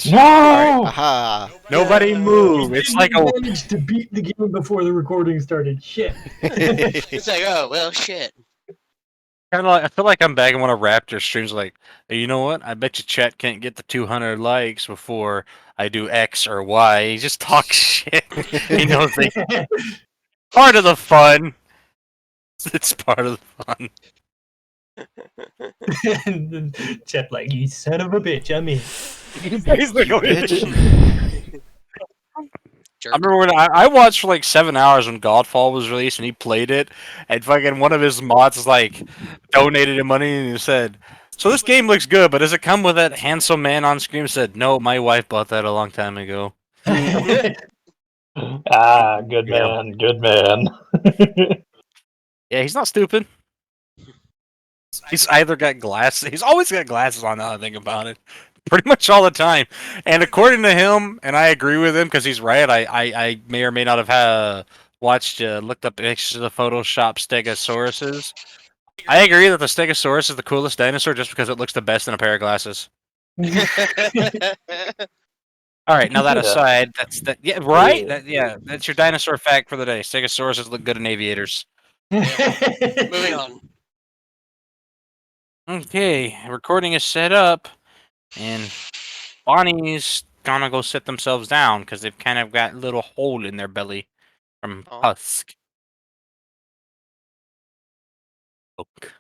it. No! Alright, aha. Nobody move. It's like a. managed to beat the game before the recording started. Shit. It's like, oh well, shit. Kind of like, I feel like I'm back in one of Raptor's streams. Like, hey, you know what? I bet you chat can't get the 200 likes before I do X or Y. He just talks shit. He knows they part of the fun. It's part of the fun. And then Chet like, you son of a bitch, I'm in. He's like, oh, Bitch. I remember when I watched for like 7 hours when Godfall was released and he played it, and fucking one of his mods like donated him money and he said, "So this game looks good, but does it come with that handsome man on screen?" I said, "No, my wife bought that a long time ago." Ah, good Yeah. man, good man. Yeah, he's not stupid. He's either got glasses. He's always got glasses on. Now I think about it, pretty much all the time. And according to him, and I agree with him because he's right. I may or may not have looked up pictures of the Photoshop Stegosauruses. I agree that the Stegosaurus is the coolest dinosaur just because it looks the best in a pair of glasses. All right, now that Yeah. aside, that's that. Yeah, right. That's your dinosaur fact for the day. Stegosauruses look good in aviators. Moving on. Okay, recording is set up, and Bonnie's gonna go sit themselves down because they've kind of got a little hole in their belly from Aw. husk. Look.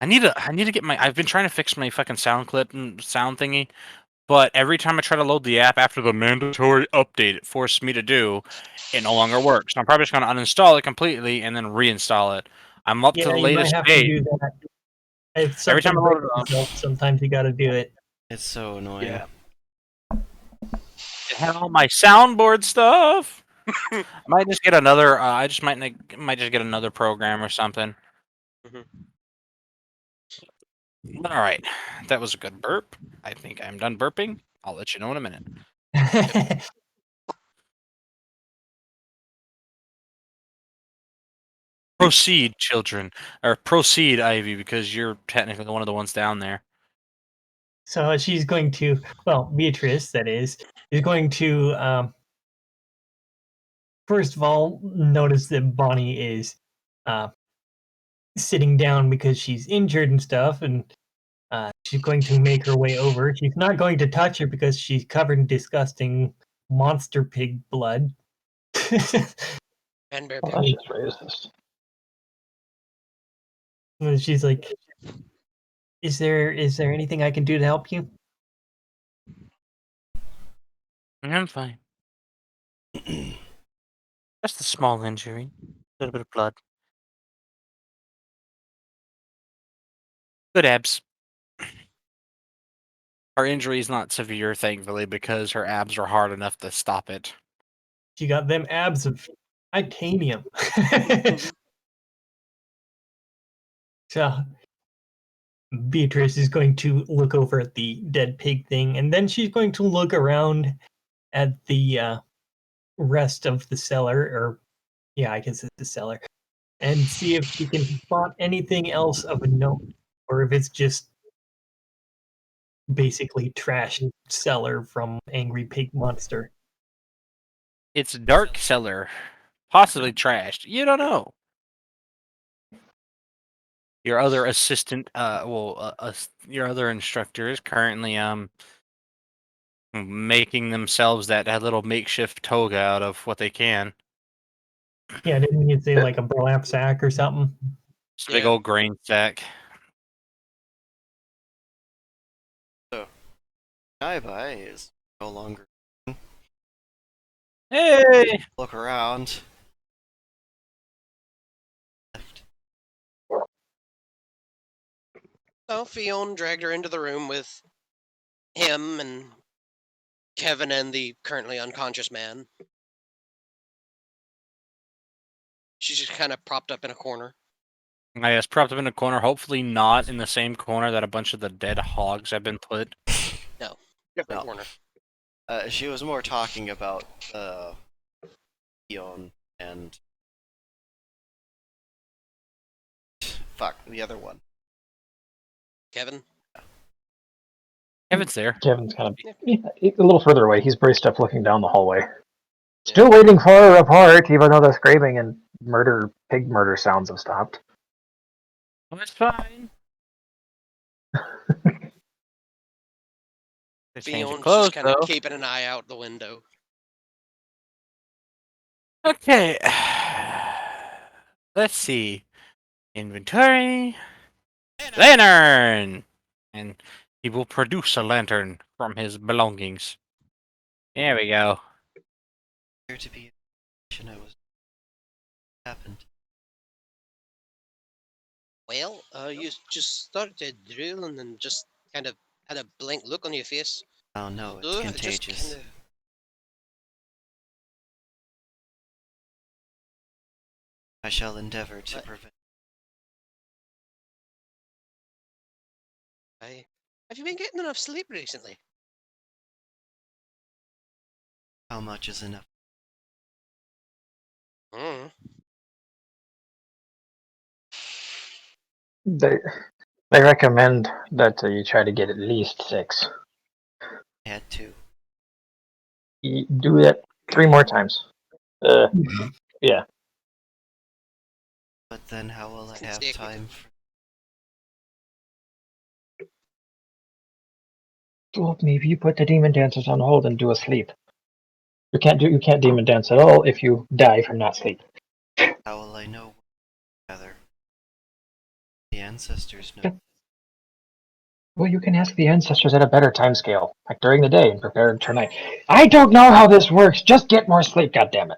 I need to get my. I've been trying to fix my fucking sound clip and sound thingy, but every time I try to load the app after the mandatory update it forced me to do, it no longer works. So I'm probably just gonna uninstall it completely and then reinstall it. I'm up to Yeah, the you might latest have to date. do that. If Every time something I load breaks it up, itself, sometimes you gotta do it. It's so annoying. Yeah. it had all my soundboard stuff. I might just get another. I just might just get another program or something. Mhm. All right, that was a good burp. I think I'm done burping. I'll let you know in a minute. Proceed, children, or proceed, Ivy, because you're technically one of the ones down there. So she's going to, well, Beatrice, that is going to, first of all, notice that Bonnie is uh, sitting down because she's injured and stuff, and she's going to make her way over. She's not going to touch her because she's covered in disgusting monster pig blood. And bear Well, pig. that's just racist. And she's like, is there anything I can do to help you? I'm fine. Just a small injury, a little bit of blood. Good abs. Her injury is not severe, thankfully, because her abs are hard enough to stop it. She got them abs of titanium. So Beatrice is going to look over at the dead pig thing, and then she's going to look around at the rest of the cellar, or yeah, I guess it's the cellar, and see if she can spot anything else of a note, or if it's just basically trash cellar from Angry Pig Monster. It's dark cellar, possibly trashed. You don't know. Your other assistant, your other instructor is currently making themselves that little makeshift toga out of what they can. Yeah, didn't you say like a burlap sack or something? It's a big Yeah. old grain sack. Bye is no longer. Hey! Look around. So Fionn dragged her into the room with him and Kevin and the currently unconscious man. She's just kind of propped up in a corner. I guess propped up in a corner, hopefully not in the same corner that a bunch of the dead hogs have been put. Different No. corner. She was more talking about Dion and fuck the other one. Kevin? Kevin's there. Kevin's kind of Yeah. a little further away. He's braced up looking down the hallway. Still waiting for her apart, even though the screaming and pig murder sounds have stopped. Oh, it's fine. They changed the Fion's clothes, just kind of though. keeping an eye out the window. Okay. Let's see. Inventory. Lantern! And he will produce a lantern from his belongings. There we go. There to be a I was happened. Well, you just started to drool and then just kind of had a blank look on your face. Oh no, it's Ugh, contagious. Just kind of... I shall endeavor to What? prevent. Have you been getting enough sleep recently? How much is enough? Hmm. They recommend that you try to get at least 6. I had 2. You do that 3 more times. Yeah. But then how will I have Consecutive. time for... Well, maybe you put the demon dances on hold and do a sleep. You can't demon dance at all if you die from not sleep. How will I know? Rather, the ancestors know. Well, you can ask the ancestors at a better time scale, like during the day, and prepare tonight. I don't know how this works. Just get more sleep, goddammit.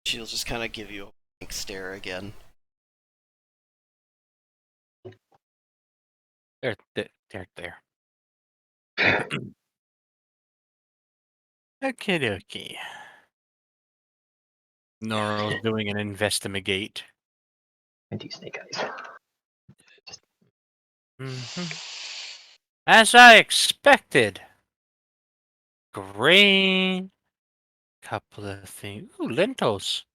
She'll just kind of give you a blank stare again. There. Okie dokie. Noro's doing an investigate. Anti-snake eyes. As I expected. Grain. Couple of things. Ooh, lentils.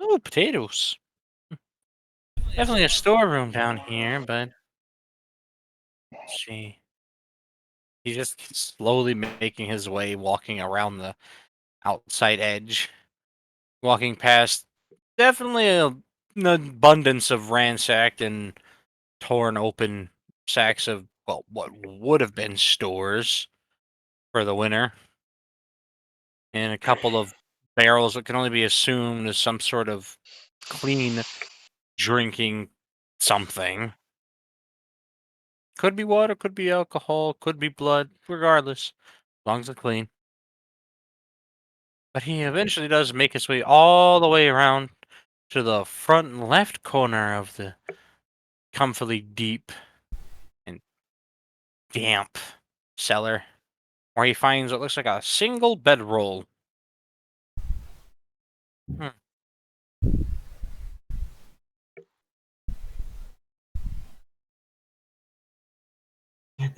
Ooh, potatoes. Definitely a storeroom down here, but let's see. He's just slowly making his way, walking around the outside edge, walking past definitely an abundance of ransacked and torn open sacks of, well, what would have been stores for the winter, and a couple of barrels that can only be assumed as some sort of clean drinking something. Could be water, could be alcohol, could be blood, regardless, as long as it's clean. But he eventually does make his way all the way around to the front left corner of the comfortably deep and damp cellar, where he finds what looks like a single bedroll.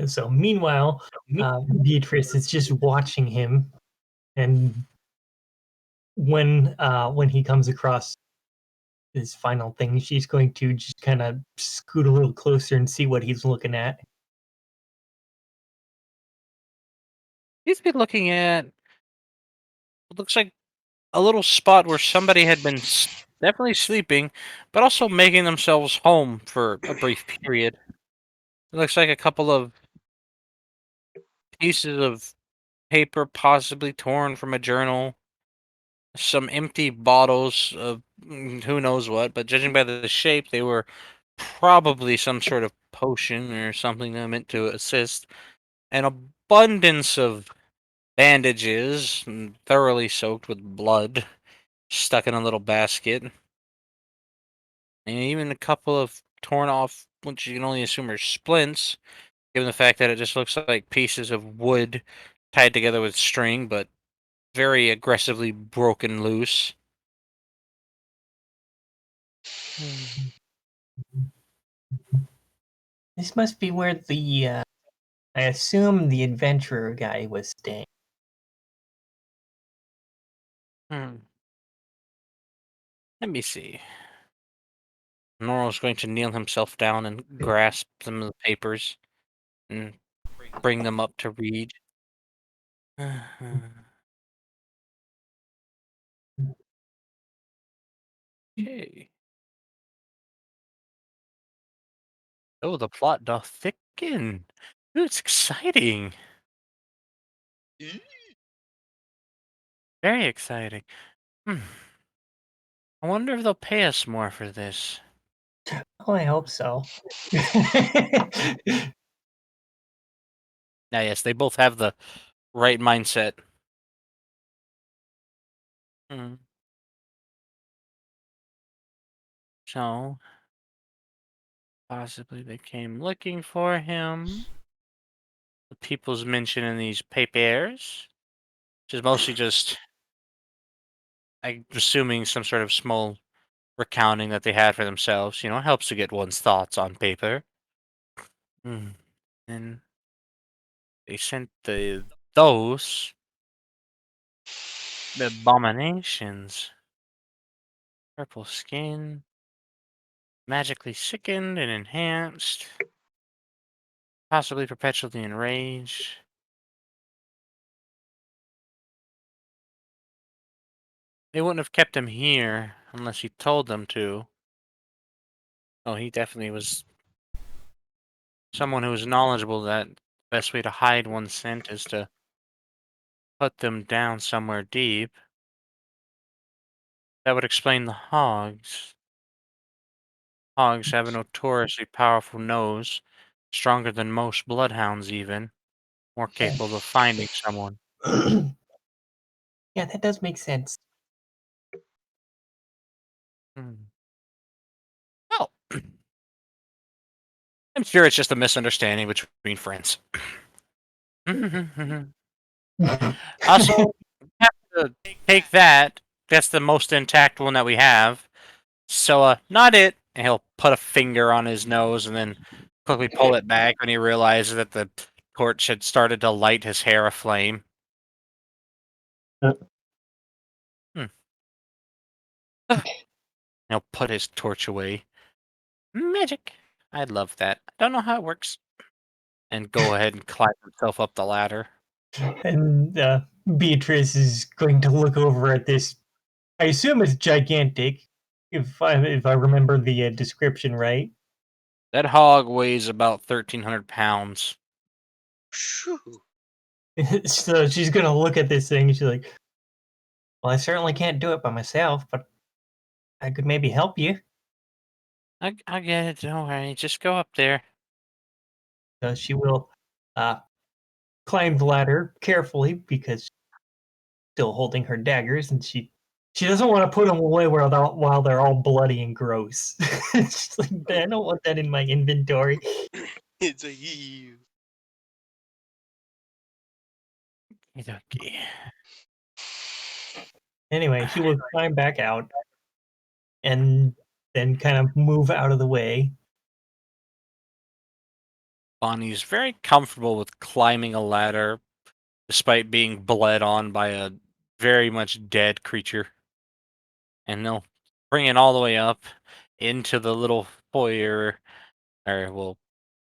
So meanwhile, Beatrice is just watching him, and when he comes across his final thing, she's going to just kind of scoot a little closer and see what he's looking at. He's been looking at what looks like a little spot where somebody had been definitely sleeping, but also making themselves home for a brief period. It looks like a couple of pieces of paper, possibly torn from a journal, some empty bottles of who knows what, but judging by the shape, they were probably some sort of potion or something that meant to assist. An abundance of bandages, thoroughly soaked with blood, stuck in a little basket, and even a couple of torn off, which you can only assume are splints, given the fact that it just looks like pieces of wood tied together with string, but very aggressively broken loose. This must be where I assume the adventurer guy was staying. Hmm. Let me see. Norrell's going to kneel himself down and grasp some of the papers and bring them up to read. Okay. Oh, the plot doth thicken. Ooh, it's exciting. Very exciting. Hmm. I wonder if they'll pay us more for this. Oh, I hope so. Now, yes, they both have the right mindset. Hmm. So, possibly they came looking for him. The people's mention in these papers, which is mostly just, I'm assuming, some sort of small recounting that they had for themselves. You know, helps to get one's thoughts on paper. And they sent those the abominations. Purple skin, magically sickened and enhanced, possibly perpetually enraged. They wouldn't have kept him here unless he told them to. Oh, he definitely was someone who was knowledgeable that the best way to hide one's scent is to put them down somewhere deep. That would explain the hogs. Hogs have a notoriously powerful nose, stronger than most bloodhounds even, more capable of finding someone. Yeah, that does make sense. Hmm. Well, I'm sure it's just a misunderstanding between friends. Also, we have to take that. That's the most intact one that we have. So, not it. And he'll put a finger on his nose and then quickly pull it back when he realizes that the torch had started to light his hair aflame. Hmm. He'll put his torch away. Magic. I love that. I don't know how it works. And go ahead and climb himself up the ladder. And Beatrice is going to look over at this. I assume it's gigantic, if I remember the description right. That hog weighs about 1,300 pounds. Phew. So she's gonna look at this thing and she's like, "Well, I certainly can't do it by myself, but I could maybe help you." I get it. Don't worry. Just go up there. So she will uh, climb the ladder carefully because she's still holding her daggers, and she doesn't want to put them away while they're all bloody and gross. She's like, I don't want that in my inventory. It's a you. Okay. Anyway, she will climb back out and then kind of move out of the way. Bonnie's very comfortable with climbing a ladder despite being bled on by a very much dead creature. And they'll bring it all the way up into the little foyer, or, well,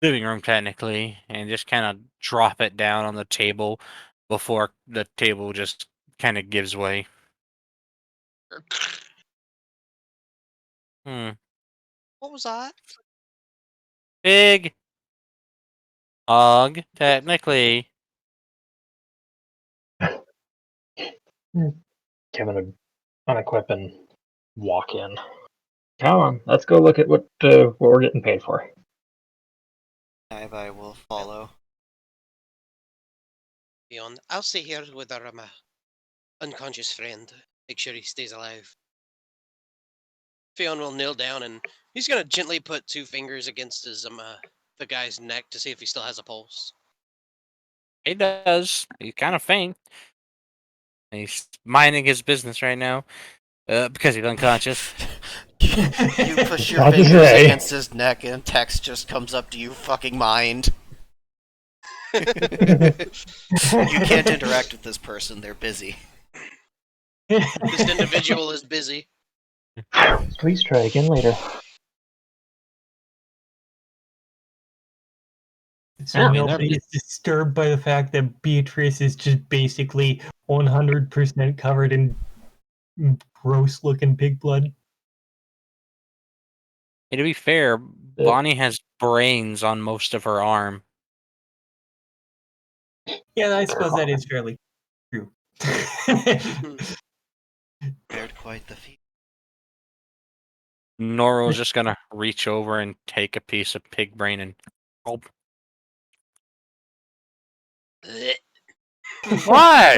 living room technically, and just kind of drop it down on the table before the table just kind of gives way. Hmm. What was that? Big hog, technically. Kevin would unequip and walk in. Come on, let's go look at what we're getting paid for. I will follow. Beyond, I'll stay here with our unconscious friend. Make sure he stays alive. Fionn will kneel down and he's gonna gently put two fingers against his the guy's neck to see if he still has a pulse. He does. He's kind of faint. He's minding his business right now because he's unconscious. You push your How'd you fingers say? against his neck and text just comes up to you, fucking mind. You can't interact with this person, they're busy. This individual is busy. Please try again later. So Yeah, nobody is disturbed by the fact that Beatrice is just basically 100% covered in gross looking pig blood. Hey, to be fair, Bonnie has brains on most of her arm. Yeah, I suppose that is fairly true. Fared quite the feat. Noro's just gonna reach over and take a piece of pig brain and. Oh, Blech. why?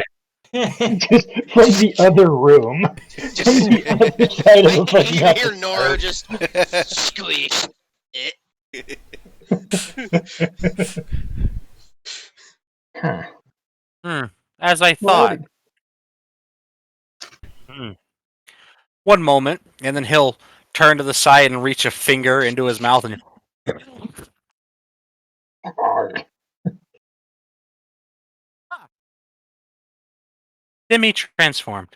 Just from the other room. From Just the other side of the fucking you hear house. Nora just squeak. Huh. As I Well, thought. Hmm. One moment, and then he'll turn to the side and reach a finger into his mouth and. Semi-transformed.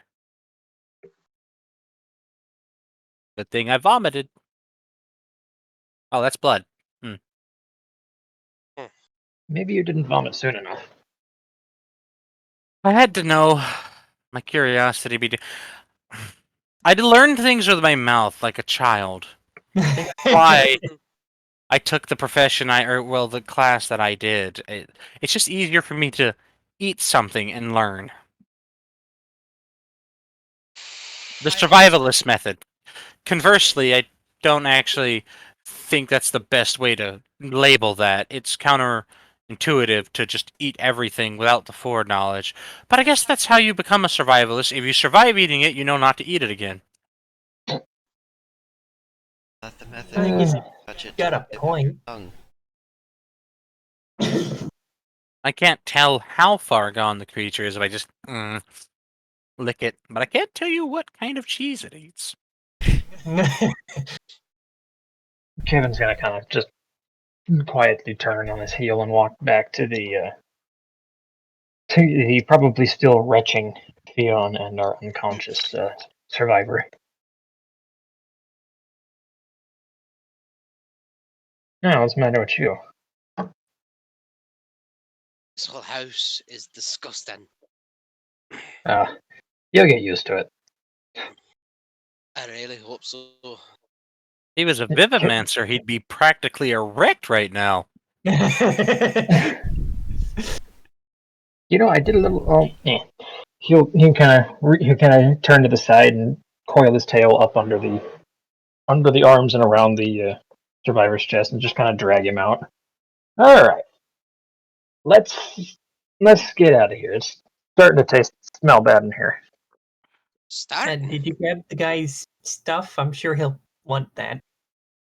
Good thing I vomited. Oh, that's blood. maybe you didn't vomit soon enough. I had to know. My curiosity be. I'd learned things with my mouth like a child. That's why I took the profession the class that I did. It's just easier for me to eat something and learn. The survivalist method. Conversely, I don't actually think that's the best way to label that. It's counterintuitive to just eat everything without the foreknowledge. But I guess that's how you become a survivalist. If you survive eating it, you know not to eat it again. Let the method I think he's touch it got to a the tip of point. your tongue. I can't tell how far gone the creature is if I just lick it, but I can't tell you what kind of cheese it eats. Kevin's gonna kind of just quietly turn on his heel and walk back to the probably still retching Theon and our unconscious survivor. Now, what's the matter with you? This whole house is disgusting. You'll get used to it. I really hope so. If he was a It's Vivimancer, he'd be practically erect right now. You know, I did a little. Oh, yeah. He'll kind of turn to the side and coil his tail up under the arms and around the survivor's chest and just kind of drag him out. All right, let's get out of here. It's starting to smell bad in here. Start. Did you grab the guy's stuff? I'm sure he'll want that.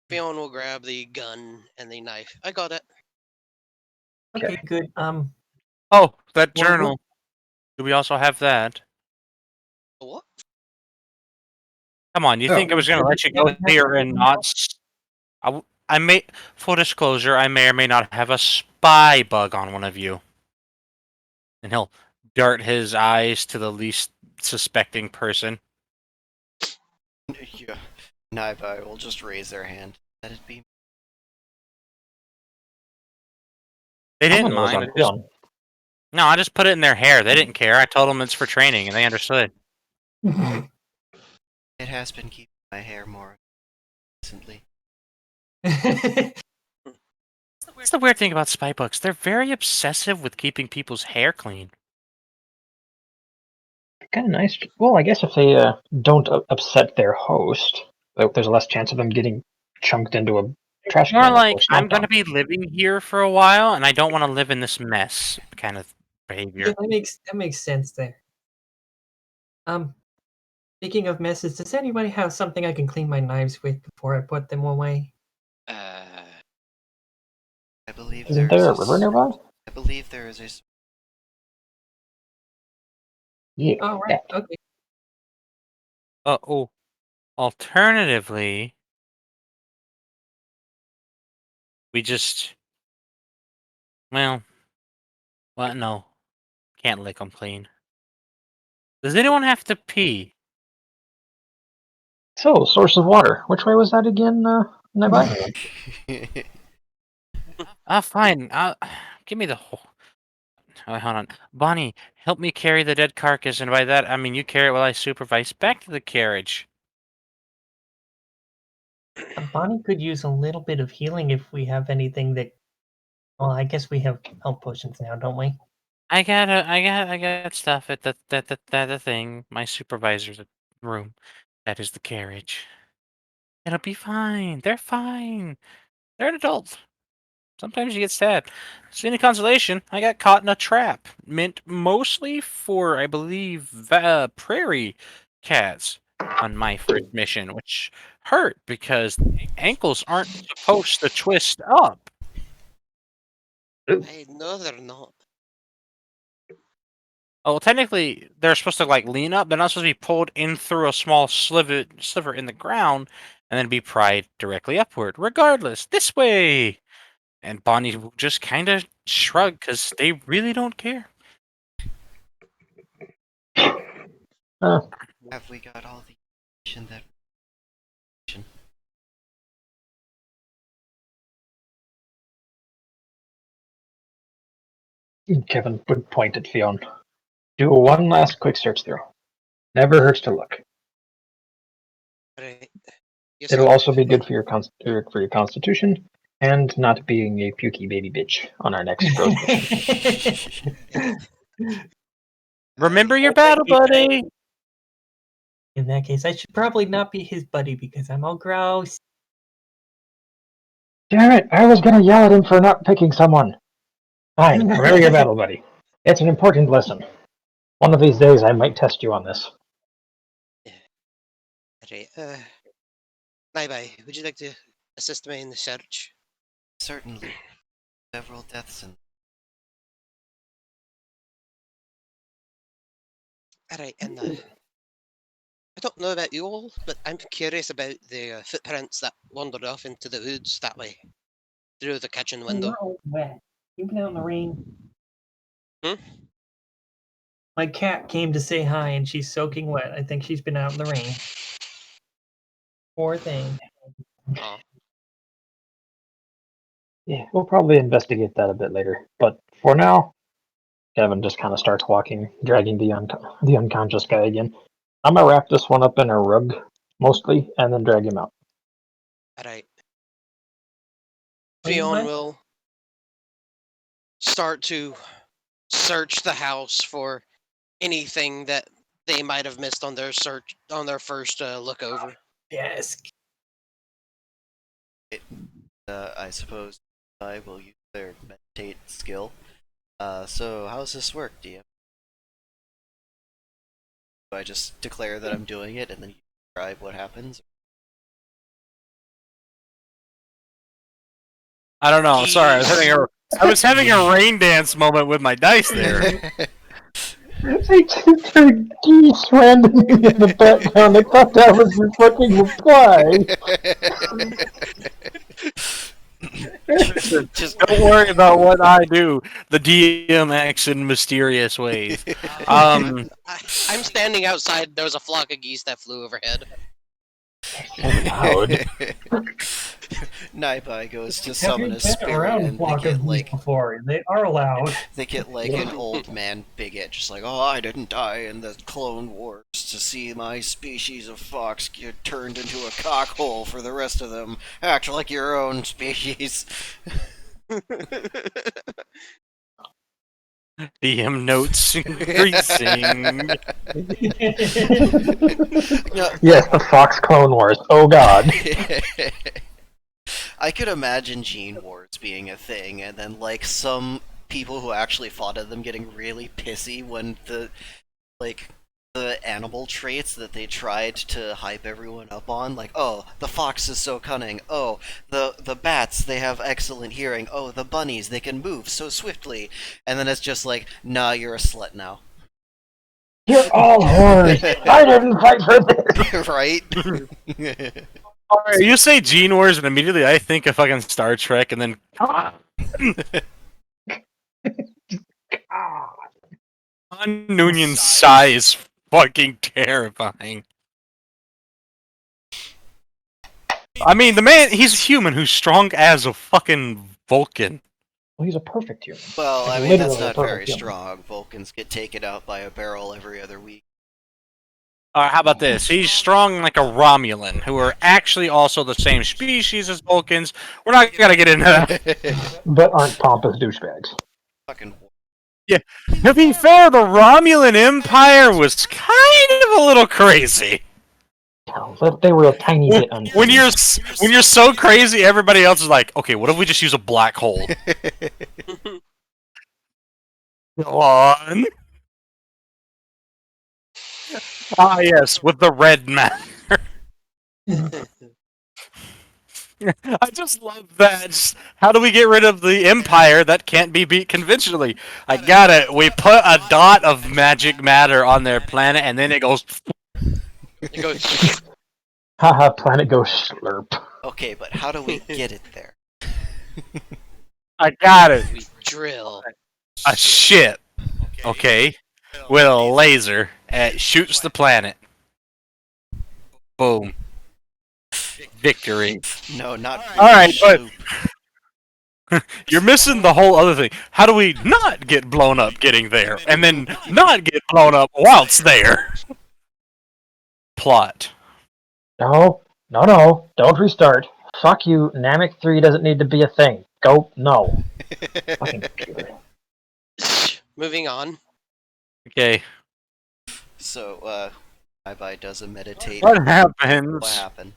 Fiona will grab the gun and the knife. I got it. Okay, good. Oh, that Well, journal. Do we also have that? What? Come on, you think I was going to let you go here and not... I may... Full disclosure, I may or may not have a spy bug on one of you. And he'll dart his eyes to the least suspecting person. Yeah. Naibai will just raise their hand. Let it be. They didn't Someone was mind. on Theon. No, I just put it in their hair. They didn't care. I told them it's for training, and they understood. It has been keeping my hair more recently. That's the weird thing about spy books. They're very obsessive with keeping people's hair clean. Kind of nice. Well, I guess if they don't upset their host, there's less chance of them getting chunked into a trash More can like, or I'm stomped going on. to be living here for a while, and I don't want to live in this mess kind of behavior. Yeah, that makes sense there. Speaking of messes, does anybody have something I can clean my knives with before I put them away? I believe Isn't there is there a river nearby? I believe there is a Yeah. Oh, right. Okay. Oh, alternatively, we just... Well, no. Can't lick them clean. Does anyone have to pee? So, source of water. Which way was that again, nearby? Fine. Give me the whole. Hold on. Bonnie, help me carry the dead carcass, and by that, I mean you carry it while I supervise. Back to the carriage. Bonnie could use a little bit of healing if we have anything that. Well, I guess we have health potions now, don't we? I got stuff at the thing. My supervisor's room. That is the carriage. It'll be fine. They're fine. They're an adult. Sometimes you get sad. So any consolation, I got caught in a trap. Meant mostly for, I believe, prairie cats on my first mission, which hurt because ankles aren't supposed to twist up. I know they're not. Oh, well, technically, they're supposed to like lean up. They're not supposed to be pulled in through a small sliver in the ground and then be pried directly upward. Regardless, this way. And Bonnie will just kind of shrug because they really don't care. Have we got all the information that? Kevin would point at Fionn. Do one last quick search through. Never hurts to look. Right. Yes, It'll I'll- also be good for your constitution and not being a pukey baby bitch on our next road mission. Remember your battle buddy. In that case, I should probably not be his buddy because I'm all gross. Damn it! I was gonna yell at him for not picking someone. Fine, remember your battle buddy. It's an important lesson. One of these days, I might test you on this. Right. Bye. Would you like to assist me in the search? Certainly. Several deaths and Alright, and I don't know about you all, but I'm curious about the footprints that wandered off into the woods that way, through the kitchen window. We're all wet. You've been out in the rain. Hmm? My cat came to say hi and she's soaking wet. I think she's been out in the rain. Poor thing. Aw. Yeah, we'll probably investigate that a bit later. But for now, Kevin just kind of starts walking, dragging the unconscious guy again. I'm gonna wrap this one up in a rug, mostly, and then drag him out. Alright. Wait, Fionn what? will start to search the house for anything that they might have missed on their search on their first look over. Desk. I suppose I will use their meditate skill. So how does this work, DM? Do I just declare that I'm doing it and then you describe what happens? I don't know. Sorry, I was having a rain dance moment with my dice there. They just heard geese randomly in the background. I thought that was your fucking reply. Just Don't worry about what I do. The DM acts in mysterious ways. I'm standing outside. There was a flock of geese that flew overhead. Loud. Naibai goes to Have summon you a been spirit around and they flock get of geese like before? They are allowed. an old man bigot, just like, oh, I didn't die in the Clone Wars to see my species of fox get turned into a cockhole for the rest of them. Act like your own species. DM notes increasing. No, Yes, the Fox Clone Wars. Oh god. I could imagine Gene Wars being a thing, and then like some people who actually fought at them getting really pissy when the animal traits that they tried to hype everyone up on, like, oh, the fox is so cunning, oh, the bats, they have excellent hearing, oh, the bunnies, they can move so swiftly, and then it's just like, nah, you're a slut now. You're all whores. I didn't fight for this. Right? Alright, you say Gene Wars, and immediately I think of fucking Star Trek, and then Noonion's sigh is fucking terrifying. I mean, the man, he's human who's strong as a fucking Vulcan. Well, he's a perfect human. Well, Like, I mean, that's literally a not perfect very human. strong. Vulcans get taken out by a barrel every other week. How about this? He's strong like a Romulan, who are actually also the same species as Vulcans. We're not gonna get into that. But aren't pompous douchebags. Fucking. To be fair, the Romulan Empire was kind of a little crazy. Hell, they were a tiny bit When you're so crazy, everybody else is like, okay, what if we just use a black hole? Go on. Ah, yes, with the red matter. I just love that. Just, how do we get rid of the Empire that can't be beat conventionally? I got it. We put a dot of magic matter on their planet, and then it goes. It goes. Haha, planet goes slurp. Okay, but how do we get it there? I got it. We drill. A ship, okay, with a laser. It shoots the planet. Boom. Victory. No, not. All right, but Sloop. you're missing the whole other thing. How do we not get blown up getting there, and then not get blown up whilst there? Plot. No, don't restart. Fuck you, Namek 3 doesn't need to be a thing. Go, no. Fucking computer. Moving on. Okay. So, Bye does a meditate. What happens What happened?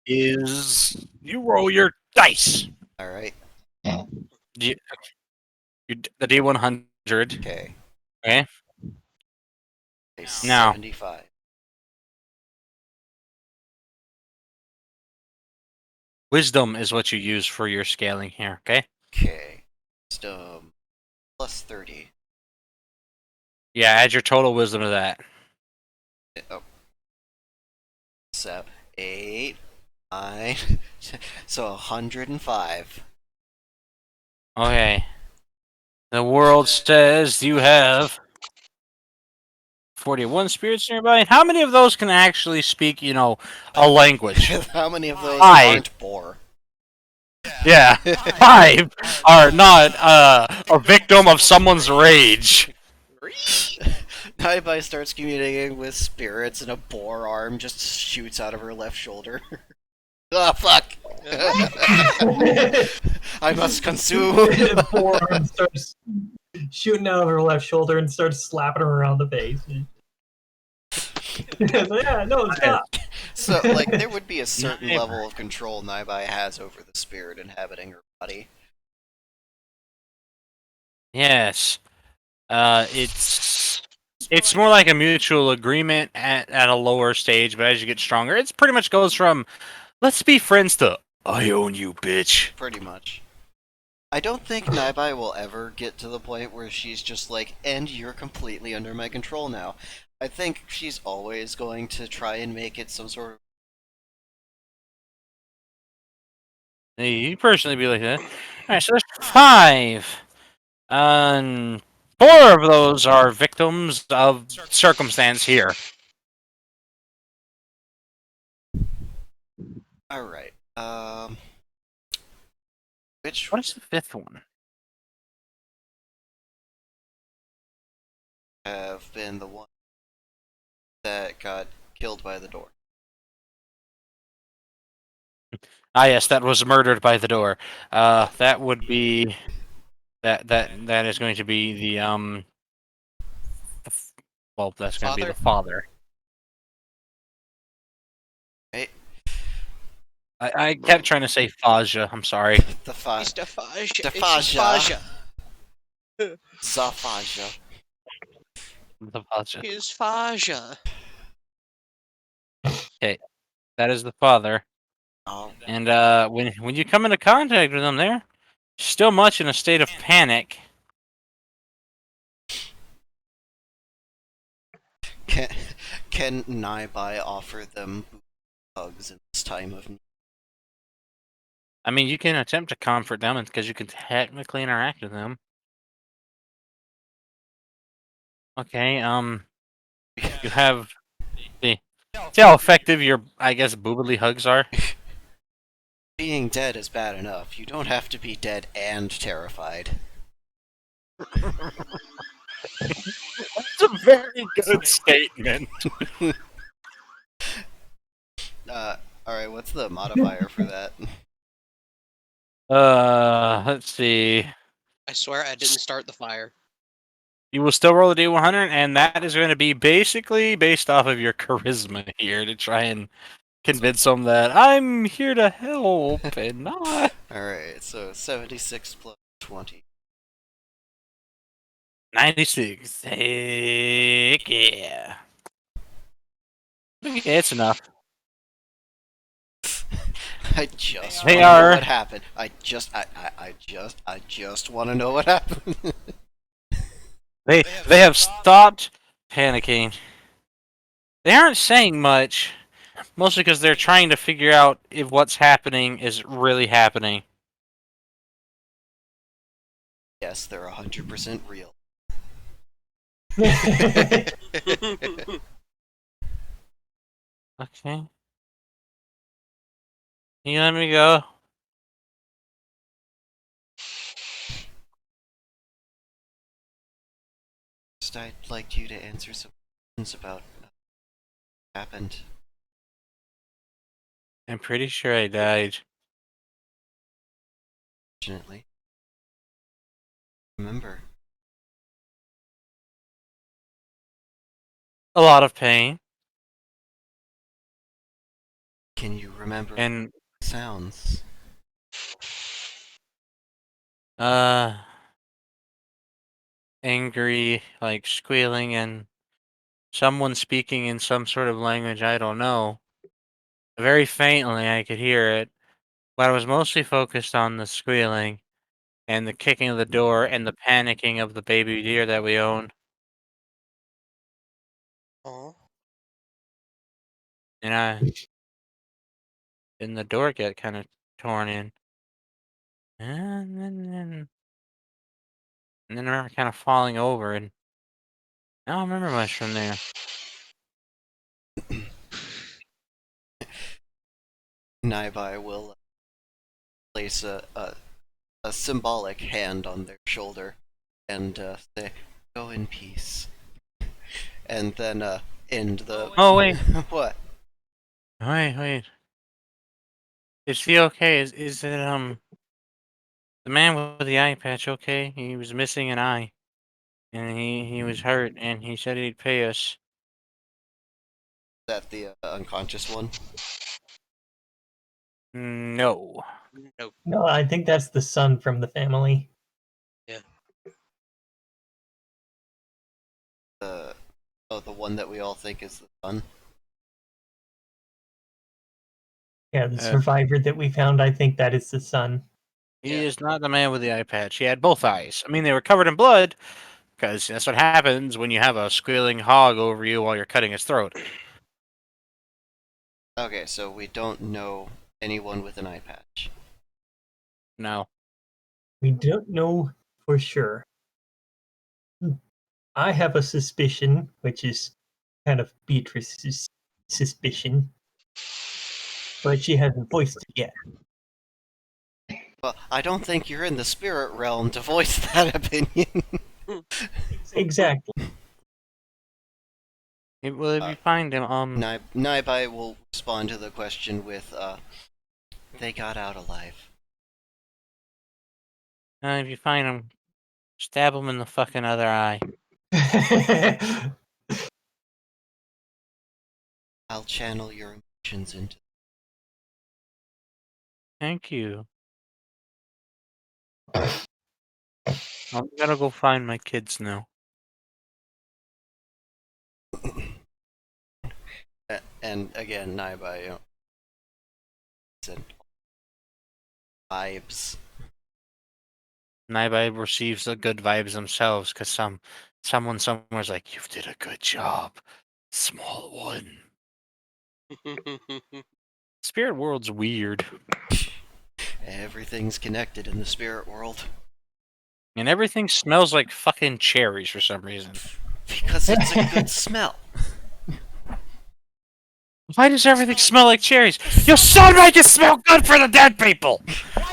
is you roll your dice. Alright, You, the D100. okay. Okay. Okay, Now. 75. Wisdom is what you use for your scaling here. Okay. Okay. Wisdom plus 30. Yeah, add your total wisdom to that. Oh. 7, 8, 9. So 105. Okay. The world says you have 41 spirits nearby. How many of those can actually speak, a language? How many of those 5. aren't Boar? Yeah. 5 are not a victim of someone's rage. Naibai starts communicating with spirits and a boar arm just shoots out of her left shoulder. Ah, fuck! I must consume! The forearm starts shooting out of her left shoulder and starts slapping her around the face. Yeah, no, stop. So, like, there would be a certain level of control Naibai has over the spirit inhabiting her body. Yes. It's more like a mutual agreement at a lower stage, but as you get stronger, it pretty much goes from let's be friends to I own you, bitch. Pretty much. I don't think Naibai will ever get to the point where she's just like, and you're completely under my control now. I think she's always going to try and make it some sort of. Hey, you personally be like that. Alright, so there's 5. 4 of those are victims of circumstance here. Alright. Which What is the 5th one? have been the one that got killed by the door? Ah, yes, that was murdered by the door. That would be that is going to be the well, that's going to be the father. Right? I kept trying to say Faja. I'm sorry. The fa- It's Defaja. Defaja. Zafaja. The Faja. It's Faja. That is the father. Oh, And when you come into contact with them, they're still much in a state of panic. can Naibai offer them hugs in this time of need? I mean, you can attempt to comfort them because you can technically interact with them. Okay, you have the see how effective your, I guess, boobily hugs are. being dead is bad enough. You don't have to be dead and terrified. It's a very good statement. Alright, what's the modifier for that? Let's see. I swear I didn't start the fire. You will still roll a D100, and that is going to be basically based off of your charisma here to try and convince them that I'm here to help and not. Alright, so 76 plus 20. 96. Heck yeah. Okay, it's enough. I just They want to know are- what happened. I just want to know what happened. They have stopped panicking. They aren't saying much, mostly because they're trying to figure out if what's happening is really happening. Yes, they're 100% real. Okay. Can you let me go? First, I'd like you to answer some questions about what happened. I'm pretty sure I died. Fortunately. Remember, A lot of pain. can you remember And, sounds? angry, like squealing, and someone speaking in some sort of language I don't know. Very faintly, I could hear it, but I was mostly focused on the squealing and the kicking of the door and the panicking of the baby deer that we own. Oh. And the door get kind of torn in. And then I remember kind of falling over, and I don't remember much from there. Naibai will place a symbolic hand on their shoulder and say, "Go in peace." And then end the. Oh, wait. What? Wait. Is he okay? Is it, the man with the eye patch okay? He was missing an eye. And he was hurt, and he said he'd pay us. Is that the unconscious one? No. Nope. No, I think that's the son from the family. The one that we all think is the son. Yeah, the Uh, survivor that we found, I think that is the son. He Yeah. is not the man with the eye patch. He had both eyes. I mean, they were covered in blood, because that's what happens when you have a squealing hog over you while you're cutting its throat. Okay, so we don't know anyone with an eye patch. No. We don't know for sure. I have a suspicion, which is kind of Beatrice's suspicion, but she hasn't voiced it yet. Well, I don't think you're in the spirit realm to voice that opinion. Exactly. Well, if you find him, Naibai will respond to the question with, they got out alive. if you find him, stab him in the fucking other eye. I'll channel your emotions into. Thank you. I'm gonna go find my kids now. And again, Naibai, said vibes. Naibai receives the good vibes themselves, because someone somewhere's like, you did a good job, small one. Spirit world's weird. Everything's connected in the spirit world. And everything smells like fucking cherries for some reason. Because it's a good smell. Why does everything smell like cherries? Your son make it smell good for the dead people!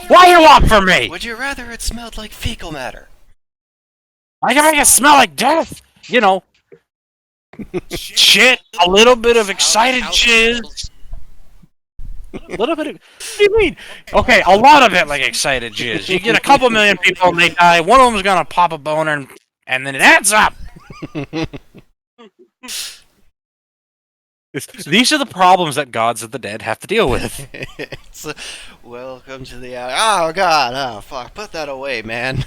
Why you want for me? Would you rather it smelled like fecal matter? Why you make it smell like death? You know, shit, a little bit of excited jizz. A little bit of... What do you mean? Okay, a lot of it like excited jizz. You get a couple million people and they die, one of them's gonna pop a boner and then it adds up! These are the problems that gods of the dead have to deal with. It's welcome to the oh god, oh fuck, put that away, man.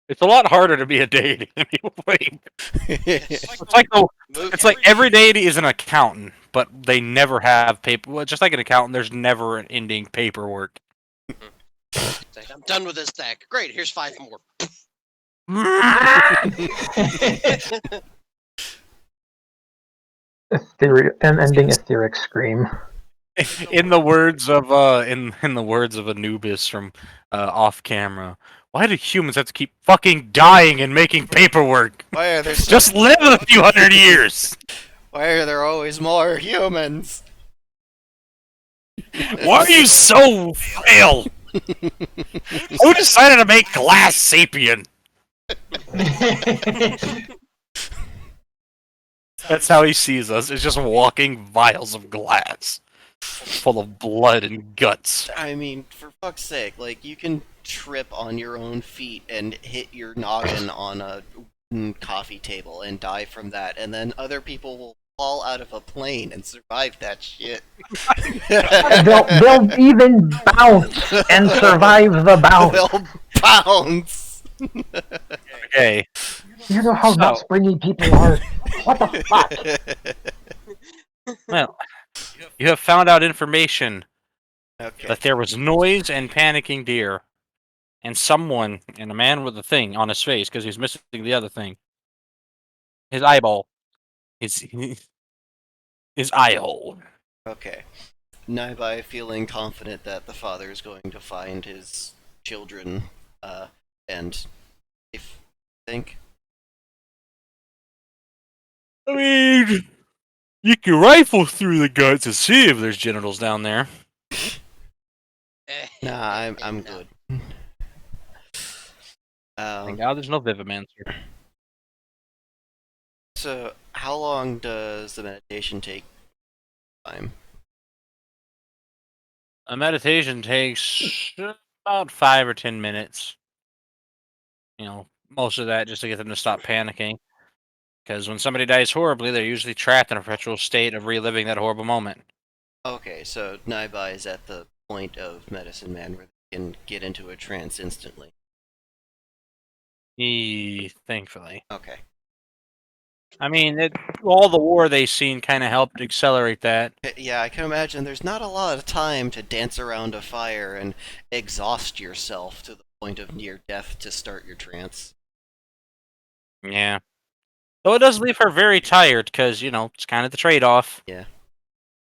It's a lot harder to be a deity than people think. It's like every deity is an accountant, but they never have paper. Well, just like an accountant, there's never an ending paperwork. It's like, I'm done with this deck. Great, here's 5 more. Ending etheric scream. In the words of in the words of Anubis from off camera, why do humans have to keep fucking dying and making paperwork? Why are there Just live a few hundred years. Why are there always more humans? Why are you so frail? Who decided to make glass sapien? That's how he sees us. It's just walking vials of glass, full of blood and guts. I mean, for fuck's sake, like, you can trip on your own feet and hit your noggin on a wooden coffee table and die from that, and then other people will fall out of a plane and survive that shit. They'll even bounce and survive the bounce. They'll bounce! Okay. You know how not springy people are. What the fuck? Well, you have found out information Okay. that there was noise and panicking deer, and someone, and a man with a thing on his face because he's missing the other thing. His eyeball. His eye hole. Okay. Naibai feeling confident that the father is going to find his children, and if think. I mean, you can rifle through the guts and see if there's genitals down there. Nah, I'm good. Thank God there's no Vivimancer. So, how long does the meditation take? Time. A meditation takes about 5 or 10 minutes. You know, most of that just to get them to stop panicking. Because when somebody dies horribly, they're usually trapped in a perpetual state of reliving that horrible moment. Okay, so Naibai is at the point of Medicine Man where they can get into a trance instantly. Thankfully. Okay. I mean, all the war they've seen kind of helped accelerate that. Yeah, I can imagine there's not a lot of time to dance around a fire and exhaust yourself to the point of near death to start your trance. Yeah. Though it does leave her very tired, because, you know, it's kind of the trade-off. Yeah.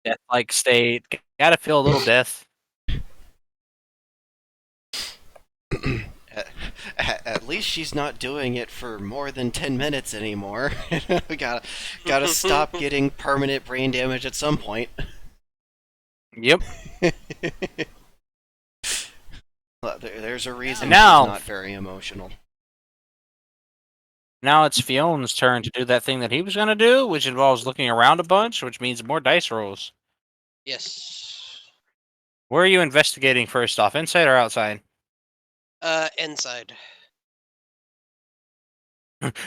Death-like state. Gotta feel a little death. At least she's not doing it for more than 10 minutes anymore. We gotta stop getting permanent brain damage at some point. Yep. Well, there's a reason Now- she's not very emotional. Now it's Fiona's turn to do that thing that he was gonna do, which involves looking around a bunch, which means more dice rolls. Yes. Where are you investigating first off, inside or outside? Inside.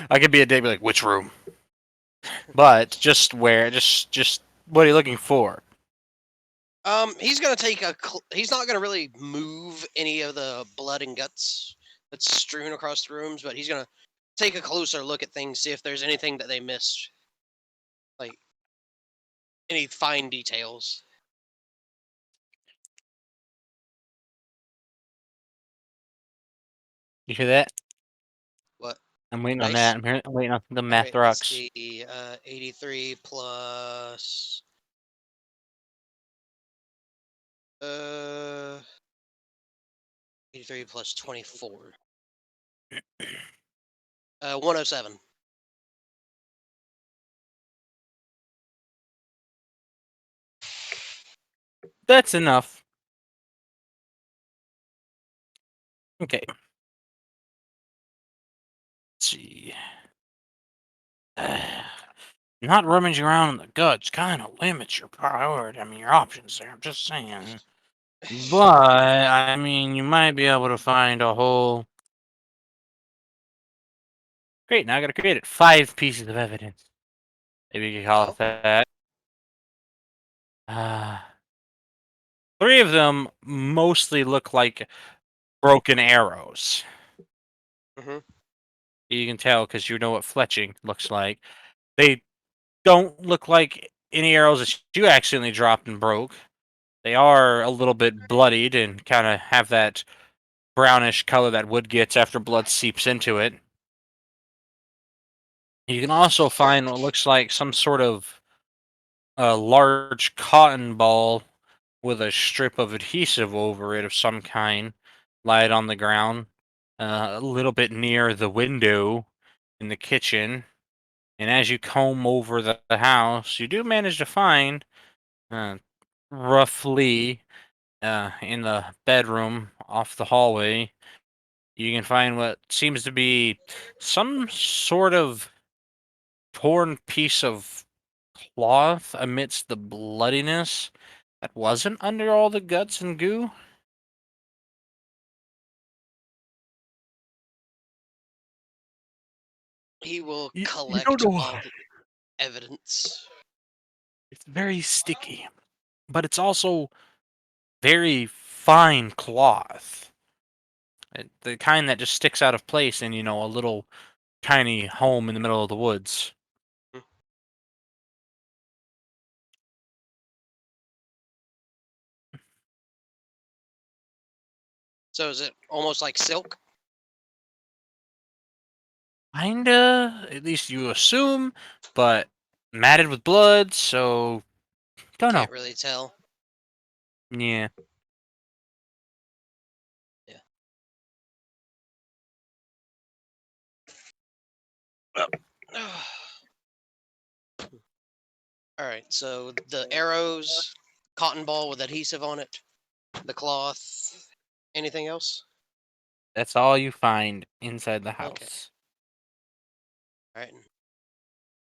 I could be a day be like, which room? But just where? Just what are you looking for? He's gonna take he's not gonna really move any of the blood and guts that's strewn across the rooms, but he's gonna take a closer look at things, see if there's anything that they missed, like any fine details. You hear that? What? I'm waiting on Nice. that. I'm waiting on the math Alright, let's rocks. see, 83 plus 83 plus 24. 107. That's enough. Okay. Let's see. Not rummaging around in the guts kind of limits your priority. I mean, your options there. I'm just saying. But I mean, you might be able to find a whole. Great. Now I got to create it. 5 pieces of evidence. Maybe you could call it that. 3 of them mostly look like broken arrows. Mm-hmm. You can tell because you know what fletching looks like. They don't look like any arrows that you accidentally dropped and broke. They are a little bit bloodied and kind of have that brownish color that wood gets after blood seeps into it. You can also find what looks like some sort of large cotton ball with a strip of adhesive over it of some kind, lied on the ground, a little bit near the window in the kitchen. And as you comb over the house, you do manage to find, roughly, in the bedroom off the hallway, you can find what seems to be some sort of torn piece of cloth amidst the bloodiness that wasn't under all the guts and goo. He will You don't collect know. all the evidence. It's very sticky, but it's also very fine cloth. The kind that just sticks out of place in, a little tiny home in the middle of the woods. So is it almost like silk? Kinda, at least you assume, but matted with blood, so don't know. Can't really tell. Yeah. Yeah. All right. So the arrows, cotton ball with adhesive on it, the cloth. Anything else? That's all you find inside the Okay. house. All right.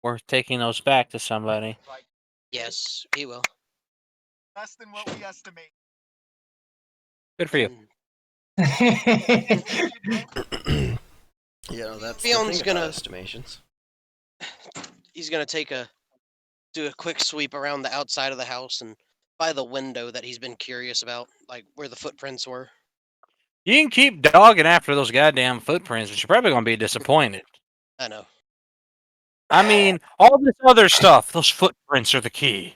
Worth taking those back to somebody. Yes, he will. Less than what we estimate. Good for you. And That's Fion's the thing about gonna- estimations. he's gonna do a quick sweep around the outside of the house and by the window that he's been curious about, like where the footprints were. You can keep dogging after those goddamn footprints, but you're probably going to be disappointed. I know. I mean, all this other stuff, those footprints are the key.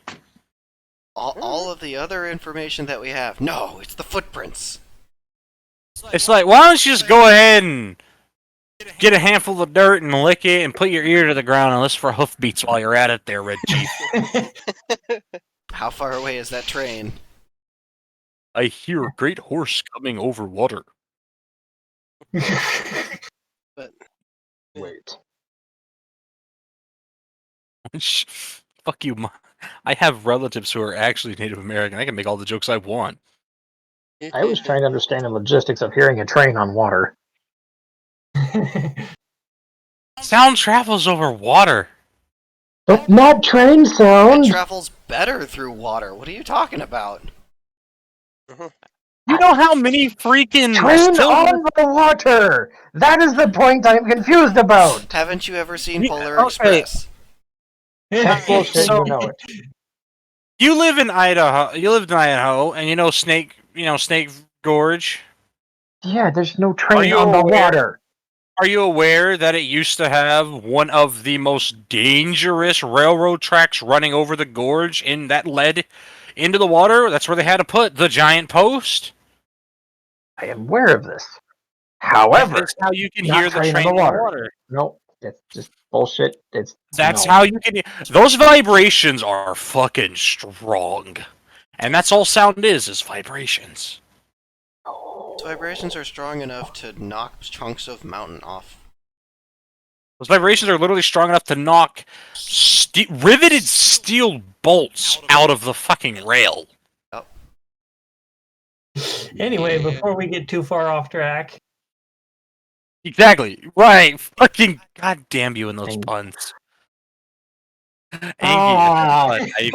All of the other information that we have. No, it's the footprints. It's like, why don't you just go ahead and get a handful of dirt and lick it and put your ear to the ground and listen for hoofbeats while you're at it there, Red Chief. How far away is that train? I hear a great horse coming over water. But Wait. Fuck you. I have relatives who are actually Native American. I can make all the jokes I want. I was trying to understand the logistics of hearing a train on water. Sound travels over water. But not train It sound! travels better through water. What are you talking about? You know how many freaking Train silver- on the water! That is the point I'm confused about! Haven't you ever seen Yeah, Polar okay. Express? That's bullshit, So- you know it. You live in Idaho. You lived in Idaho, and you know Snake Gorge. Yeah, there's no Are train you on the aware- water. Are you aware that it used to have one of the most dangerous railroad tracks running over the gorge and that led into the water? That's where they had to put the giant post. I am aware of this. However, That's how you can not hear the train train on the in water. Nope, it's just bullshit. That's no. how you can. Those vibrations are fucking strong, and that's all sound is vibrations. Those vibrations are strong enough to knock chunks of mountain off. Those vibrations are literally strong enough to knock riveted steel bolts out of the fucking rail. Yep. Anyway, Yeah. before we get too far off track, Exactly. Right. Fucking goddamn you and those Thank- puns. Angry at that Ah, pun, Ivy.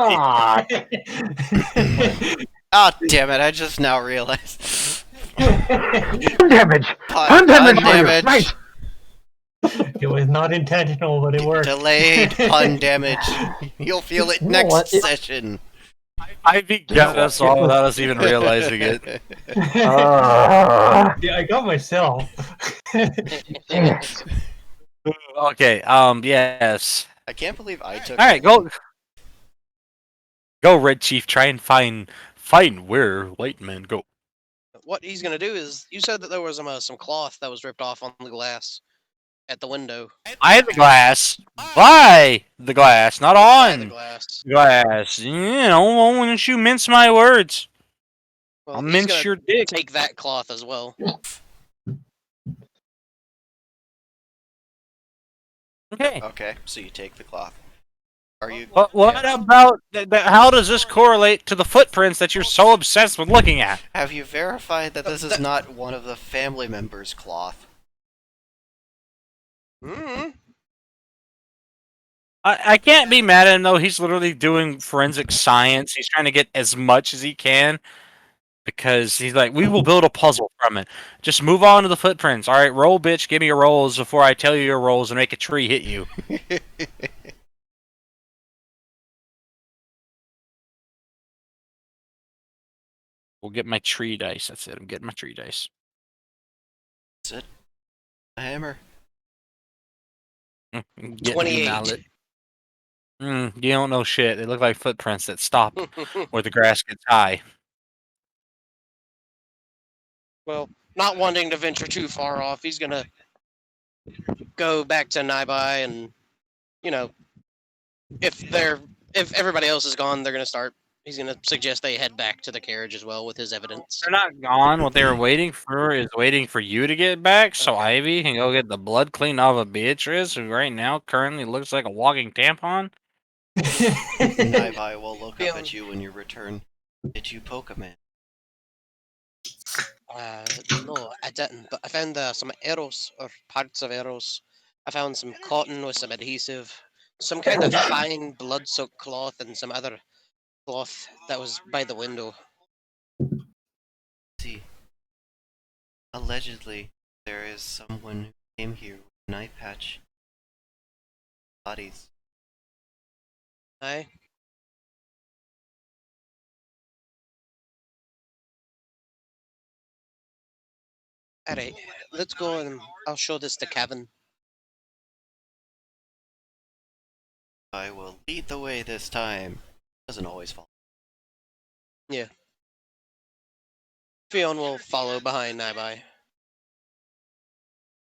fuck. Ah, damn it! I just now realized. Pun damage! Pun, Pun damage pun for you! damage. Nice! it was not intentional, but it worked. Delayed pun damage. You'll feel it You know next what? session. Ivy got what? us all without us even realizing it. Ah, Yeah, I got myself. dang it. Okay. Yes. I can't believe I took. All right. Go, Red Chief. Try and find where white men go. What he's gonna do is, you said that there was some cloth that was ripped off on the glass at the window. By the glass. By the glass, not By the on glass. glass. You know, why don't you mince my words? Well, I'll he's mince gonna your dick. take that cloth as well. Okay. Okay, so you take the cloth. Are you? But what yeah. about how does this correlate to the footprints that you're so obsessed with looking at? Have you verified that this is not one of the family members' cloth? Hmm. I can't be mad at him though. He's literally doing forensic science. He's trying to get as much as he can because he's like, we will build a puzzle from it. Just move on to the footprints. All right, roll, bitch. Give me your rolls before I tell you your rolls and make a tree hit you. We'll get my tree dice. That's it. I'm getting my tree dice. Is it a hammer? Getting the 28. mallet. You don't know shit. They look like footprints that stop where the grass gets high. Well, not wanting to venture too far off, he's gonna go back to Naibai, and you know, if everybody else is gone, they're gonna start. He's gonna suggest they head back to the carriage as well with his evidence. They're not gone. What they were waiting for is waiting for you to get back so Okay. Ivy can go get the blood clean off of Beatrice, who right now currently looks like a walking tampon. Naibai will look up Yeah. at you when you return. Did you poke a man? No, I didn't. But I found some arrows or parts of arrows. I found some cotton with some adhesive, some kind of fine blood-soaked cloth, and some other cloth that was by the window. See, allegedly, there is someone who came here with an eye patch. Bodies. Aye. Alright, let's go and I'll show this to Kevin. I will lead the way this time. Doesn't always fall. Fion will follow behind Naibai.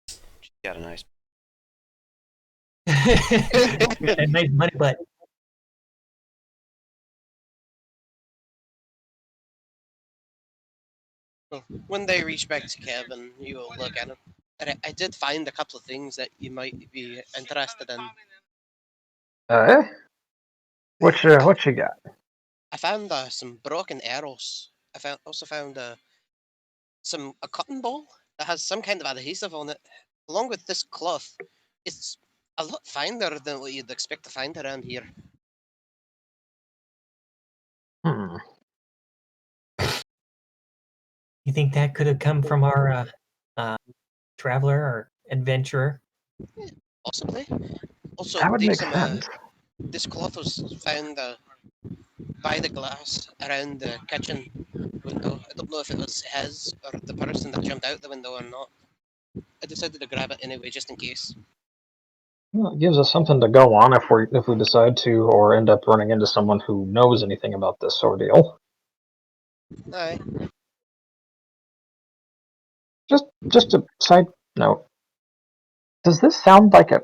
She's got a nice. A nice money butt. When they reach back to Kevin, you will look at him. I did find a couple of things that you might be interested in. What you got? I found some broken arrows. Also found a cotton ball that has some kind of adhesive on it, along with this cloth. It's a lot finer than what you'd expect to find around here. Hmm. You think that could have come from our traveler or adventurer? Possibly. Also, That would make there's sense. this cloth was found by the glass around the kitchen window. I don't know if it was his or the person that jumped out the window or not. I decided to grab it anyway, just in case. Well, it gives us something to go on if we decide to, or end up running into someone who knows anything about this ordeal. Aye. Just a side note. Does this sound like a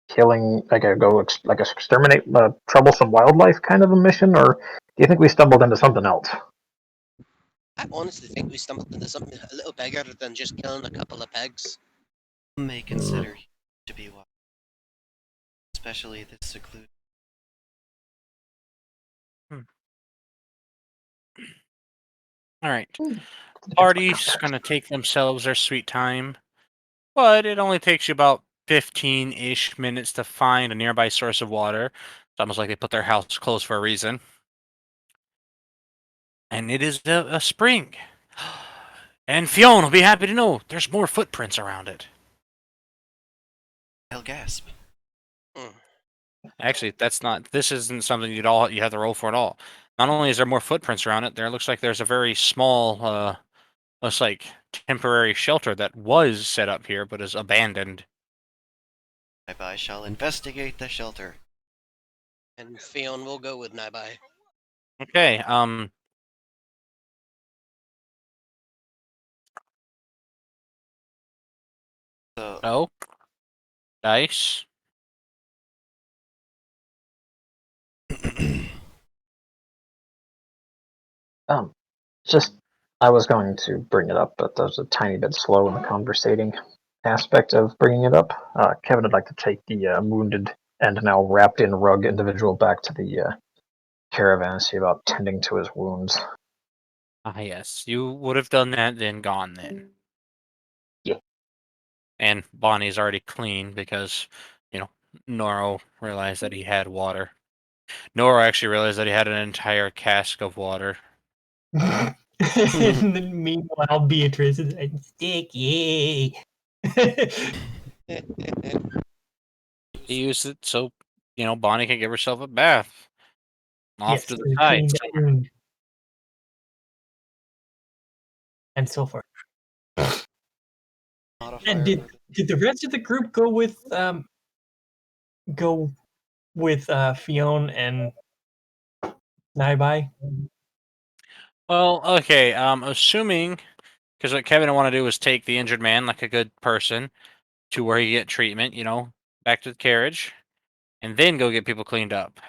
killing, like like a exterminate troublesome wildlife kind of a mission, or do you think we stumbled into something else? I honestly think we stumbled into something a little bigger than just killing a couple of pigs. Some may consider to be wild, especially this secluded. All right. Party's gonna take themselves their sweet time, but it only takes you about 15-ish minutes to find a nearby source of water. It's almost like they put their house closed for a reason. And it is a spring. And Fiona will be happy to know there's more footprints around it. I'll gasp. Actually, this isn't something you have to roll for at all. Not only is there more footprints around it, there looks like there's a very small, looks like temporary shelter that was set up here but is abandoned. I shall investigate the shelter. And Fionn will go with Naibai. Okay, So, oh, dice. Just I was going to bring it up, but I was a tiny bit slow in the conversating aspect of bringing it up. Kevin would like to take the wounded and now wrapped in rug individual back to the caravan and see about tending to his wounds. Ah, yes, you would have done that, then gone then. Yeah. And Bonnie's already clean because, Noro realized that he had water. Noro actually realized that he had an entire cask of water. And then meanwhile, Beatrice is like, sticky. He used it so, Bonnie can give herself a bath. Off Yes, to the to side clean that somewhere. wound. And so forth. modify And our did movement. did the rest of the group go with Fionn and Naibai? Well, okay, assuming, because what Kevin want to do is take the injured man like a good person to where he get treatment, back to the carriage, and then go get people cleaned up.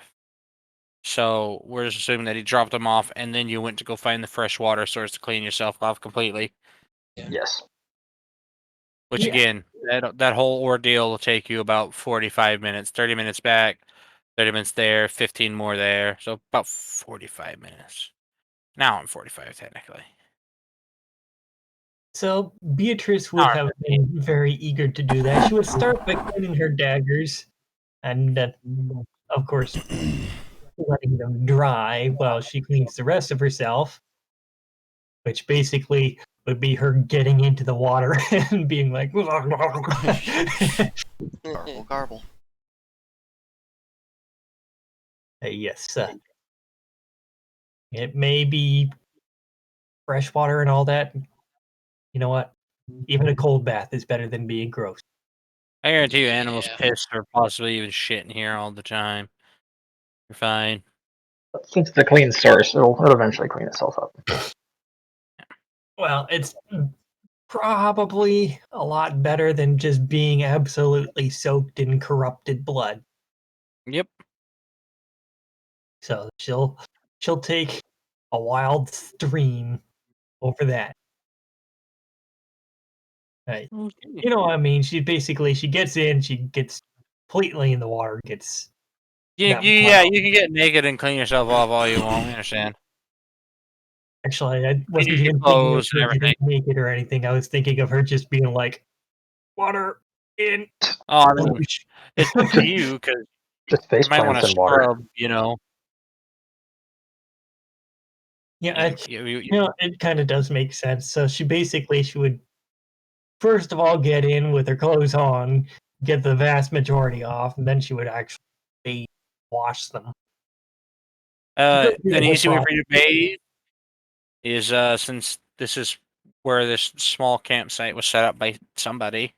So we're just assuming that he dropped them off, and then you went to go find the fresh water source to clean yourself off completely. Yes. Which Yeah. again, that whole ordeal will take you about 45 minutes, 30 minutes back, 30 minutes there, 15 more there, so about 45 minutes. Now I'm 45 technically. So Beatrice would Hour have been very eager to do that. She would start by cleaning her daggers, and then, of course, letting them dry while she cleans the rest of herself, which basically would be her getting into the water and being like, Garble, garble. yes, it may be fresh water and all that. You know what? Even a cold bath is better than being gross. I guarantee you animals Yeah. piss or possibly even shit in here all the time. You're fine. But since it's a clean source, it'll eventually clean itself up. Well, it's probably a lot better than just being absolutely soaked in corrupted blood. Yep. So she'll take a wild stream over that. Right. Okay. You know what I mean? She gets in, she gets completely in the water, gets that Yeah, blood. you can get naked and clean yourself off all you want. We understand. Actually, I wasn't Clean your even thinking of clothes and her everything. getting naked or anything. I was thinking of her just being like, water in. Oh, I mean, Whoosh. it's up to you because Just face you might want plants to in water. scrub. Yeah, You it kind of does make sense. So she would first of all get in with her clothes on, get the vast majority off, and then she would actually wash them. Go through the an whole easy way for process. you to bathe is since this is where this small campsite was set up by somebody.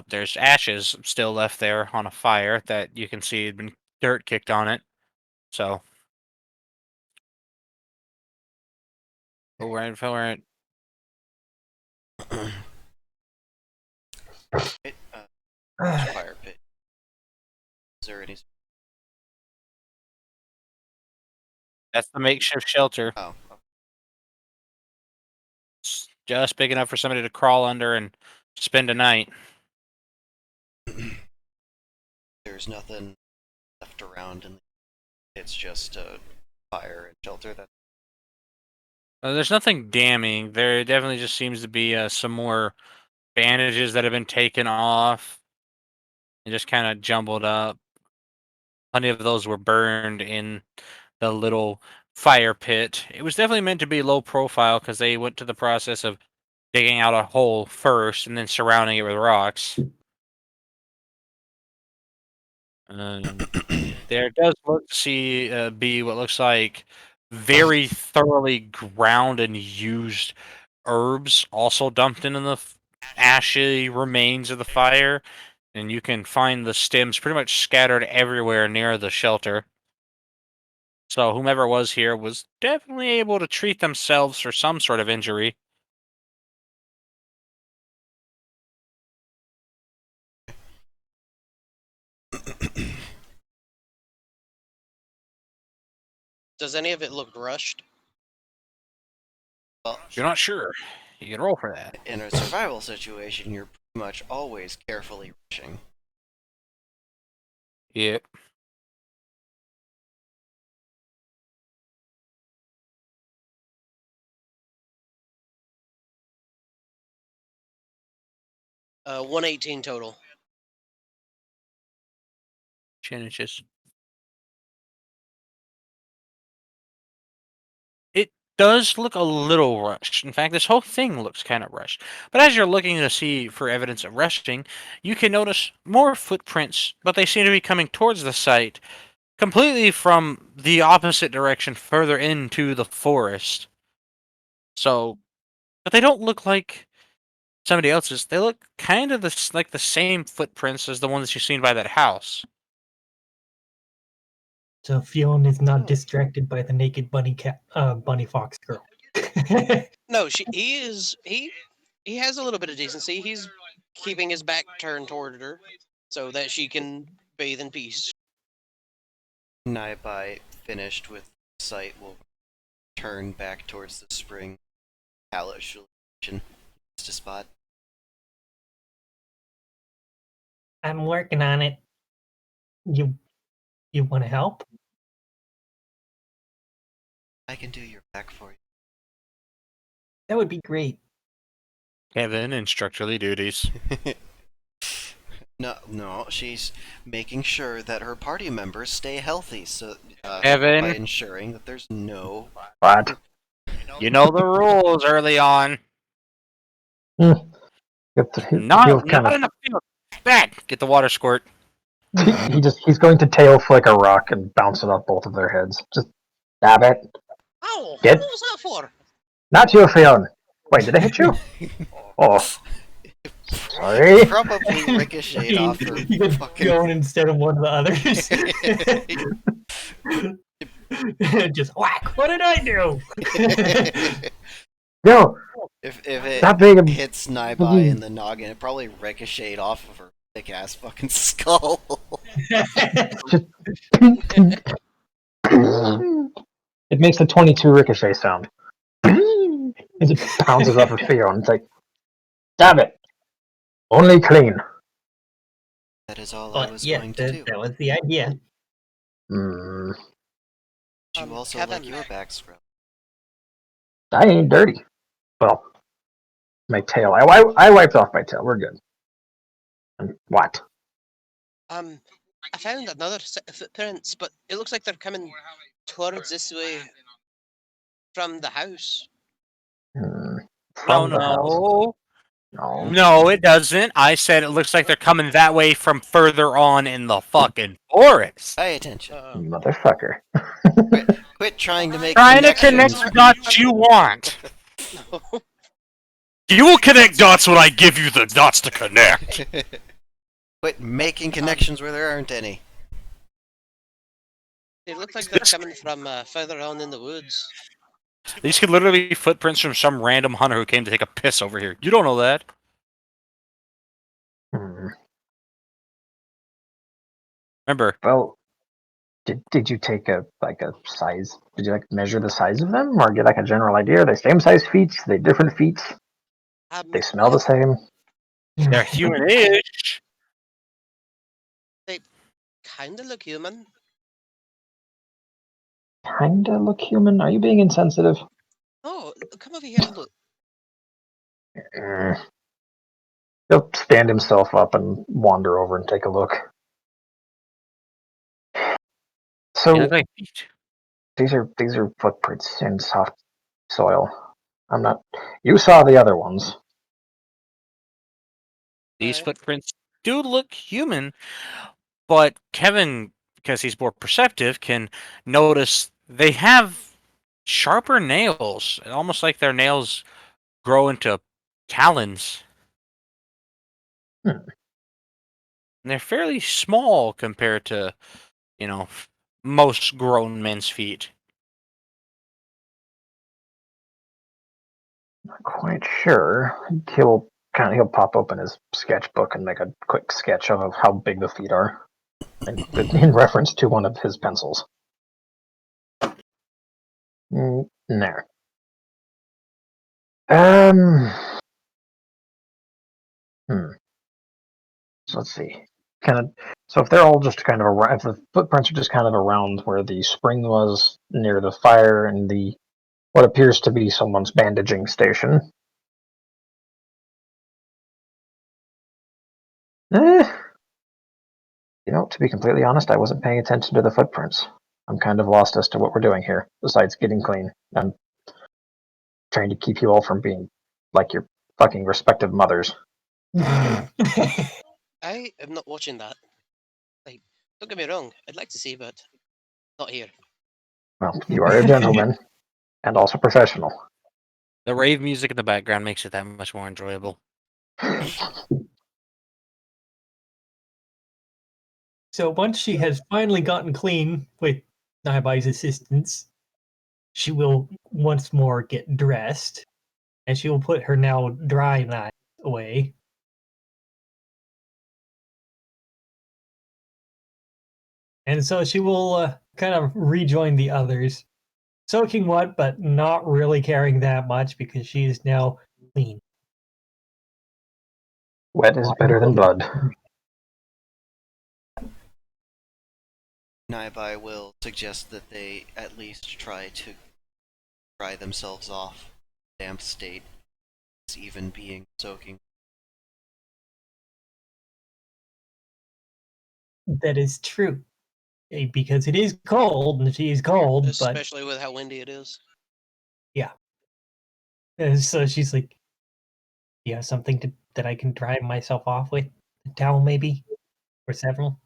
There's ashes still left there on a fire that you can see had been dirt kicked on it. So, we're at Fire pit. Is there any? that's the makeshift shelter. Oh, It's just big enough for somebody to crawl under and spend a night. there's nothing left around, and it's just fire and shelter. That There's nothing damning. There definitely just seems to be some more bandages that have been taken off and just kind of jumbled up. Plenty of those were burned in the little fire pit. It was definitely meant to be low profile because they went to the process of digging out a hole first and then surrounding it with rocks. There does be what looks like very thoroughly ground and used herbs also dumped into the ashy remains of the fire, and you can find the stems pretty much scattered everywhere near the shelter. So whomever was here was definitely able to treat themselves for some sort of injury. Does any of it look rushed? Well, You're not sure. You can roll for that. in a survival situation, you're pretty much always carefully rushing. Yeah. Uh, 118 total. Chinniches. It does look a little rushed. In fact, this whole thing looks kind of rushed. But as you're looking to see for evidence of rushing, you can notice more footprints, but they seem to be coming towards the site completely from the opposite direction, further into the forest. So, but they don't look like somebody else's. They look kind of like the same footprints as the ones you've seen by that house. So Fionn is Oh. not distracted by the naked bunny fox girl. No, he has a little bit of decency. He's keeping his back turned toward her so that she can bathe in peace. Naibai, finished with the site, will turn back towards the spring. Hellish illusion to spot. I'm working on it. You want to help? I can do your back for That would be great. Kevin, instructorly duties. you. No, she's making sure that her party members stay healthy, so Kevin. by ensuring that there's no. What? You know the rules early on. He's Not kind in the field. Bad. Get the water squirt. he's going to tail flick a rock and bounce it off both of their heads. Just stab it. Ow! Get- What was that for? Not you, Fionn. Wait, did I hit you? Oh, sorry. Probably ricocheted off her You get fucking. going instead of one of the others. Just whack. What did I do? Yo, if it that big. hits Naibai in the noggin, it probably ricocheted off of her thick ass fucking skull. It makes the 22 ricochet sound. As it bounces off of Fionn. It's like, stab it. Only clean. That is all I But was yeah, going to do. that was the idea. Hmm. You also Kevin. like your back scrub. I ain't dirty. Well, my tail. I wiped off my tail. We're good. And what? I found another set of footprints, but it looks like they're coming towards this way from the house. Hmm. No, From the house. no. No. No, it doesn't. I said it looks like they're coming that way from further on in the fucking forest. Pay attention. Motherfucker. Quit trying to make Trying to connections. connect the dots you want. You will connect dots when I give you the dots to connect. Quit making connections where there aren't any. They look like they're coming from further on in the woods. These could literally be footprints from some random hunter who came to take a piss over here. You don't know that. Hmm. Remember, Well, did you take a size? Did you measure the size of them, or get a general idea? Are they same size feet? Are they different feet? They smell the same. they're human-ish. Kinda look human. Kinda look human. Are you being insensitive? Oh, come over here and look. Mm. He'll stand himself up and wander over and take a look. So Yeah, like feet. these are footprints in soft soil. I'm not. You saw the other ones. These Alright. footprints do look human, but Kevin, because he's more perceptive, can notice they have sharper nails, almost like their nails grow into talons. Hmm. And they're fairly small compared to, you know, most grown men's feet. Not quite sure. He'll pop open his sketchbook and make a quick sketch of how big the feet are, in reference to one of his pencils. There. Um. So let's see. Kind of. So if they're all just kind of around, if the footprints are just kind of around where the spring was near the fire and the what appears to be someone's bandaging station. Eh, to be completely honest, I wasn't paying attention to the footprints. I'm kind of lost as to what we're doing here, besides getting clean. I'm trying to keep you all from being like your fucking respective mothers. I am not watching that. Like, don't get me wrong, I'd like to see, but not here. Well, you are a gentleman, and also professional. The rave music in the background makes it that much more enjoyable. So once she has finally gotten clean with Naibai's assistance, she will once more get dressed, and she will put her now dry knife away. And so she will kind of rejoin the others, soaking wet, but not really caring that much because she is now clean. Wet is better than blood. Naibai will suggest that they at least try to dry themselves off damp state, even being soaking. That is true. Because it is cold, and she is cold, but Especially with how windy it is. yeah. And so she's like, you have something that I can dry myself off with? A towel, maybe? Or several?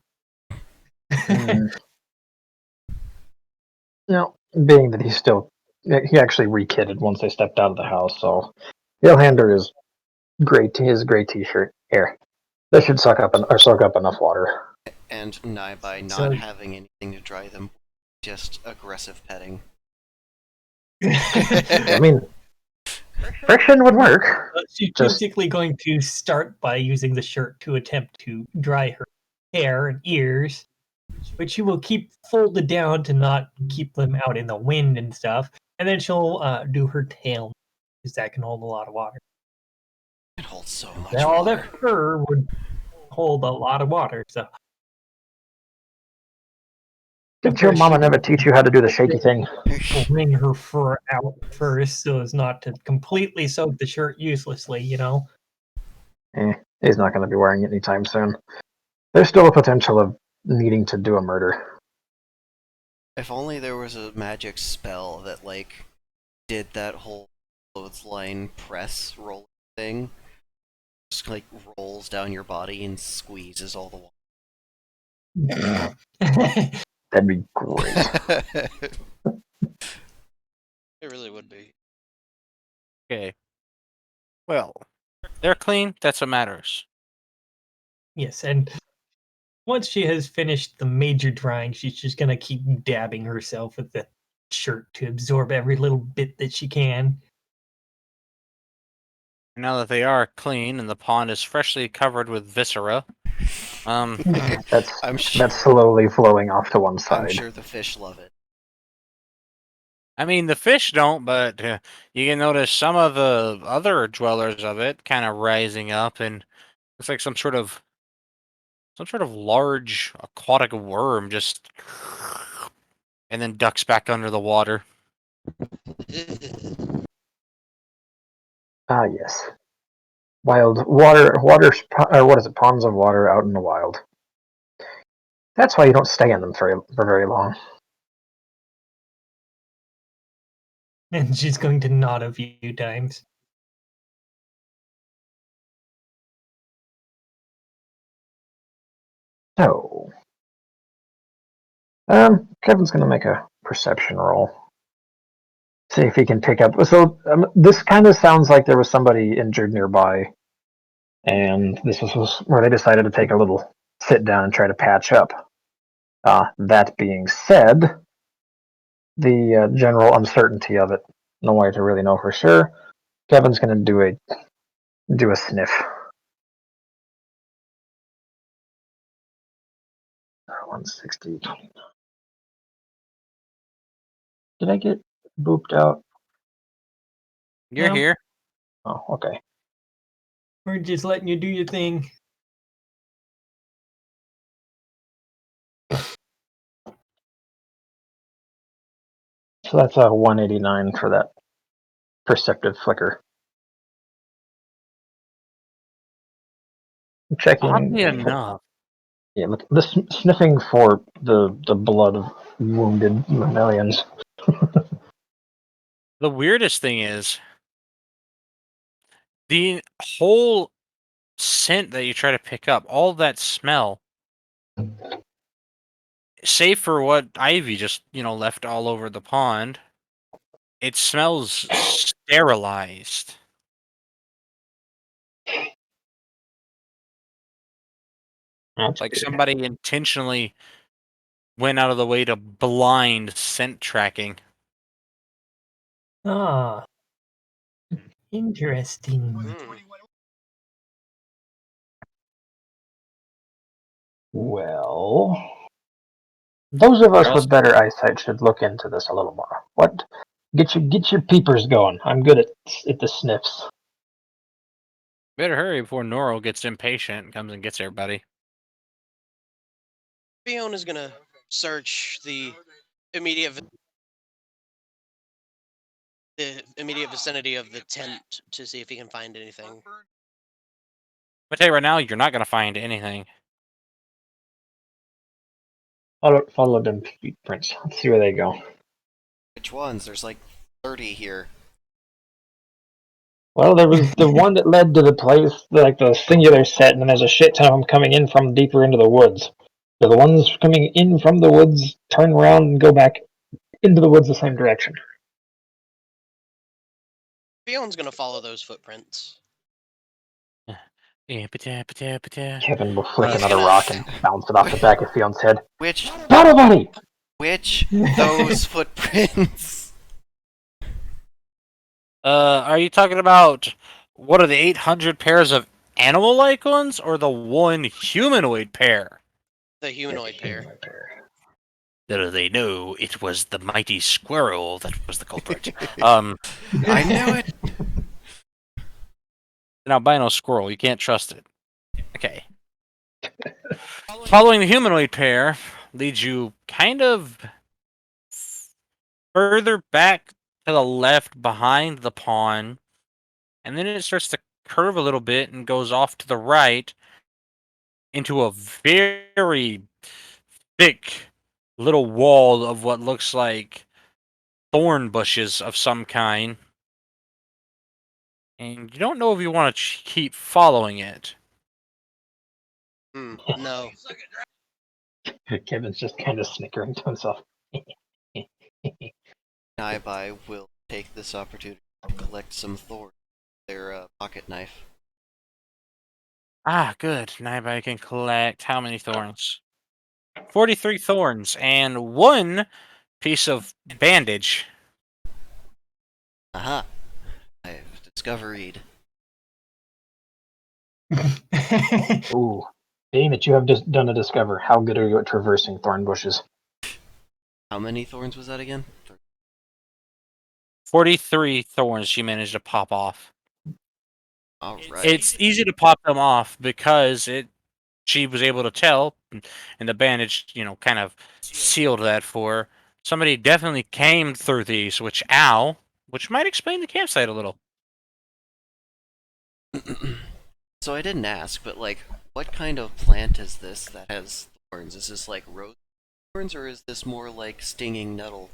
No, being that he actually rekitted once they stepped out of the house, so he'll hand her his gray t-shirt. Here, this should soak up enough water. And Naibai not So- having anything to dry them, just aggressive petting. I mean, friction would work. She's Just- basically going to start by using the shirt to attempt to dry her hair and ears, which she will keep folded down to not keep them out in the wind and stuff. And then she'll do her tail, because that can hold a lot of water. It holds so much Now, all water. that fur would hold a lot of water, so. Did your mama never teach you how to do the shaky thing? Wring her fur out first so as not to completely soak the shirt uselessly, He's not going to be wearing it anytime soon. There's still a potential of needing to do a murder. If only there was a magic spell that, did that whole clothesline press roll thing. Just, rolls down your body and squeezes all the water. That'd be great. It really would be. Okay. Well, they're clean. That's what matters. Yes, and once she has finished the major drying, she's just gonna keep dabbing herself with the shirt to absorb every little bit that she can. Now that they are clean and the pond is freshly covered with viscera, That's I'm sure. that's slowly flowing off to one I'm side. sure the fish love it. I mean the fish don't, but you can notice some of the other dwellers of it kind of rising up, and looks like some sort of large aquatic worm just and then ducks back under the water. Ah, yes. Wild water, or what is it? Ponds of water out in the wild. That's why you don't stay in them for very long. And she's going to nod a few times. So, Kevin's gonna make a perception roll. See if he can pick up. So, this kind of sounds like there was somebody injured nearby, and this was where they decided to take a little sit down and try to patch up. That being said, the general uncertainty of it, no way to really know for sure. Kevin's gonna do a sniff. 160. Did I get booped out? You're No. here. Oh, okay. We're just letting you do your thing. So that's a 189 for that perceptive flicker. Checking. Oddly enough, Yeah, look, this sniffing for the blood of wounded mammalians. the weirdest thing is the whole scent that you try to pick up, all that smell, save for what Ivy just, left all over the pond, it smells sterilized. That's Like weird. somebody intentionally went out of the way to blind scent tracking. Ah. Interesting. Hmm. Well, those of us with better eyesight should look into this a little more. What? Get your peepers going. I'm good at the sniffs. Better hurry before Noro gets impatient and comes and gets everybody. Fiona's gonna search immediate the immediate vicinity of the tent to see if he can find anything. I tell you right now, you're not gonna find anything. Follow them footprints. Let's see where they go. Which ones? There's like 30 here. Well, there was the one that led to the place, like the singular set, and then there's a shit ton of them coming in from deeper into the woods. So the ones coming in from the woods turn around and go back into the woods the same direction. Fiona's gonna follow those footprints. Kevin will flick He's another gonna- rock and bounce it off the back of Fion's head. Which Battle buddy! those footprints? Are you talking about what are the 800 pairs of animal-like ones, or the one humanoid pair? The humanoid pair. Little they know, it was the mighty squirrel that was the culprit. I knew it. An albino squirrel, you can't trust it. Okay. Following the humanoid pair leads you kind of further back to the left behind the pond, and then it starts to curve a little bit and goes off to the right into a very thick little wall of what looks like thorn bushes of some kind. And you don't know if you want to keep following it. No. Kevin's just kind of snickering to himself. Naibai will take this opportunity to collect some thorns. Their pocket knife. Ah, good. Naibai can collect how many thorns? 43 thorns and one piece of bandage. Aha! I've discovered. Ooh. Being that you have just done a discover, how good are you at traversing thorn bushes? How many thorns was that again? 43 thorns she managed to pop off. Alright. It's easy to pop them off because she was able to tell, and the bandage, kind of sealed that for her. Somebody definitely came through these, which might explain the campsite a little. So I didn't ask, but like, what kind of plant is this that has thorns? Is this like rose thorns, or is this more like stinging nettle?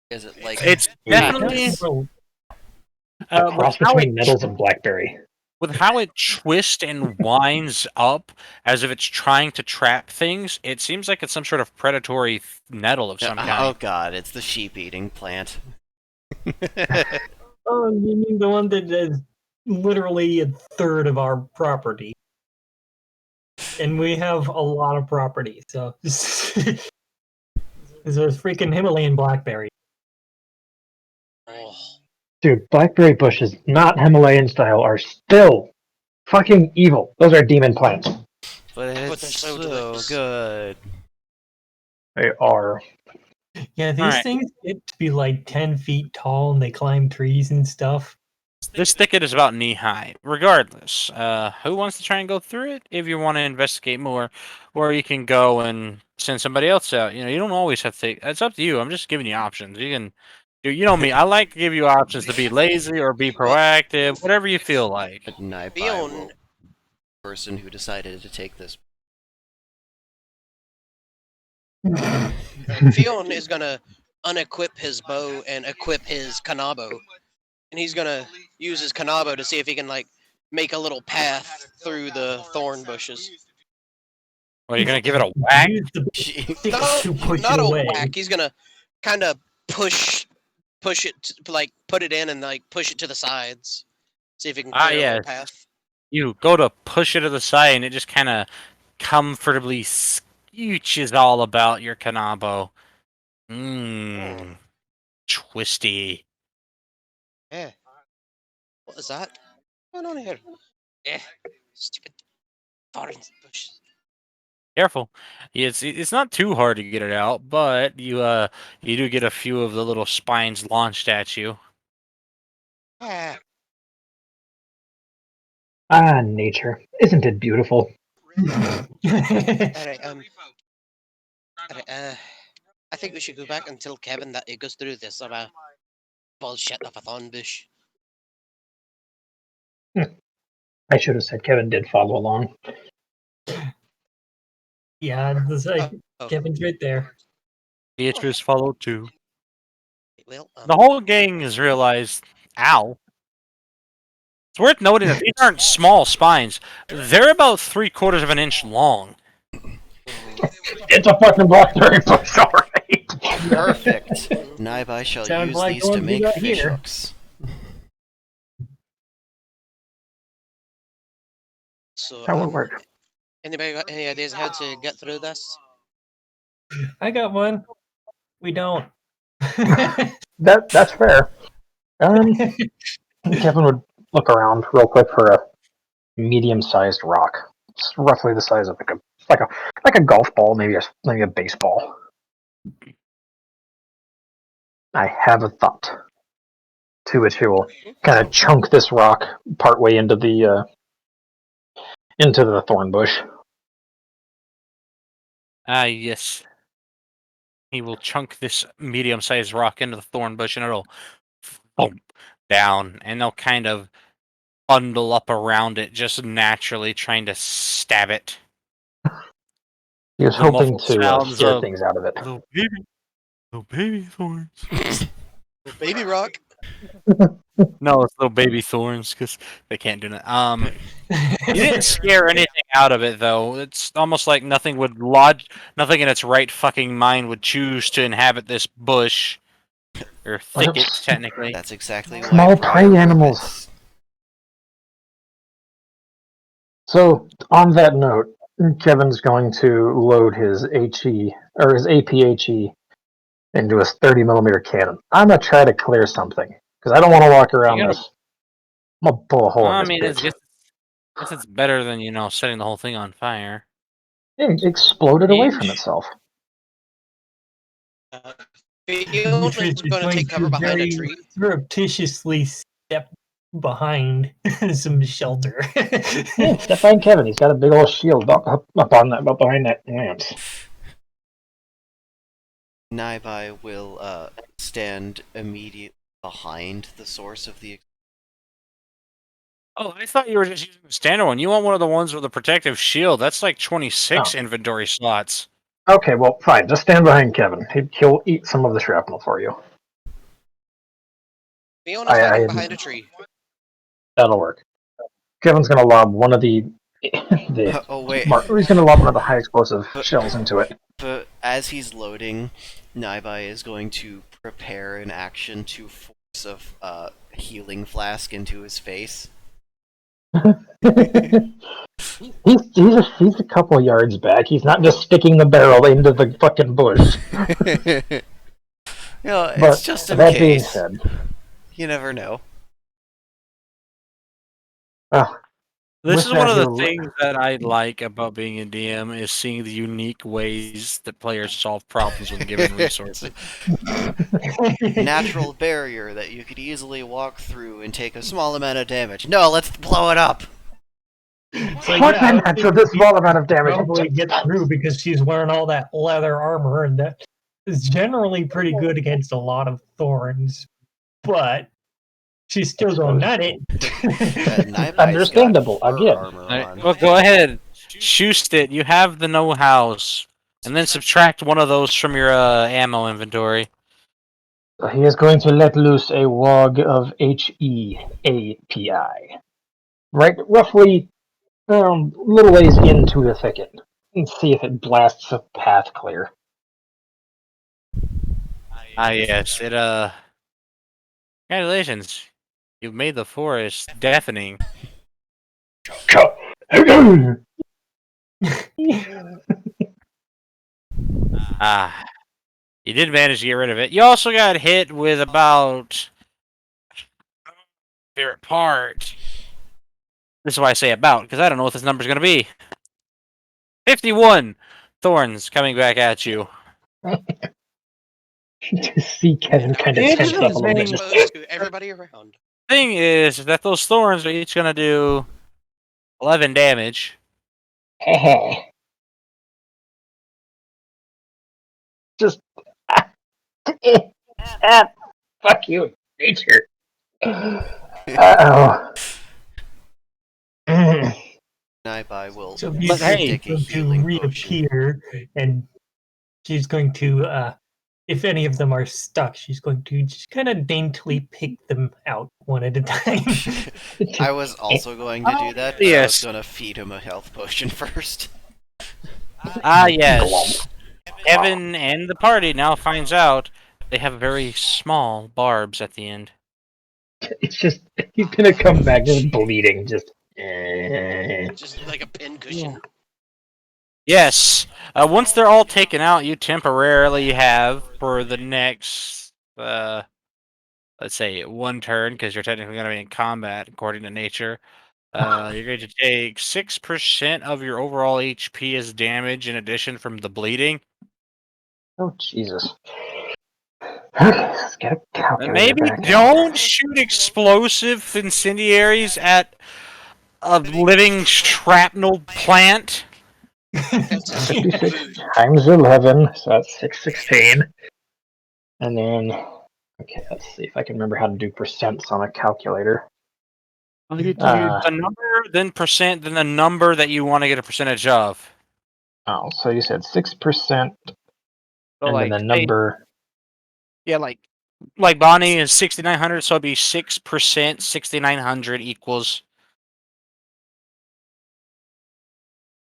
Is it like It's definitely Well, A with cross how between nettles and blackberry. it twists and winds up as if it's trying to trap things. It seems like it's some sort of predatory nettle of some oh kind. god, it's the sheep-eating plant. oh, you mean the one that is literally a third of our property? And we have a lot of property, so it's a freaking Himalayan blackberry. Oh, Dude, blackberry bushes, not Himalayan style, are still fucking evil. Those are demon plants. But they're it's so so delicious. good. They are. Yeah, these Alright. things get to be like 10 feet tall and they climb trees and stuff. This thicket is about knee high. Regardless, who wants to try and go through it? If you want to investigate more, or you can go and send somebody else out. You know, you don't always have to take. It's up to you. I'm just giving you options. You can, you know me. I like to give you options to be lazy or be Well- proactive, whatever you feel like. But Naibai Fion- will person who decided to take this. Fion is gonna unequip his bow and equip his kanabo, and he's gonna use his kanabo to see if he can like make a little path through the thorn bushes. Well, you're gonna give it a whack. Use the Jeez. stick No, to push not it a away. whack. He's gonna kind of push it, like put it in and like push it to the sides. See if he can Ah, clear a little yes. path. You go to push it to the side, and it just kind of comfortably scooches all about your kanabo. Mmm, twisty. Yeah. What is that? What's going on here? Eh. Stupid thorn bushes. Careful. It's not too hard to get it out, but you do get a few of the little spines launched at you. Ah. Ah, nature. Isn't it beautiful? Alright, alright, I think we should go back and tell Kevin that he goes through this bullshit of a thorn bush. I should have said Kevin did follow along. Yeah, it's like Oh, Kevin's right there. Beatrice followed too. well, The whole gang has realized, ow. It's worth noting that these aren't small spines. They're about 3/4 of an inch long. It's a fucking blackberry bush, alright. Perfect. Naibai shall Sounds use like these the to ones we make got fish here. hooks. so, That would work. anybody got any ideas how to get through this? I got one. We don't. That's fair. Kevin would look around real quick for a medium-sized rock. It's roughly the size of like a golf ball, maybe a baseball. I have a thought. To which he will kind of chunk this rock partway into the thorn bush. Ah, yes. He will chunk this medium-sized rock into the thorn bush, and it'll thump down, and they'll kind of bundle up around it just naturally, trying to stab it. He was The hoping muffled to sounds scare of things out of it. little baby thorns. Baby rock. No, it's little baby thorns because they can't do that. You didn't scare anything out of it though. It's almost like nothing in its right fucking mind would choose to inhabit this bush or thicket, technically. That's exactly why Small Briar prey animals. rabbits- So, on that note, Kevin's going to load his HE or his APHE into his 30mm cannon. I'm gonna try to clear something because I don't want to walk around gotta- this. I'm gonna pull a hole I in mean, this I bitch. guess it's better than setting the whole thing on fire. It exploded away from Each. itself. Fion Beatrice is is going to going take cover to behind a very tree. surreptitiously step behind some shelter. Yeah, step behind Kevin. He's got a big old shield up behind that lance. Naibai will stand immediately behind the source of the. Oh, I thought you were just using the standard one. You want one of the ones with a protective shield. That's like 26 inventory slots. Okay, well, fine. Just stand behind Kevin. He'll eat some of the shrapnel for you. Fiona's I- hiding I- behind a tree. That'll work. Kevin's gonna lob one of the Oh wait, he's gonna lob one of the high explosive shells into it. but as he's loading, Naibai is going to prepare an action to force a healing flask into his face. he's a couple yards back. He's not just sticking the barrel into the fucking bush. You know, But it's just in that being case. said, You never know. This With is one that, of the he'll- things that I like about being a DM is seeing the unique ways that players solve problems when given resources. Natural barrier that you could easily walk through and take a small amount of damage. No, let's blow it up. So, What yeah, I the would heck think for this small amount of damage? probably get through because she's wearing all that leather armor, and that is generally pretty good against a lot of thorns. But she's still going at it. Naibai's got Understandable, fur again. armor Alright, on. well, go ahead. Shoost it. You have the know-hows. And then subtract one of those from your ammo inventory. He is going to let loose a wog of HEAPI. Right, roughly little ways into the thicket. And see if it blasts a path clear. Ah, yes. Congratulations. You've made the forest deafening. Ah. You did manage to get rid of it. You also got hit with about... favorite part. This is why I say about, because I don't know what this number's going to be. 51 thorns coming back at you. To see Kevin kind of tense up a little bit. Exposed to everybody around. Thing is that those thorns are each going to do 11 damage. Just fuck you, nature. Uh-oh. Naibai will So But hey, stick a going to healing potion. reappear, and she's going to, if any of them are stuck, she's going to just kind of daintily pick them out one at a time. I was also going to do that, but I was yes. going to feed him a health potion first. Ah, yes. Evan and the party now finds out they have very small barbs at the end. It's just he's gonna come back just bleeding, just. Just like a pin cushion. Yes. Once they're all taken out, you temporarily have for the next, let's say, one turn, because you're technically going to be in combat according to nature. You're going to take 6% of your overall HP as damage in addition from the bleeding. Oh Jesus! Let's get a calculator Maybe back. don't shoot explosive incendiaries at a living shrapnel plant. That's 56 times 11, so that's 616. And then, okay, let's see if I can remember how to do percents on a calculator. The number, then percent, then the number that you want to get a percentage of. Oh, so you said 6%, So and like, then the number. yeah, like Bonnie is 6,900, so it'd be 6%, 6,900 equals.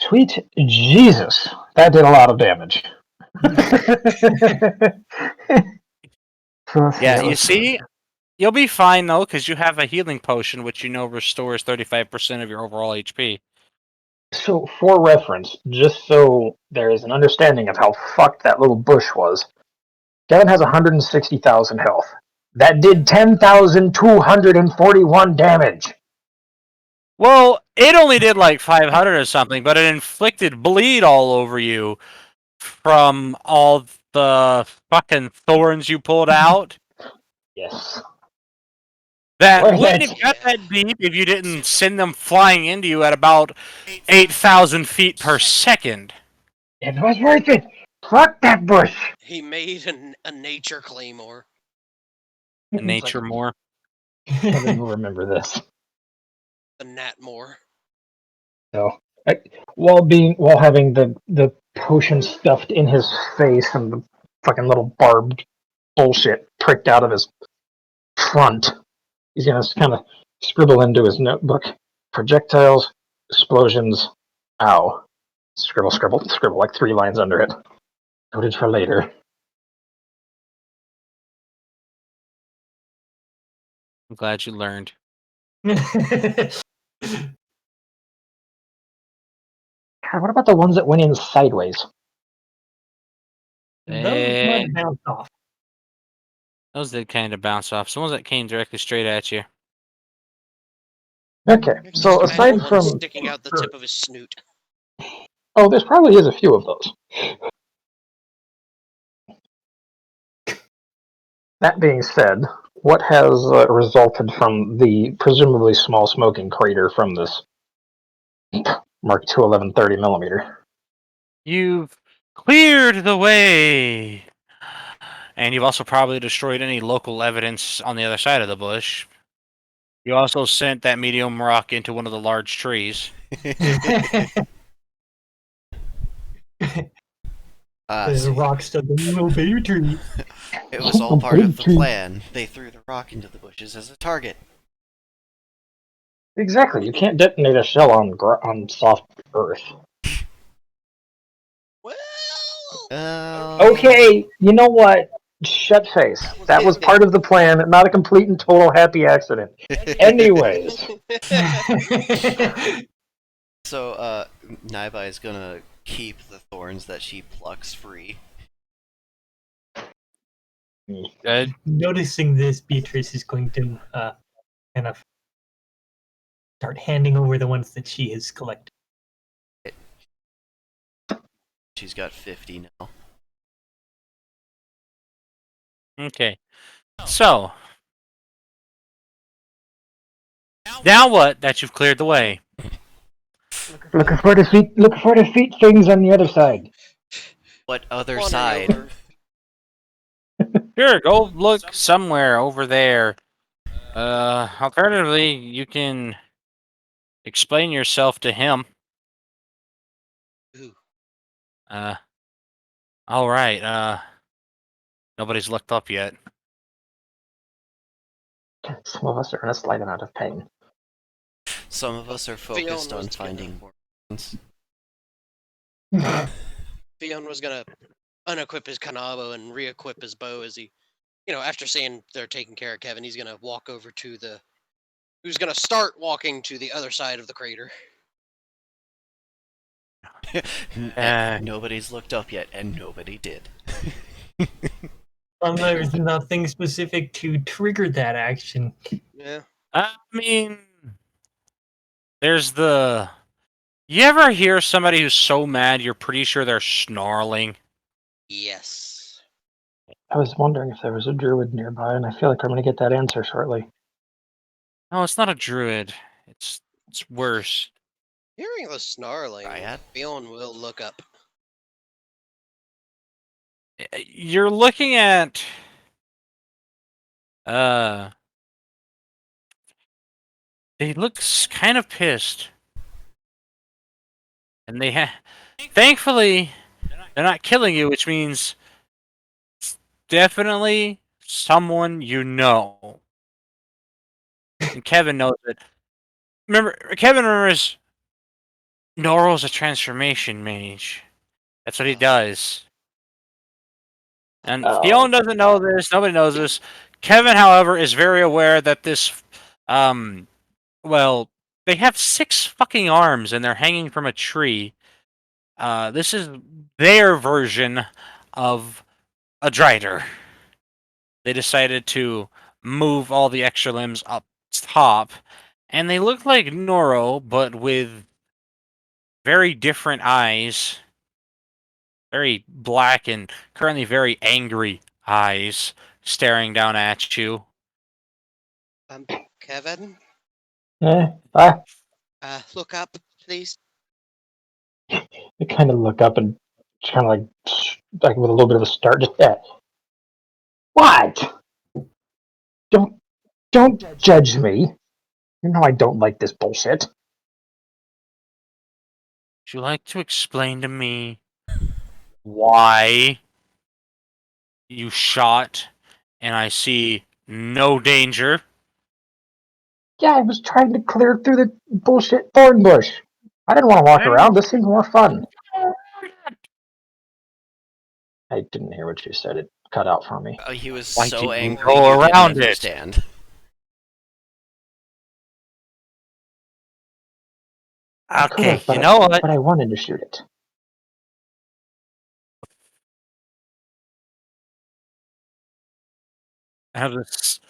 Sweet Jesus, that did a lot of damage. So let's Yeah, you let's see, you'll be fine though, because you have a healing potion, which you know restores 35% of your overall HP. So, for reference, just so there is an understanding of how fucked that little bush was, Kevin has 160,000 health. That did 10,241 damage. Well, it only did like 500 or something, but it inflicted bleed all over you from all the fucking thorns you pulled out. Yes. That Well, wouldn't that's- have got that deep if you didn't send them flying into you at about 8,000 feet per second. It was worth it. Fuck that bush. he made a nature claymore. Nature more. Kevin will remember this. the gnat more. So, while having the potion stuffed in his face and the fucking little barbed bullshit pricked out of his front, he's gonna kind of scribble into his notebook: projectiles, explosions, ow. Scribble, scribble, scribble, like 3 lines under it. Noted for later. I'm glad you learned. God, what about the ones that went in sideways? Those Eh, might bounce off. those did kind of bounce off. The ones that came directly straight at you. Okay, Just so imagine aside one from sticking out the tip of his snoot. oh, there's probably is a few of those. That being said, what has resulted from the presumably small smoking crater from this Mark II 1130 millimeter? You've cleared the way. And you've also probably destroyed any local evidence on the other side of the bush. You also sent that medium rock into one of the large trees. There's a See, rock stuck in the little baby tree. it was all part of the plan. They threw the rock into the bushes as a target. Exactly. You can't detonate a shell on soft earth. Well, Okay, you know what? Shut face. That was part of the plan, not a complete and total happy accident. Anyways, So, Naibai is gonna keep the thorns that she plucks free. Good. Noticing this, Beatrice is going to kind of start handing over the ones that she has collected. She's got 50 now. Okay. So, now what that you've cleared the way? looking for defeat things on the other side. What other Wander side? over. Sure, go look somewhere over there. Alternatively, you can explain yourself to him. Ooh. All right. Nobody's looked up yet. Some of us are in a slight amount of pain. Some of us are focused Fiona on was finding more ones. Fion was gonna unequip his kanabo and re-equip his bow as he, after seeing they're taking care of Kevin, he's gonna walk over to who's gonna start walking to the other side of the crater. Nobody's looked up yet, and nobody did. There's nothing specific to trigger that action. Yeah. I mean, there's the. You ever hear somebody who's so mad you're pretty sure they're snarling? Yes. I was wondering if there was a druid nearby, and I feel like I'm going to get that answer shortly. No, it's not a druid. It's worse. Hearing the snarling, Dryad? Fion will look up. You're looking at they look kind of pissed. And thankfully they're not killing you, which means it's definitely someone you know. And Kevin knows it. Kevin remembers Norrell's a transformation mage. That's what he does. And Fiona doesn't know this. Nobody knows this. Kevin, however, is very aware that this, well, they have 6 fucking arms and they're hanging from a tree. This is their version of a Drider. They decided to move all the extra limbs up top, and they look like Noro, but with very different eyes. Very black and currently very angry eyes staring down at you. Kevin, look up, please. I kind of look up and kind of like with a little bit of a start. Just what? Don't judge me. You know I don't like this bullshit. Would you like to explain to me why you shot and I see no danger? Yeah, I was trying to clear through the bullshit thorn bush. I didn't want to walk around. This seems more fun. I didn't hear what you said. It cut out for me. He was Why so didn't you angry go you didn't around it? understand. I could Okay, have, but you know what? I wanted to shoot it. I have this.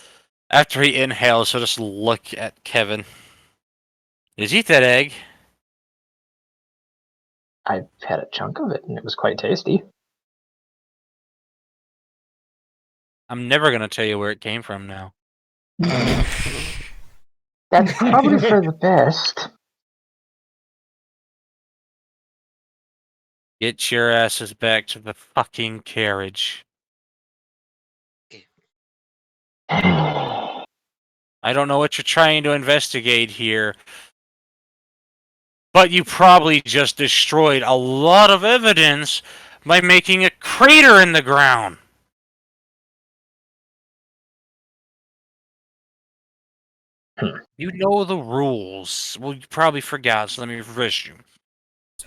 After he inhales, he'll just look at Kevin. Did you eat that egg? I had a chunk of it, and it was quite tasty. I'm never gonna tell you where it came from now. That's probably for the best. Get your asses back to the fucking carriage. I I don't know what you're trying to investigate here, but you probably just destroyed a lot of evidence by making a crater in the ground. You know the rules. Well, you probably forgot, so let me refresh you.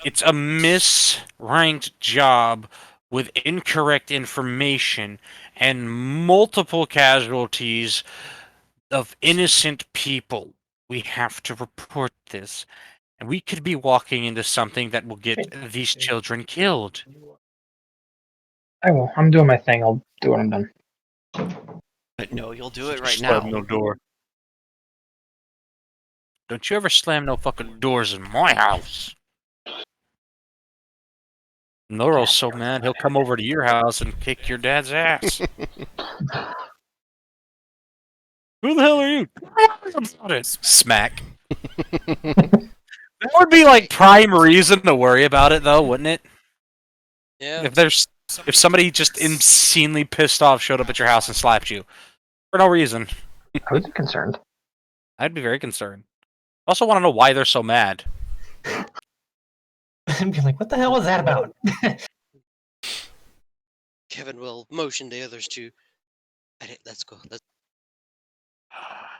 It's a misranked job with incorrect information and multiple casualties of innocent people. We have to report this. And we could be walking into something that will get these children killed. will. I'm doing my thing. I'll do when I'm done. But no, you'll do it right Slam now. no door. Don't you ever slam no fucking doors in my house. Norrell's so mad he'll come over to your house and kick your dad's ass. Who the hell are you? About it. Smack. That would be like prime reason to worry about it, though, wouldn't it? Yeah. If somebody just insanely pissed off showed up at your house and slapped you for no reason, I was concerned. I'd be very concerned. I also want to know why they're so mad. I'd be like, what the hell was that about? Kevin will motion the others to. Let's go. Let's.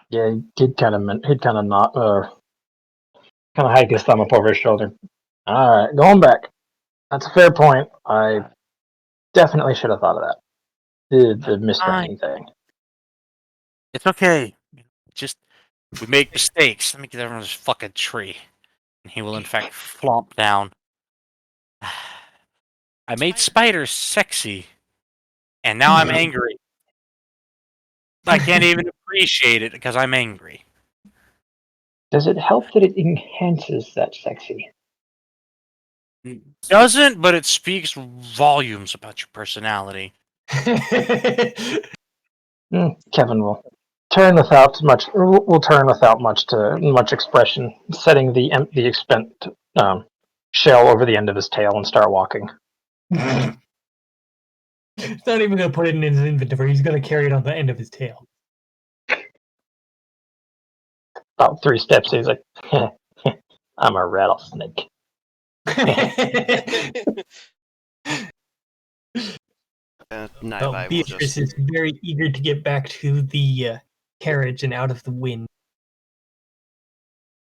Yeah, he'd kind of not, kind of hike his thumb up over his shoulder. All right, going back. That's a fair point. I definitely should have thought of that. The misbranding thing. It's okay. Just we make mistakes. Let me get everyone's fucking tree, and he will in fact flop down. I made spiders sexy, and now I'm angry. I can't even appreciate it because I'm angry. Does it help that it enhances that sexy? Doesn't, but it speaks volumes about your personality. Kevin will turn without much. Will turn without much expression, setting the spent shell over the end of his tail and start walking. He's not even going to put it in his inventory. He's going to carry it on the end of his tail. About 3 steps, he's like, "I'm a rattlesnake." Naibai will Beatrice just. is very eager to get back to the carriage and out of the wind.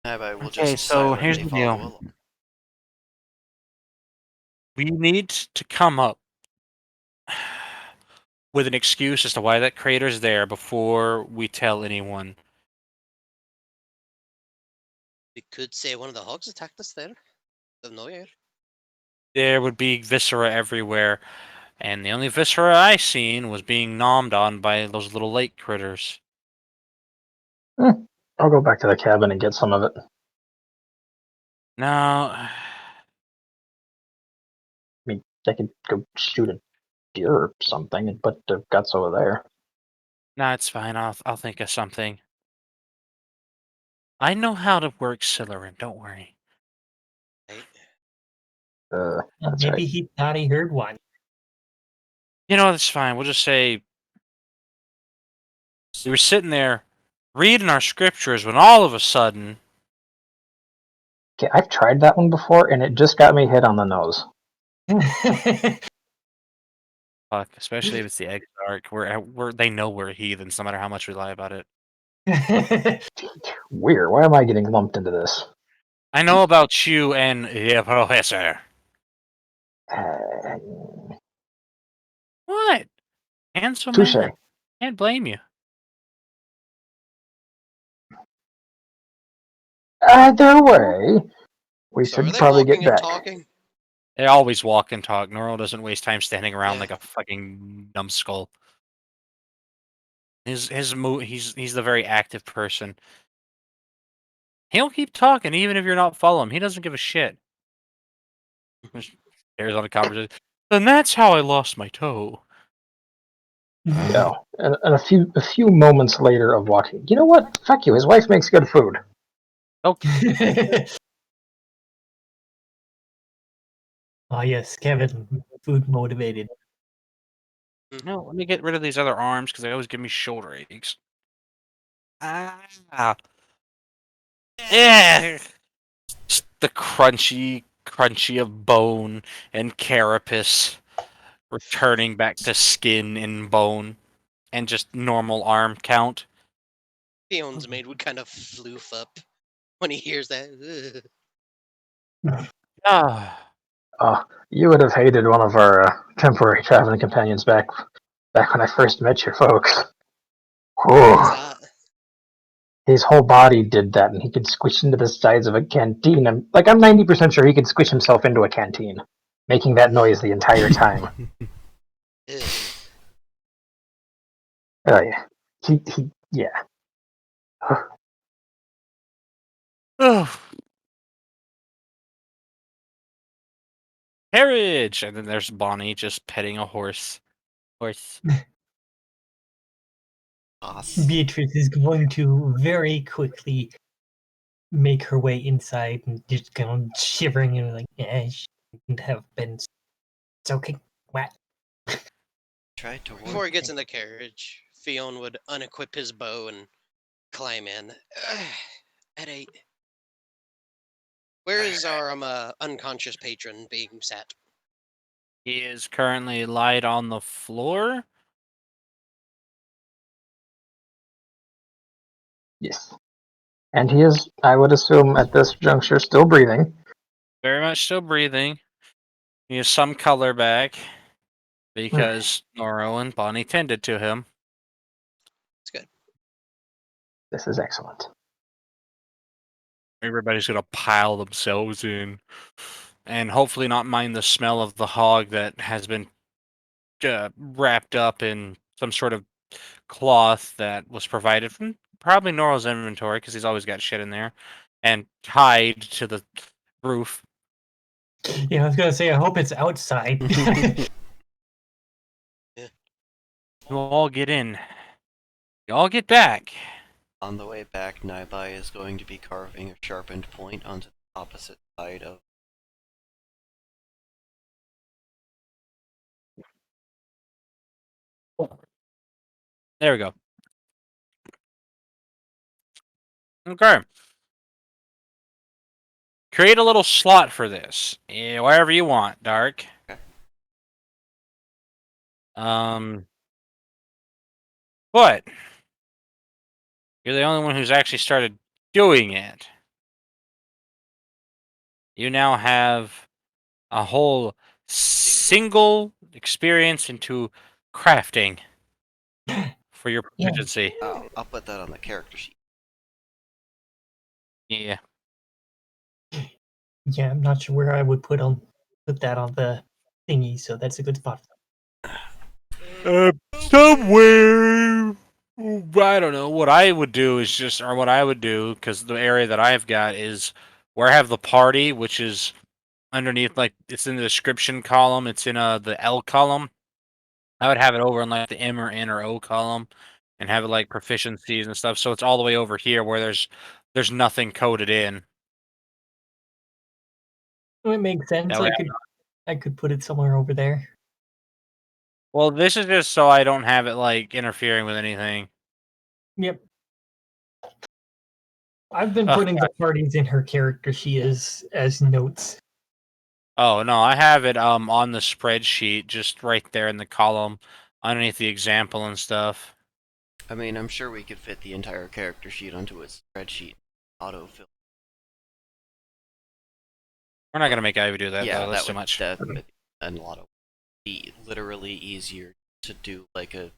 Naibai will Okay, just so here's silently the follow deal. along. We need to come up with an excuse as to why that crater's there before we tell anyone. We could say one of the hogs attacked us there. Of nowhere. There would be viscera everywhere, and the only viscera I seen was being nommed on by those little lake critters. I'll go back to the cabin and get some of it. Now, I mean, I could go shoot a deer or something, but the guts over there. nah, it's fine. I'll think of something. I know how to work Slytherin. Don't worry. Right? That's Maybe right. he thought he heard one. You know, that's fine. We'll just say we were sitting there reading our scriptures when all of a sudden, Okay, I've tried that one before, and it just got me hit on the nose. fuck, especially if it's the Exarch, we're they know we're heathens no matter how much we lie about it. Weird. Why am I getting lumped into this? I know about you and the professor. Uh, What? Handsome touche. man. Can't blame you. Either way, we So are should they probably get walking and back. talking? They always walk and talk. Noro doesn't waste time standing around Yeah. like a fucking numbskull. He's the very active person. He'll keep talking even if you're not following him. He doesn't give a shit. Just carries on a conversation. And that's how I lost my toe. Yeah, and a few moments later of walking. You know what? Fuck you. His wife makes good food. Oh yes, Kevin, food motivated. No, let me get rid of these other arms because they always give me shoulder aches. Ah. Yeah. Just the crunchy of bone and carapace returning back to skin and bone and just normal arm count. Theon's maid would kind of floof up when he hears that. Ugh. Ah. You would have hated one of our temporary traveling companions back when I first met you folks. What's Whew. that? His whole body did that, and he could squish into the sides of a canteen. I'm 90% sure he could squish himself into a canteen, making that noise the entire time. Ugh. Oh yeah, yeah. Oh. Carriage! And then there's Bonnie just petting a horse. Horse. Boss. Beatrice is going to very quickly make her way inside and just kind of shivering and like, yeah, she shouldn't have been soaking wet. Tried to Before he warn gets in the carriage, Theon would unequip his bow and climb in. At 8. Where is our unconscious patron being sat? He is currently lied on the floor. Yes. And he is, I would assume, at this juncture, still breathing. Very much still breathing. He has some color back because Noro and Bonnie tended to him. It's good. This is excellent. Everybody's gonna pile themselves in, and hopefully not mind the smell of the hog that has been wrapped up in some sort of cloth that was provided from probably Noro's inventory because he's always got shit in there, and tied to the roof. Yeah, I was gonna say, I hope it's outside. You all get in. You all get back. On the way back, Naibai is going to be carving a sharpened point onto the opposite side of. There we go. Okay. Create a little slot for this. Wherever you want, Dark. Okay. But you're the only one who's actually started doing it. You now have a whole single experience into crafting for your Yeah. proficiency. I'll put that on the character sheet. Yeah. Yeah, I'm not sure where I would put that on the thingy, so that's a good spot. Somewhere. I don't know. What I would do is just, or what I would do, because the area that I've got is where I have the party, which is underneath, like, it's in the description column. It's in the L column. I would have it over in like the M or N or O column, and have it like proficiencies and stuff. So it's all the way over here where there's nothing coded in. It makes sense. That way I could put it somewhere over there. Well, this is just so I don't have it like interfering with anything. Yep. I've been Oh, putting the parties in her character sheet as notes. Oh no, I have it on the spreadsheet, just right there in the column underneath the example and stuff. I mean, I'm sure we could fit the entire character sheet onto a spreadsheet. Autofill. We're not gonna make Ivy do that Yeah, though. That's that too would much. definitely and a lot of be literally easier to do like a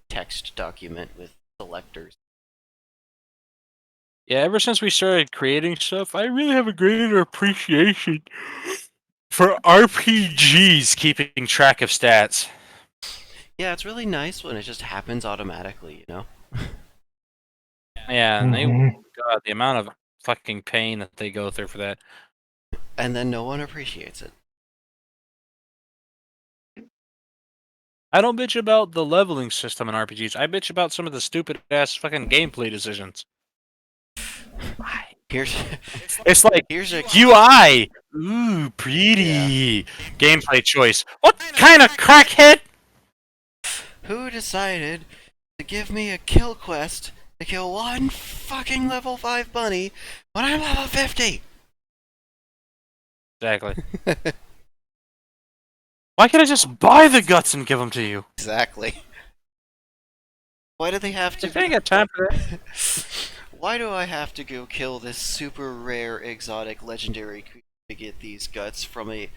text document with selectors. Yeah, ever since we started creating stuff, I really have a greater appreciation for RPGs keeping track of stats. Yeah, it's really nice when it just happens automatically, you know? Yeah, and Mhm. God, the amount of fucking pain that they go through for that. And then no one appreciates it. I don't bitch about the leveling system in RPGs. I bitch about some of the stupid ass fucking gameplay decisions. Here's It's like here's a UI. Ooh, pretty. Gameplay choice. What kind of crackhead? who decided to give me a kill quest to kill one fucking level 5 bunny when I'm level 50? Exactly. Why can't I just buy the guts and give them to you? Exactly. Why do they have If to I ain't got time for that. Why do I have to go kill this super rare exotic legendary creature to get these guts from a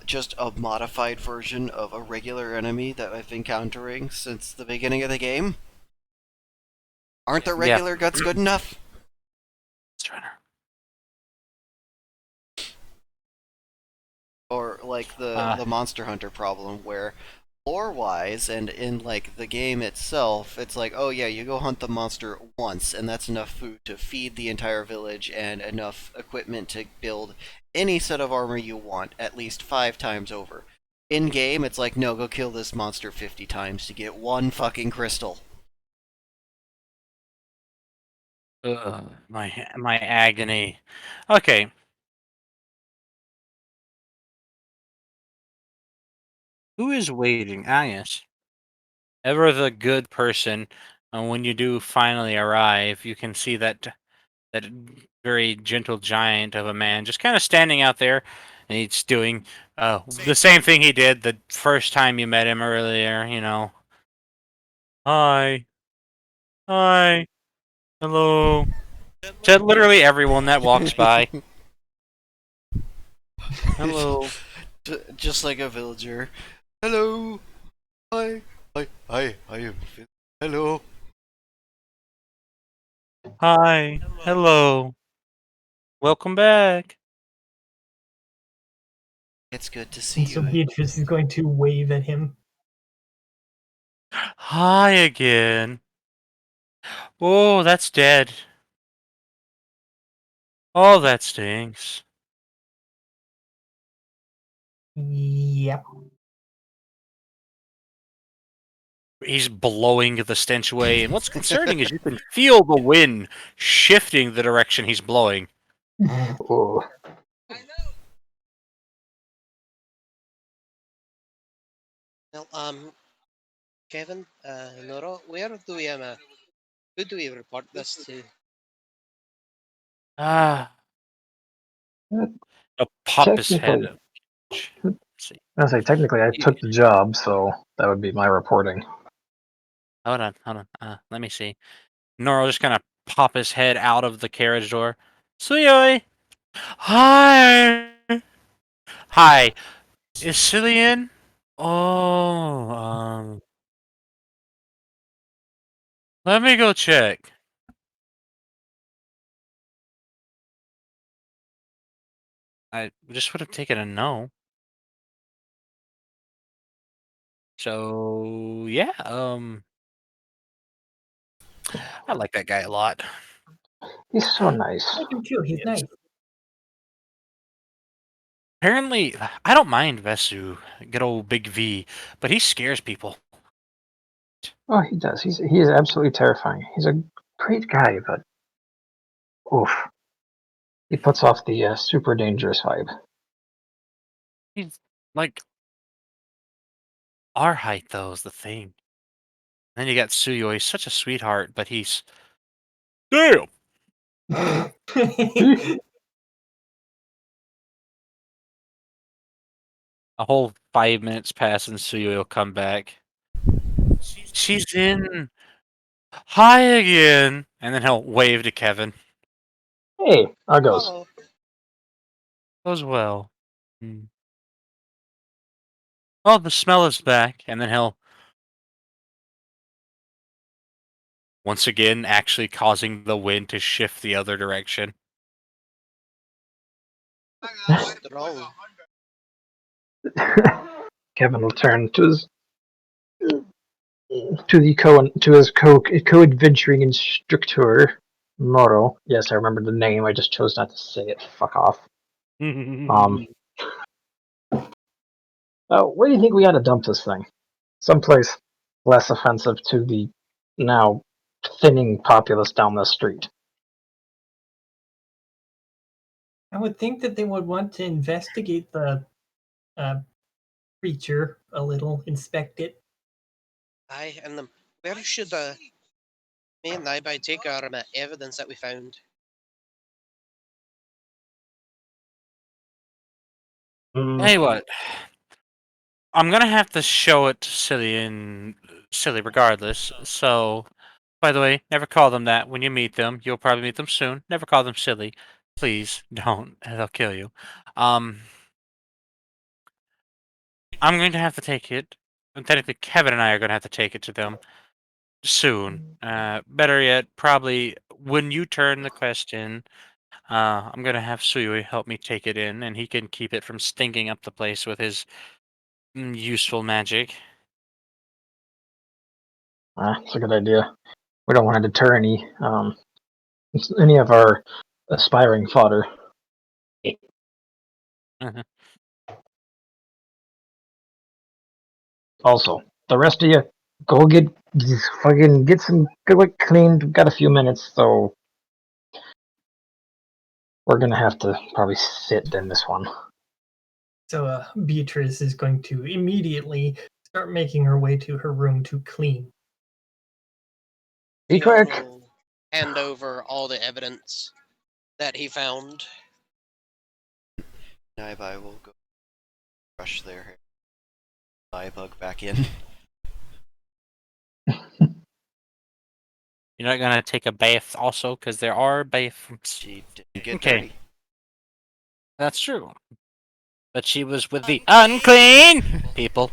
just a modified version of a regular enemy that I've been encountering since the beginning of the game? Aren't the Yeah. regular guts good enough? Or like the Monster Hunter problem where lore-wise and in like the game itself, it's like, oh yeah, you go hunt the monster once and that's enough food to feed the entire village and enough equipment to build any set of armor you want at least 5 times over. In game, it's like, no, go kill this monster 50 times to get one fucking crystal. Ugh, my agony. Okay. Who is waiting? Ah, yes. Ever the good person. When you do finally arrive, you can see that very gentle giant of a man just kind of standing out there, and he's doing the same thing he did the first time you met him earlier. You know, hi, hi, hello. To literally everyone that walks by. Hello. Just like a villager. Hello. Hi. I am. Hello. Hi. Hello. Welcome back. It's good to see And so you. Beatrice is going to wave at him. Hi again. Oh, that's dead. Oh, that stinks. Yep. He's blowing the stench away, and what's concerning is you can feel the wind shifting the direction he's blowing. Oh, Well, Kevin, Noro, who do we report this to? Ah, Uh, a pop his head. technically, Let's see. I say technically I took the job, so that would be my reporting. Hold on. Let me see. Noro just gonna pop his head out of the carriage door. Suyoi! Hi! Hi. Is Cillian? Oh, let me go check. I just would have taken a no. So yeah, I like that guy a lot. He's so nice. I do too. He's nice. Apparently, I don't mind Vesu, good old Big V, but he scares people. Oh, he does. He is absolutely terrifying. He's a great guy, but oof, he puts off the super dangerous vibe. He's like our height, though, is the thing. Then you got Suyo. He's such a sweetheart, but he's damn. A whole 5 minutes pass and Suyo will come back. She's in. Hi again. And then he'll wave to Kevin. Hey, how goes? Oh, Goes well. Oh, the smell is back. And then he'll once again actually causing the wind to shift the other direction. strong. Kevin will turn to his co-adventuring instructor Moro. Yes, I remember the name. I just chose not to say it. Fuck off. Where do you think we ought to dump this thing? Someplace less offensive to the now thinning populace down the street. I would think that they would want to investigate the creature a little, inspect it. Aye, and where should me and I take our evidence that we found? Hey, what? I'm gonna have to show it to Silly regardless. So, by the way, never call them that when you meet them. You'll probably meet them soon. Never call them Silly. Please don't. They'll kill you. I'm going to have to take it. And technically, Kevin and I are going to have to take it to them soon. Better yet, probably when you turn the question, I'm going to have Suyui help me take it in, and he can keep it from stinking up the place with his useful magic. That's a good idea. We don't want to deter any of our aspiring fodder. Uh-huh. Also, the rest of you, go get some get cleaned. We've got a few minutes, so we're gonna have to probably sit in this one. So Beatrice is going to immediately start making her way to her room to clean. Be Theon quick. will hand over all the evidence that he found. Naibai will go brush their hair. Bug back in. You're not going to take a bath also, because there are bathrooms. She didn't get Okay. dirty. That's true. But she was with the unclean people.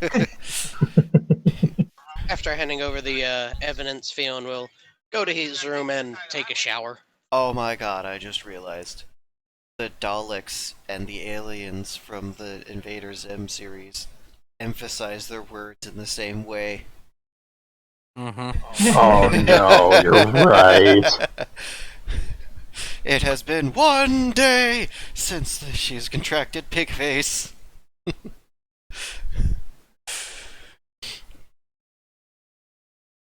After handing over the evidence, Theon will go to his room and take a shower. Oh my god, I just realized. The Daleks and the aliens from the Invader Zim series emphasize their words in the same way. Oh no, you're right. It has been 1 day since she's contracted pig face.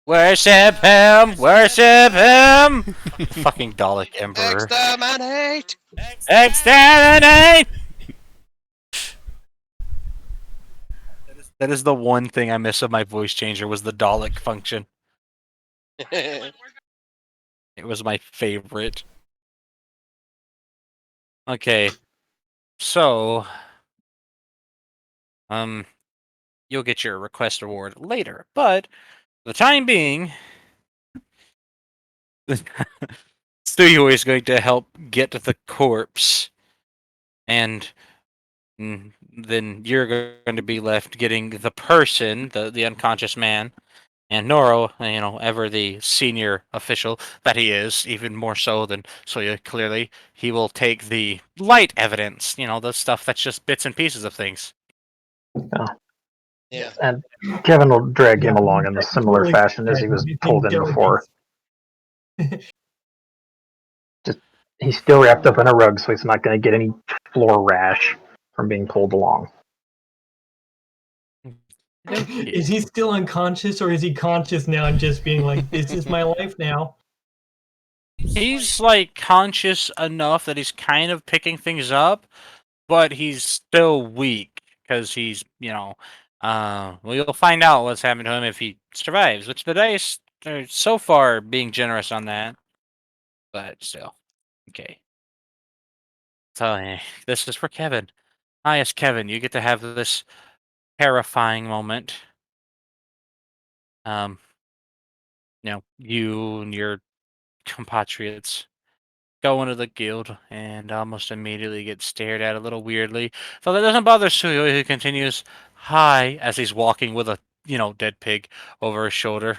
Worship him! Worship him! Fucking Dalek Emperor. Exterminate! Exterminate! That is the one thing I miss of my voice changer was the Dalek function. It was my favorite. Okay. So, you'll get your request reward later, but for the time being, Studio is going to help get the corpse, and then you're going to be left getting the person, the unconscious man, and Noro, ever the senior official that he is, even more so than Soya, clearly, he will take the light evidence, the stuff that's just bits and pieces of things. Yeah. And Kevin will drag him along in a similar fashion as he was pulled in before. He's still wrapped up in a rug, so he's not going to get any floor rash from being pulled along. Is he still unconscious, or is he conscious now and just being like, this is my life now? He's conscious enough that he's kind of picking things up, but he's still weak because he's, well, you'll find out what's happened to him if he survives, which the dice are so far being generous on that, but still. Okay. So this is for Kevin. Ah, yes, Kevin, you get to have this terrifying moment. Um, you and your compatriots go into the guild and almost immediately get stared at a little weirdly. So that doesn't bother Suyo, who continues, "Hi," as he's walking with a, dead pig over his shoulder.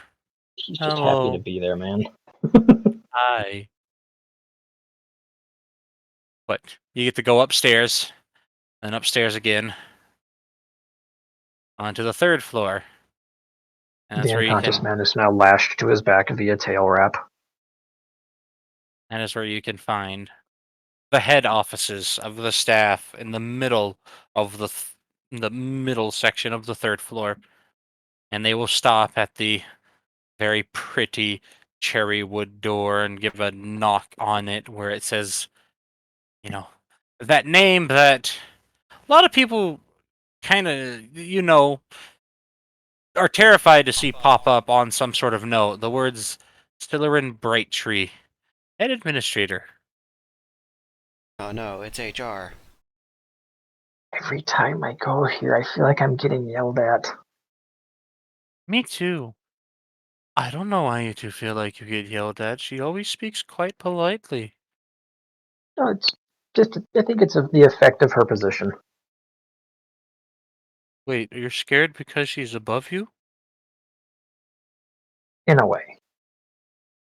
He's just happy to "Hello. be there, man. Hi." But you get to go upstairs, and upstairs again, onto the third floor. And The that's where you unconscious can man is now lashed to his back via tail wrap. that is where you can find the head offices of the staff in the middle of the middle section of the third floor. And they will stop at the very pretty cherry wood door and give a knock on it where it says, that name that a lot of people kind of, are terrified to see pop up on some sort of note. The words Stillerin Brighttree, head administrator. Oh no, it's HR. Every time I go here, I feel like I'm getting yelled at. Me too. I don't know why you two feel like you get yelled at. She always speaks quite politely. No, it's just, I think it's the effect of her position. Wait, you're scared because she's above you? In a way.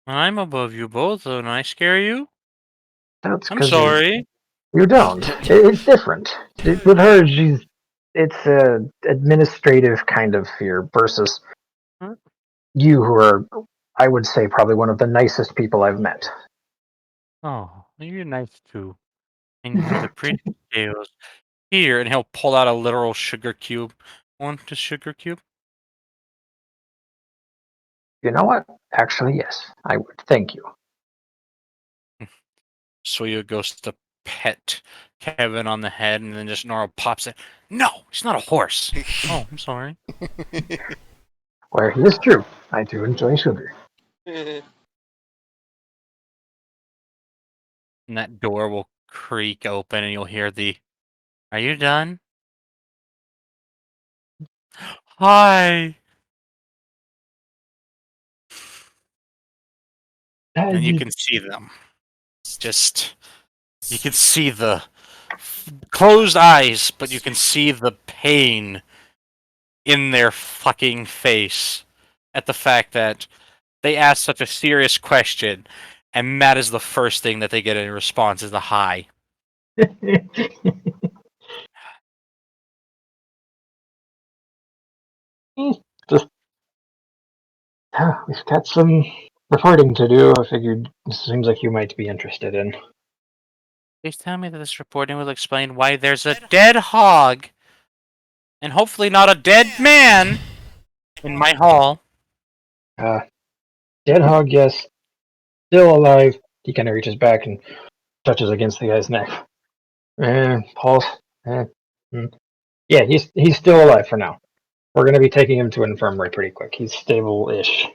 I'm above you both, and I scare you? That's I'm because sorry. you don't. It's different. With her, it's a administrative kind of fear versus Huh? you, who are, I would say, probably one of the nicest people I've met. Oh, you're nice too. And you have the pretty scales. Here, and he'll pull out a literal sugar cube. Want a sugar cube? You know what? Actually, yes, I would. Thank you. Soya goes to pet Kevin on the head, and then just Noro pops it. No, he's not a horse. Oh, I'm sorry. Where he is true. I do enjoy sugar. And that door will creak open, and you'll hear the, "Are you done?" "Hi." And you can see them. It's just, you can see the closed eyes, but you can see the pain in their fucking face at the fact that they asked such a serious question, and that is the first thing that they get in response is the hi. Just, we've got some reporting to do. I figured it seems like you might be interested in. Please tell me that this reporting will explain why there's a dead hog, and hopefully not a dead man, in my hall. Dead hog, yes. Still alive. He kind of reaches back and touches against the guy's neck. Pulse. Yeah, he's still alive for now. We're gonna be taking him to an infirmary pretty quick. He's stable-ish.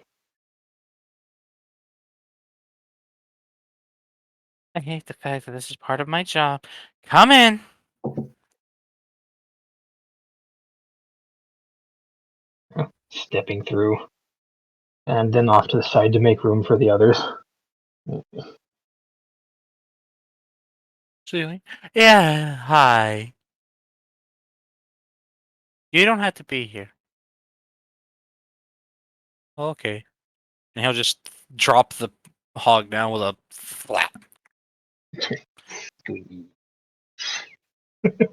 I hate the fact that this is part of my job. Come in. Stepping through, and then off to the side to make room for the others. Suey. Yeah, hi. You don't have to be here. Okay. And he'll just drop the hog down with a flap. And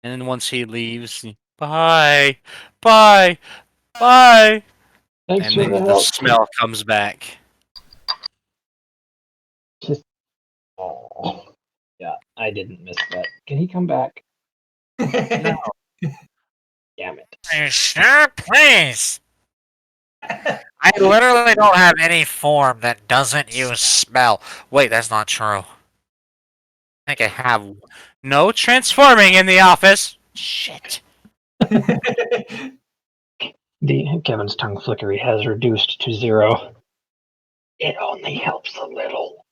then once he leaves, bye, bye, bye. Thanks And for the then the help. smell comes back. Oh, yeah, I didn't miss that. Can he come back? No. Damn it. Sure, please. I literally don't have any form that doesn't use smell. Wait, that's not true. I think I have. No transforming in the office. Shit. Kevin's tongue flickery has reduced to 0. It only helps a little.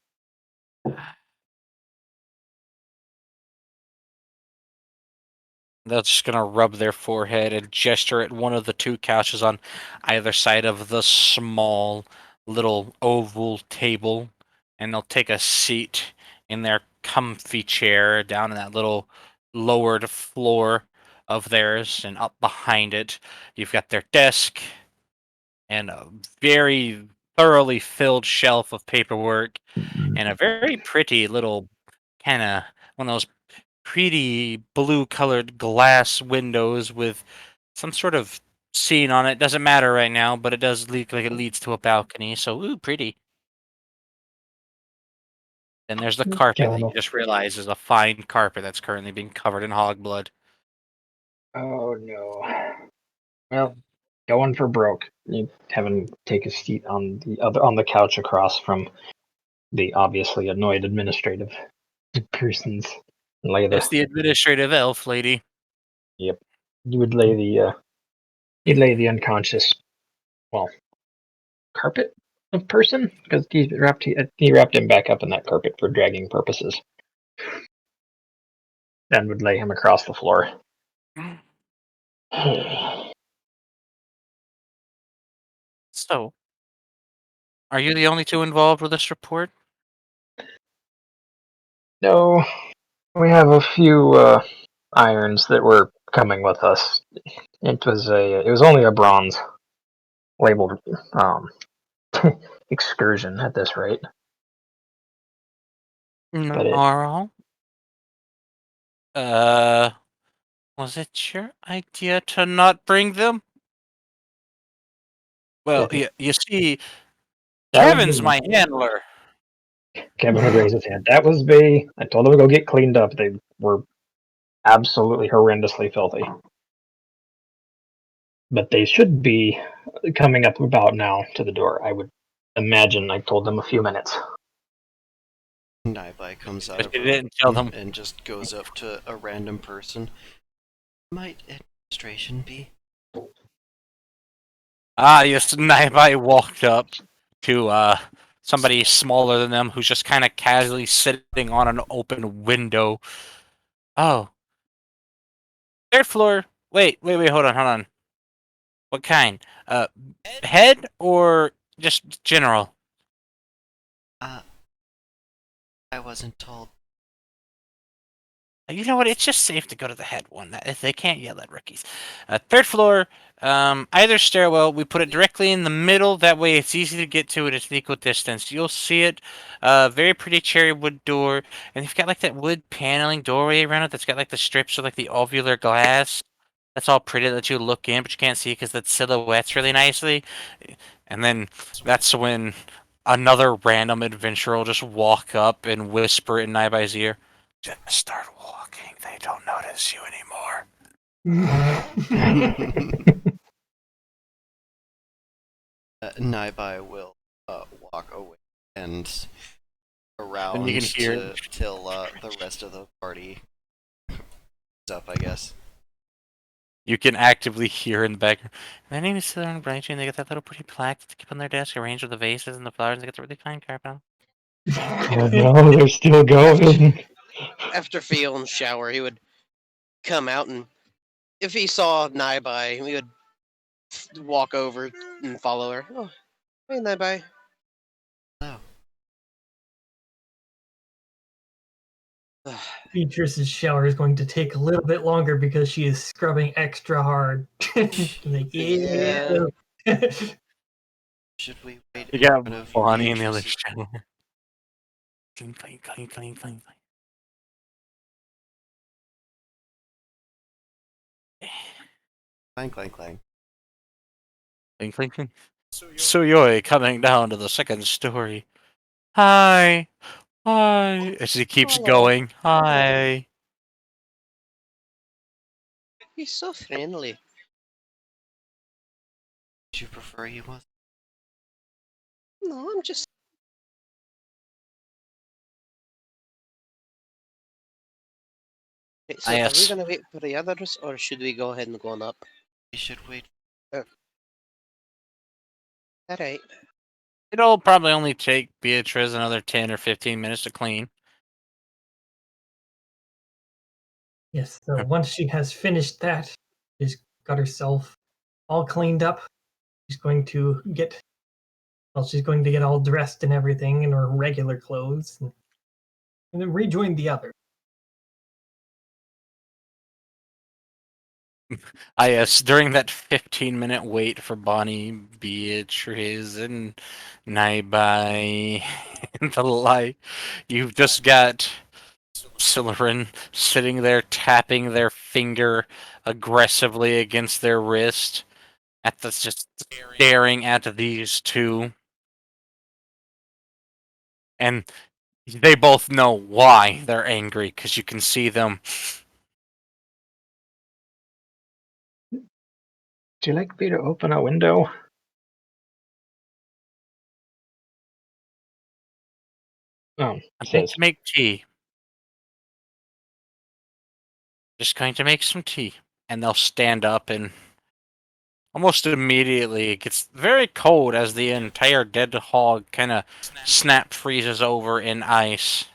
They're just gonna rub their forehead and gesture at one of the two couches on either side of the small little oval table, and they'll take a seat in their comfy chair down in that little lowered floor of theirs, and up behind it, you've got their desk and a very thoroughly filled shelf of paperwork and a very pretty little kind of one of those pretty blue colored glass windows with some sort of scene on it. Doesn't matter right now, but it does look like it leads to a balcony. So, ooh, pretty. Then there's the carpet that you Caramel. just realized is a fine carpet that's currently being covered in hog blood. Oh no. Well, going for broke. You have him take a seat on the couch across from the obviously annoyed administrative persons. Lay the It's the administrative elf lady. Yep. You would lay the you'd lay the unconscious, well, carpet of person, because he wrapped him back up in that carpet for dragging purposes. Then would lay him across the floor. So, are you the only two involved with this report? No, we have a few irons that were coming with us. It was only a bronze labeled excursion at this rate. But it Narl? Uh, was it your idea to not bring them? Well, you see, that would Kevin's be my handler. Kevin would raise his hand. That was me. I told them to go get cleaned up. They were absolutely horrendously filthy. But they should be coming up about now to the door. I would imagine. I told them a few minutes. Naibai comes out But of you her didn't tell room them. and just goes up to a random person. Might administration be? Ah, yes, Naibai walked up to somebody smaller than them who's just kind of casually sitting on an open window. Oh, third floor. Wait, hold on. What kind? Head or just general? I wasn't told. You know what? It's just safe to go to the head one. If they can't yell at rookies. Third floor, either stairwell. We put it directly in the middle. That way, it's easy to get to it. It's an equal distance. You'll see it. Very pretty cherry wood door, and you've got like that wood paneling doorway around it. That's got like the strips of like the ovular glass. That's all pretty that you look in, but you can't see because that silhouettes really nicely. And then that's when another random adventurer will just walk up and whisper in Naibai's ear. Just start walking. They don't notice you anymore. Naibai will walk away and around And you can hear till the rest of the party is up, I guess. you can actively hear in the background. My name is Southern Branch, and they got that little pretty plaque to keep on their desk, arranged with the vases and the flowers. They got the really fine carpet on. Oh no, they're still going. After Fion's shower, he would come out, and if he saw Naibai, he would walk over and follow her. Oh, hey, Naibai. Oh. Beatrice's shower is going to take a little bit longer because she is scrubbing extra hard. Like, yeah. Should we wait You in got front of Bonnie in the other Beatrice's- shower. Clean, clean, clean, clean, clean, Clang, clang, clang. clean, clean, clean. Suyoi coming down to the second story. Hi. Hi. As he keeps Hello. going. Hi. He's so friendly. Would you prefer he was? No, I'm just. Okay, so are we Yes. gonna wait for the others, or should we go ahead and go on up? We should wait. Alright. It'll probably only take Beatrice another 10 or 15 minutes to clean. Yes, so once she has finished that, she's got herself all cleaned up. She's going to get all dressed and everything in her regular clothes, and then rejoin the others. Yes, during that 15-minute wait for Bonnie, Beatrice, and Naibai and the like, you've just got Slytherin sitting there tapping their finger aggressively against their wrist at the just staring at these two. And they both know why they're angry, because you can see them. Would you like me to open a window? I'm He going says, to make tea. Just going to make some tea. And they'll stand up, and almost immediately it gets very cold as the entire dead hog kind of snap freezes over in ice.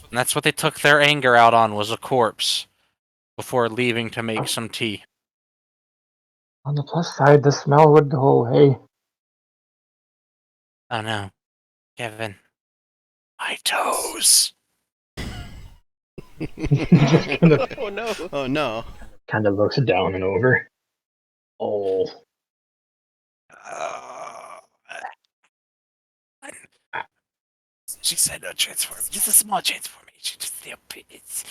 And that's what they took their anger out on, was a corpse, before leaving to make some tea. on the plus side, the smell would go away. Oh no, Kevin. My toes! Just Oh no. Oh no. kind of looks down and over. Oh, She said no transform, just a small transformation, just the opinions.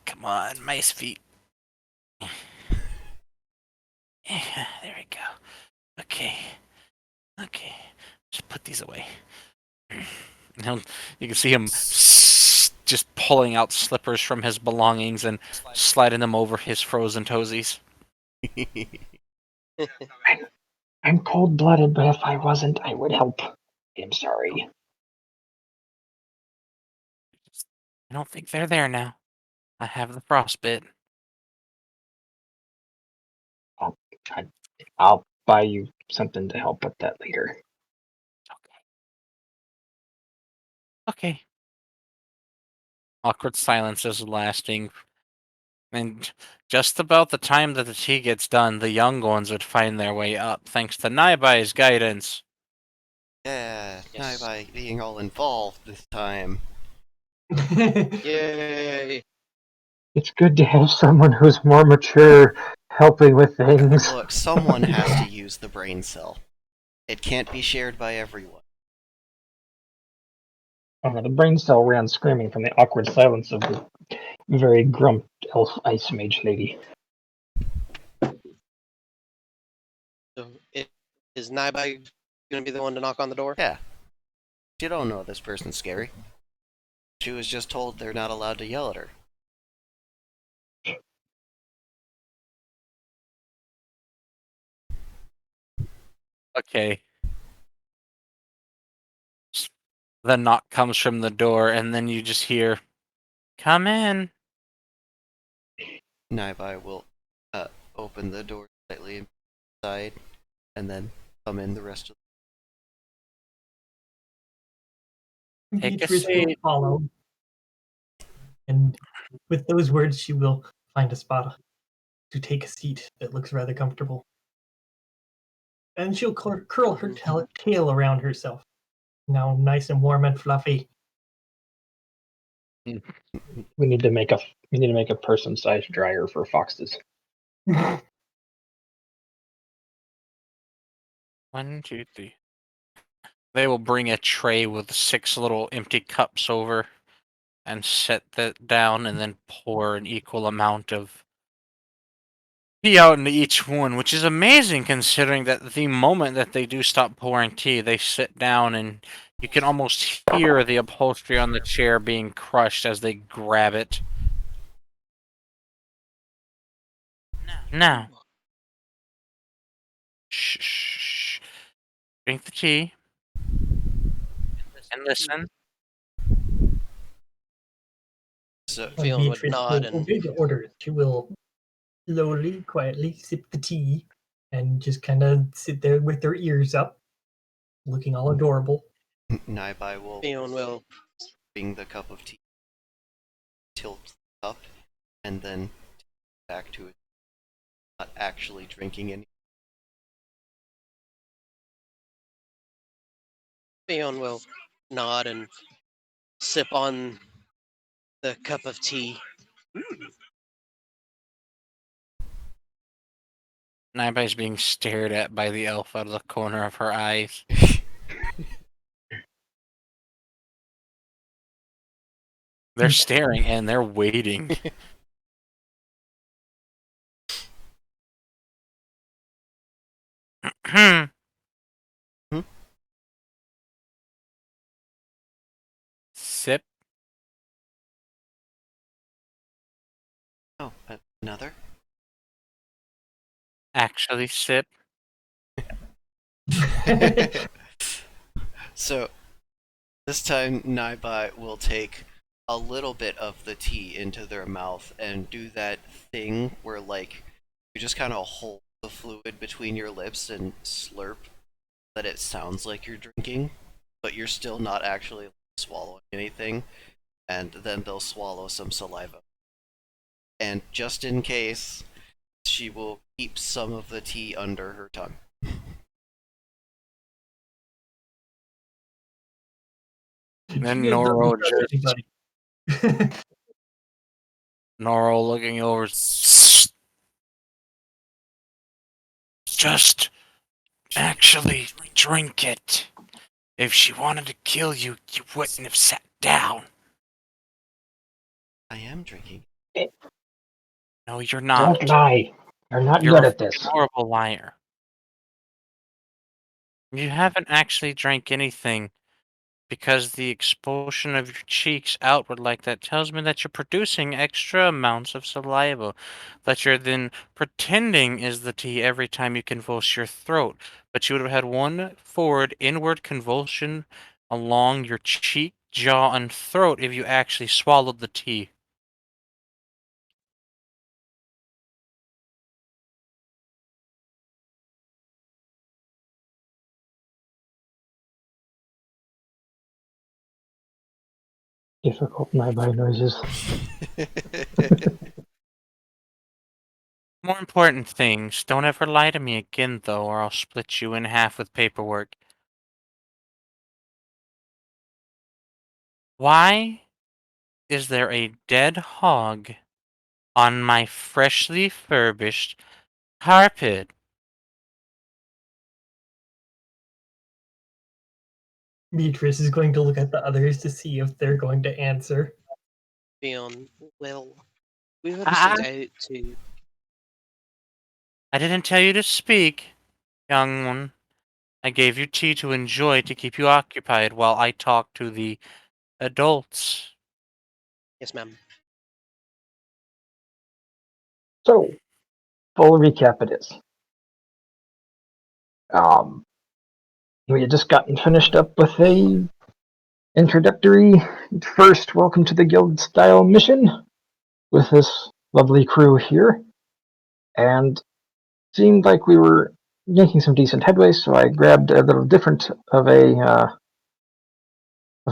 Come on, mice feet. There we go. Okay. Just put these away. Now, you can see him just pulling out slippers from his belongings and sliding them over his frozen toesies. I'm cold-blooded, but if I wasn't, I would help. I'm sorry. I don't think they're there now. I have the frostbite. I'll buy you something to help with that later. Okay. Awkward silence is lasting. And just about the time that the tea gets done, the young ones would find their way up, thanks to Naibai's guidance. Yeah, Yes. now by being all involved this time. Yay. It's good to have someone who's more mature helping with things. Look, someone has to use the brain cell. It can't be shared by everyone. Oh, the brain cell ran screaming from the awkward silence of the very grumped elf ice mage lady. So is Naibai gonna be the one to knock on the door? Yeah. You don't know this person's scary. She was just told they're not allowed to yell at her. Okay. The knock comes from the door, and then you just hear, "Come in." Naibai will open the door slightly inside and then come in the rest of Take a Beatrice will seat. follow, and with those words, she will find a spot to take a seat that looks rather comfortable. And she'll curl her tail around herself. Now nice and warm and fluffy. We need to make a person-sized dryer for foxes. 1, 2, 3. They will bring a tray with 6 little empty cups over and set that down, and then pour an equal amount of tea out into each one, which is amazing considering that the moment that they do stop pouring tea, they sit down and you can almost hear the upholstery on the chair being crushed as they grab it. Now, shh. Drink the tea and listen. So And Phelan would Beatrice nod will and obey the orders. She will slowly, quietly sip the tea and just kind of sit there with her ears up, looking all adorable. Naibai will Phelan will bring the cup of tea, tilt the cup, and then back to it, not actually drinking any. Theon will nod and sip on the cup of tea. Naiba's being stared at by the elf out of the corner of her eyes. They're staring and they're waiting. Hmm? Sip. Oh, another? Actually sip. So, this time Naibai will take a little bit of the tea into their mouth and do that thing where, like, you just kind of hold the fluid between your lips and slurp that it sounds like you're drinking, but you're still not actually swallowing anything, and then they'll swallow some saliva. And just in case, she will keep some of the tea under her tongue. Then She doesn't Noro trust just anybody. Noro looking over. Just actually drink it. If she wanted to kill you, you wouldn't have sat down. I am drinking. No, you're not. Don't lie. You're not You're good a at this. horrible liar. You haven't actually drank anything because the expulsion of your cheeks outward like that tells me that you're producing extra amounts of saliva that you're then pretending is the tea every time you convulse your throat. But you would have had one forward inward convulsion along your cheek, jaw, and throat if you actually swallowed the tea. Difficult nearby noises. More important things. Don't ever lie to me again, though, or I'll split you in half with paperwork. Why is there a dead hog on my freshly furbished carpet? Beatrice is going to look at the others to see if they're going to answer. Theon, well, we've Ah. obviously out to. I didn't tell you to speak, young one. I gave you tea to enjoy to keep you occupied while I talk to the adults. Yes, ma'am. So, full recap it is. We had just gotten finished up with a introductory first welcome to the guild style mission with this lovely crew here, and seemed like we were making some decent headway. So I grabbed a little different of a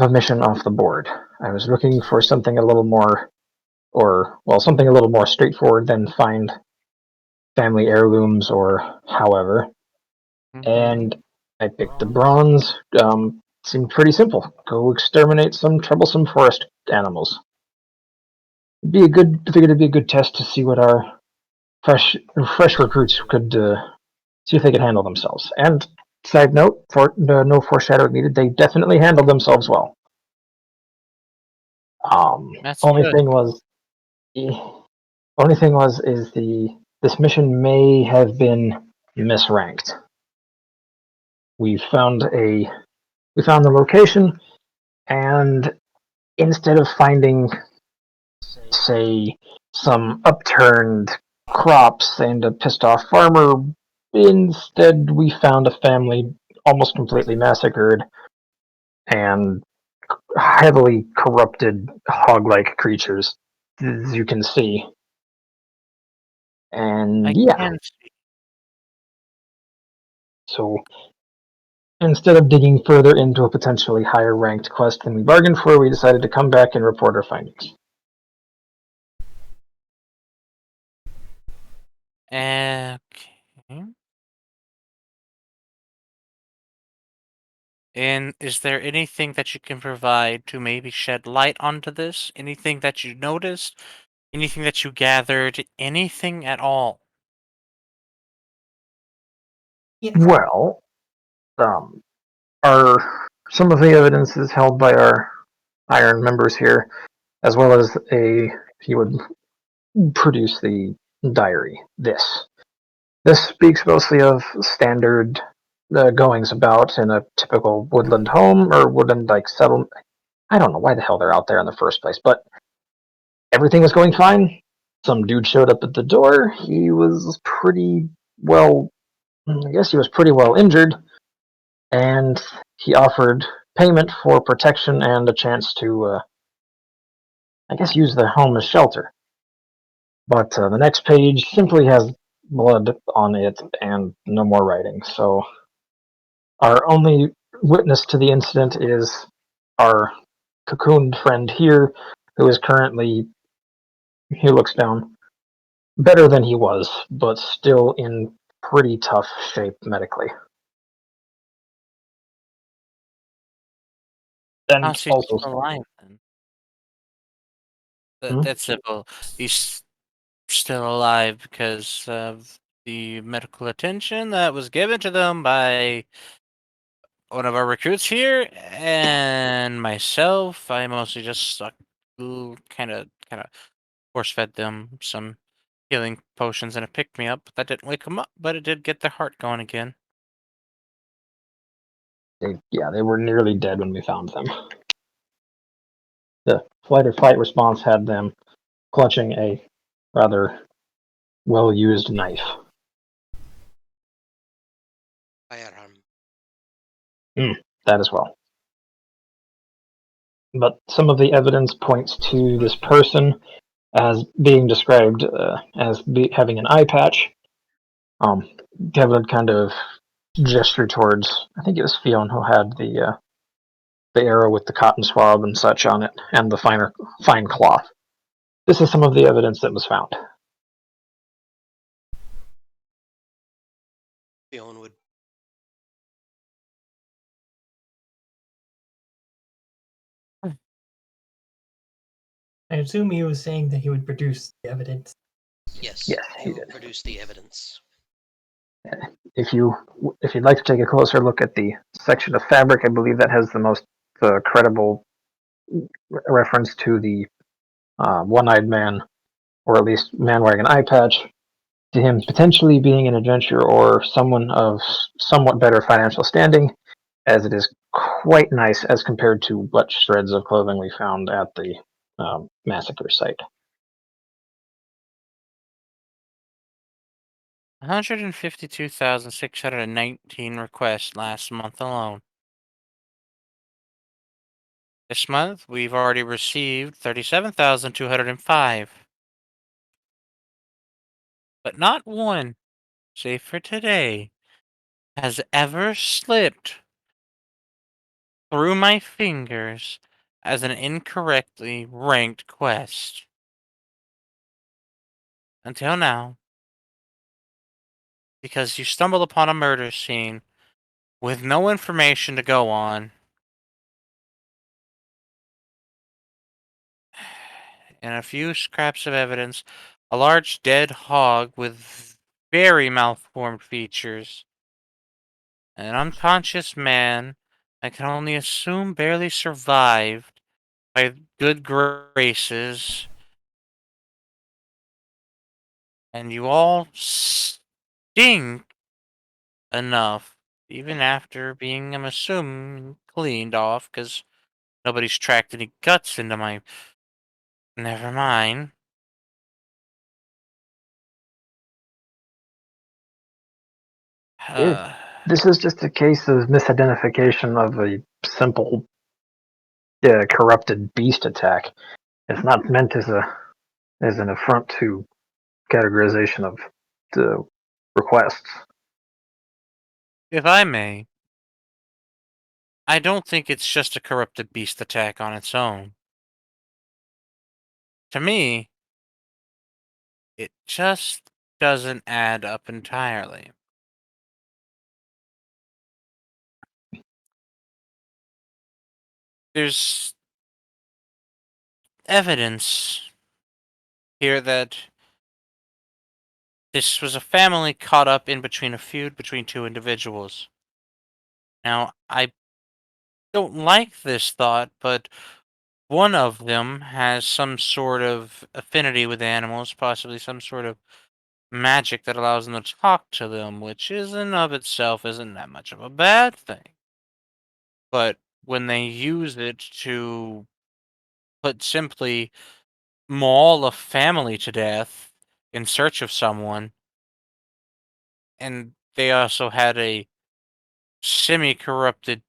mission off the board. I was looking for something a little more, something a little more straightforward than find family heirlooms or however. And I picked the bronze. Seemed pretty simple. Go exterminate some troublesome forest animals. Figured it'd be a good test to see what our fresh recruits could see if they could handle themselves. And side note, for no foreshadowing needed, they definitely handled themselves well. That's Only good. thing was, is this mission may have been misranked. We found the location, and instead of finding, say, some upturned crops and a pissed off farmer, instead we found a family almost completely massacred and heavily corrupted hog-like creatures, as you can see. And I yeah, can see. so instead of digging further into a potentially higher ranked quest than we bargained for, we decided to come back and report our findings. Okay. And is there anything that you can provide to maybe shed light onto this? Anything that you noticed? Anything that you gathered? Anything at all? Yeah. Well, um, our some of the evidence is held by our iron members here, as well as he would produce the diary. This speaks mostly of standard goings about in a typical woodland home or woodland like settlement. I don't know why the hell they're out there in the first place, but everything was going fine. Some dude showed up at the door. He was pretty well, I guess he was pretty well injured, and he offered payment for protection and a chance to, I guess, use the home as shelter. But the next page simply has blood on it and no more writing. So our only witness to the incident is our cocooned friend here, who is currently, he looks down, better than he was, but still in pretty tough shape medically. And How's he also, still alive then? Hmm? That's simple. He's still alive because of the medical attention that was given to them by one of our recruits here and myself. I mostly just kind of force fed them some healing potions and it picked me up. That didn't wake them up, but it did get their heart going again. they were nearly dead when we found them. The flight or fight response had them clutching a rather well-used knife. Firearm. That as well. But some of the evidence points to this person as being described having an eye patch. Kevin kind of gestured towards, I think it was Fionn who had the arrow with the cotton swab and such on it, and the fine cloth. This is some of the evidence that was found. Fiona would. I assume he was saying that he would produce the evidence. Yes, Yes, he he will did. produce the evidence. If you'd like to take a closer look at the section of fabric, I believe that has the most credible reference to the one-eyed man, or at least man wearing an eye patch, to him potentially being an adventurer or someone of somewhat better financial standing, as it is quite nice as compared to what shreds of clothing we found at the massacre site. 152,619 requests last month alone. This month, we've already received 37,205. But not one, save for today, has ever slipped through my fingers as an incorrectly ranked quest. Until now. Because you stumbled upon a murder scene with no information to go on. And a few scraps of evidence, a large dead hog with very malformed features, an unconscious man I can only assume barely survived by good graces, and you all stink enough, even after being, I'm assuming, cleaned off, because nobody's tracked any guts into my... Never mind. It, this is just a case of misidentification of a simple corrupted beast attack. It's not meant as an affront to categorization of the requests. If I may, I don't think it's just a corrupted beast attack on its own. To me, it just doesn't add up entirely. There's evidence here that this was a family caught up in between a feud between two individuals. Now, I don't like this thought, but one of them has some sort of affinity with animals, possibly some sort of magic that allows them to talk to them, which in and of itself isn't that much of a bad thing. But when they use it to, put simply, maul a family to death in search of someone, and they also had a semi-corrupted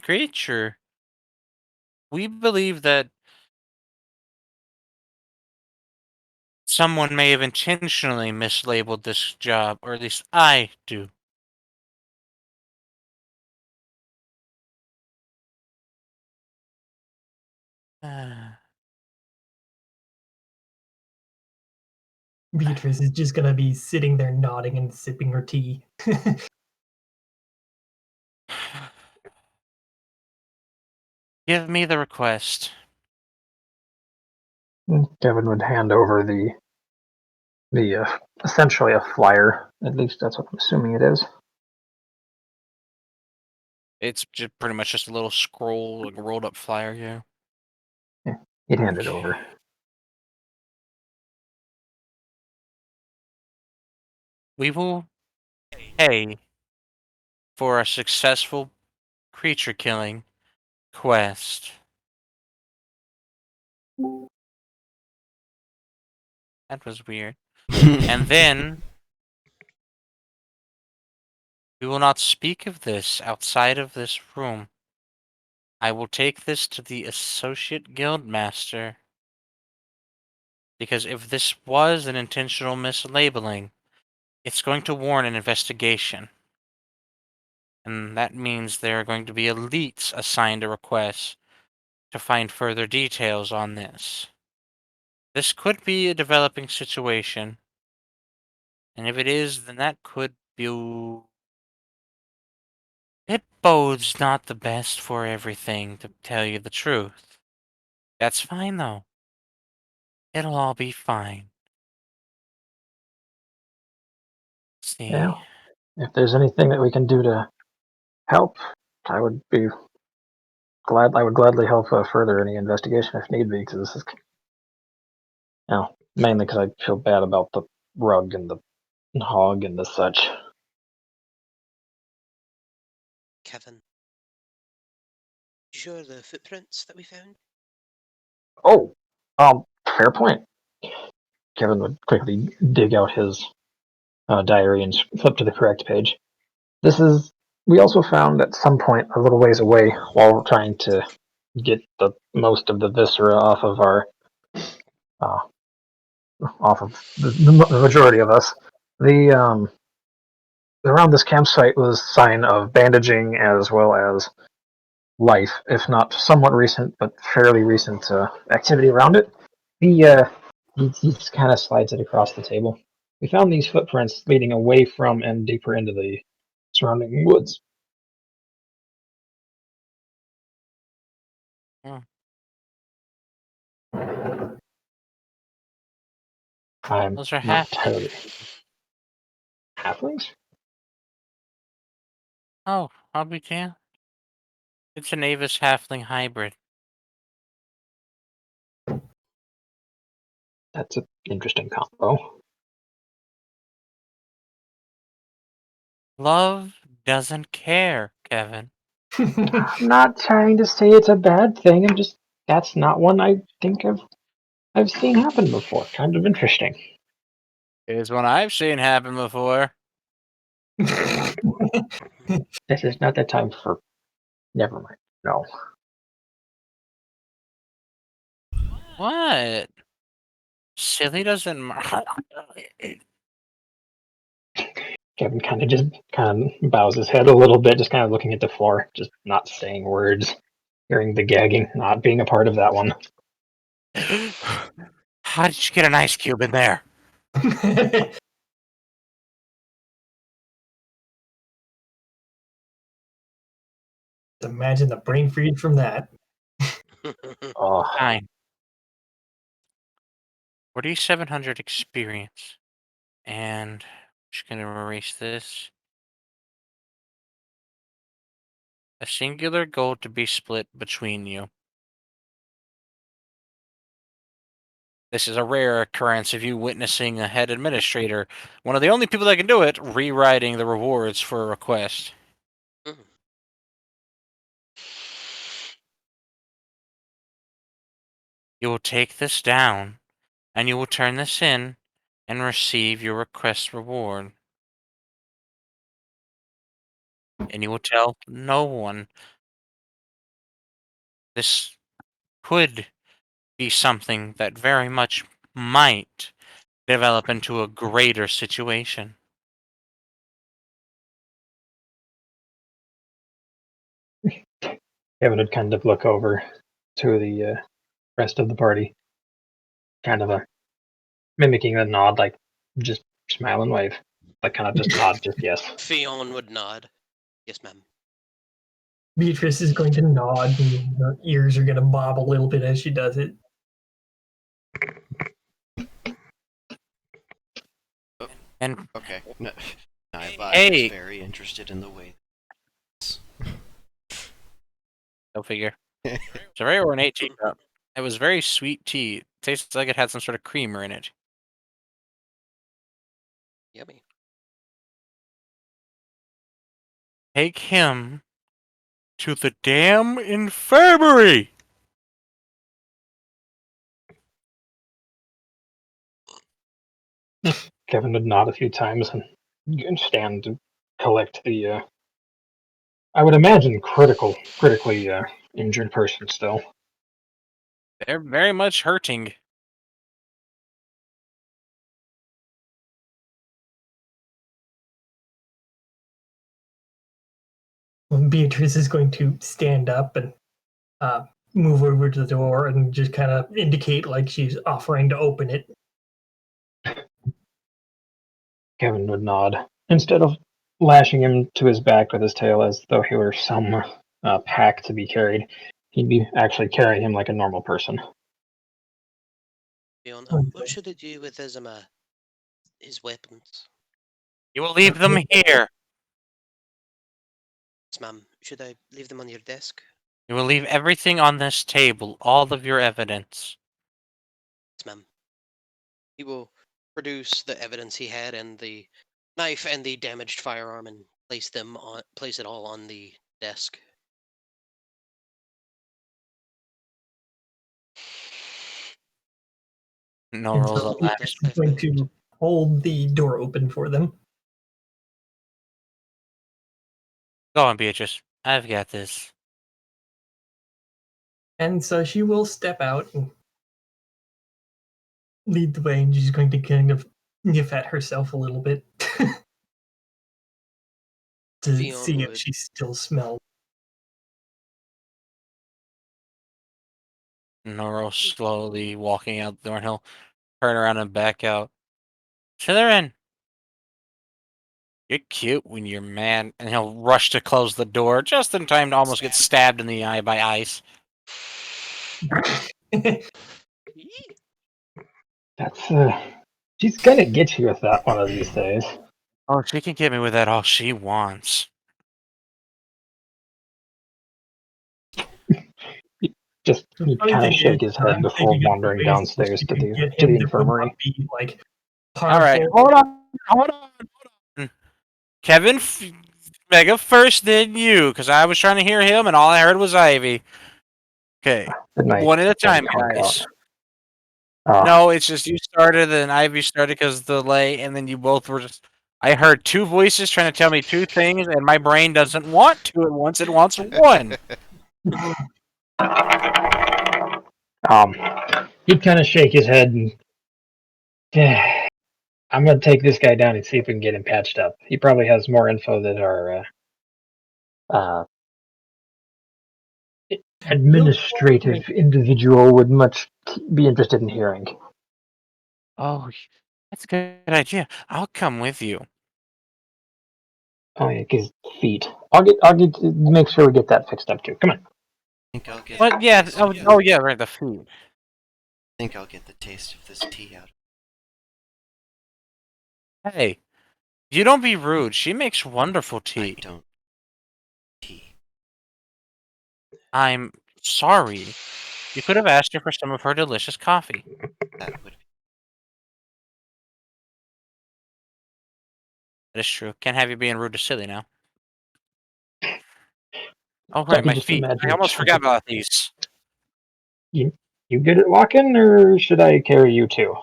creature, we believe that someone may have intentionally mislabeled this job, or at least I do. Beatrice is just gonna be sitting there nodding and sipping her tea. Give me the request. Kevin would hand over the essentially a flyer. At least that's what I'm assuming it is. It's just pretty much just a little scroll, like a rolled up flyer, yeah. He'd hand it over. We will pay for a successful creature killing quest. That was weird. And then we will not speak of this outside of this room. I will take this to the Associate Guildmaster. Because if this was an intentional mislabeling, it's going to warrant an investigation. And that means there are going to be elites assigned a request to find further details on this. This could be a developing situation. And if it is, then that could be... It bodes not the best for everything, to tell you the truth. That's fine, though. It'll all be fine. See. Yeah. If there's anything that we can do to help, I would be glad. I would gladly help further any investigation if need be, because this is, mainly because I feel bad about the rug and the hog and the such. Kevin, you sure the footprints that we found? Oh, fair point. Kevin would quickly dig out his diary and flip to the correct page. This is. We also found at some point a little ways away while trying to get the most of the viscera off of our, off of the majority of us. The around this campsite was sign of bandaging as well as life, if not somewhat recent but fairly recent activity around it. He just kind of slides it across the table. We found these footprints leading away from and deeper into the surrounding woods. Hmm. I'm Those are not entirely halflings. Oh, I'll be can. It's an Avis Halfling hybrid. That's an interesting combo. Love doesn't care, Kevin. I'm not trying to say it's a bad thing. I'm just that's not one I think I've seen happen before. Kind of interesting. It's one I've seen happen before. This is not the time for. Never mind. No. What? Silly doesn't. Kevin kind of bows his head a little bit, just kind of looking at the floor, just not saying words, hearing the gagging, not being a part of that one. How did you get an ice cube in there? Imagine the brain freeze from that. Oh, Fine. 4,700 experience. And just gonna erase this. A singular goal to be split between you. This is a rare occurrence of you witnessing a head administrator, one of the only people that can do it, rewriting the rewards for a request. Mhm. You will take this down, and you will turn this in, and receive your request reward. And you will tell no one. This could be something that very much might develop into a greater situation. Kevin would kind of look over to the rest of the party, kind of mimicking a nod, like just smile and wave, like kind of just nod, just yes. Fionn would nod. Yes, ma'am. Beatrice is going to nod, and her ears are going to bob a little bit as she does it. And Okay. No, I Hey. was very interested in the way. go figure. It's a very ornate teacup. It was very sweet tea. It tastes like it had some sort of creamer in it. Yummy. Take him to the damn infirmary! Kevin would nod a few times and stand to collect the, I would imagine, critically injured person still. They're very much hurting. Beatrice is going to stand up and move over to the door and just kind of indicate like she's offering to open it. Kevin would nod. Instead of lashing him to his back with his tail as though he were some pack to be carried, he'd be actually carrying him like a normal person. Fionn, Okay. what should I do with his weapons? You will leave them here. Yes, ma'am. Should I leave them on your desk? You will leave everything on this table, all of your evidence. Yes, ma'am. He will produce the evidence he had and the knife and the damaged firearm and place it all on the desk. No And rolls so on the that. desk she's I've going built. to hold the door open for them. Go on, Beatrice. I've got this. And so she will step out and lead the way, and she's going to kind of sniff at herself a little bit to Fionn see if would. she still smells. Noro slowly walking out the door, and he'll turn around and back out. Slytherin! You're cute when you're mad. And he'll rush to close the door, just in time to almost get stabbed in the eye by ice. That's she's gonna get you with that one of these days. Oh, she can get me with that all she wants. Just The he'd funny kind of thing shake is, his head I'm before thinking of the wandering ways that downstairs she to could the get to him the that would infirmary. not be like Alright, harmful. hold on. Kevin, Mega first, then you, because I was trying to hear him, and all I heard was Ivy. Okay, Good night. one at a time, Kevin called guys. out. No, it's just you started, and Ivy started because of the delay, and then you both were just. I heard two voices trying to tell me two things, and my brain doesn't want two at once, it wants one. He'd kind of shake his head and I'm gonna take this guy down and see if we can get him patched up. He probably has more info that our administrative individual would much be interested in hearing. Oh, that's a good idea. I'll come with you. Oh yeah, his feet. I'll get to make sure we get that fixed up too. Come on. I think I'll get. But the yeah, taste oh, again. oh yeah, right, the food. I think I'll get the taste of this tea out. Hey, you don't be rude. She makes wonderful I tea. don't. Tea. I'm sorry. You could have asked her for some of her delicious coffee. That would. That is true. Can't have you being rude to Silly now. Oh, I right, can my just feet. imagine. I almost forgot about these. You good at walking, or should I carry you too?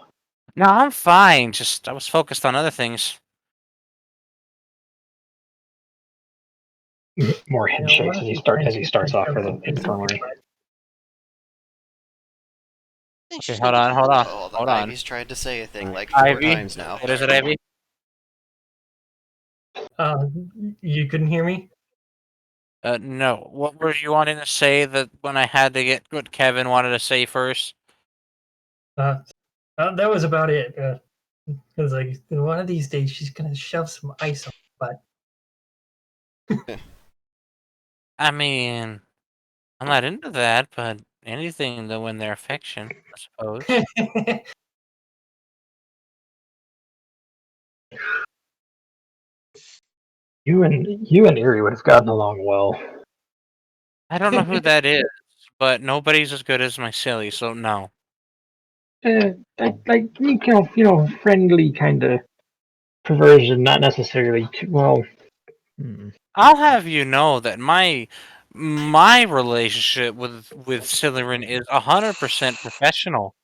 No, I'm fine. Just, I was focused on other things. More You head know, shakes one of as these as he times starts you off can for the shove something in infirmary. your butt. I think Okay, she's hold gonna on, hold on, Oh, the hold on. Ivy's tried to say a thing like 4 Ivy? times now. What is it, Ivy? Uh, you couldn't hear me? No. What were you wanting to say that when I had to get what Kevin wanted to say first? That was about it. Because like one of these days she's gonna shove some ice on my butt. I mean, I'm not into that, but anything to win their affection, I suppose. You and Erie would have gotten along well. I don't know who that is, but nobody's as good as my silly, so no. Like friendly kind of perversion, not necessarily. Well, I'll have you know that my relationship with Slytherin is 100% professional.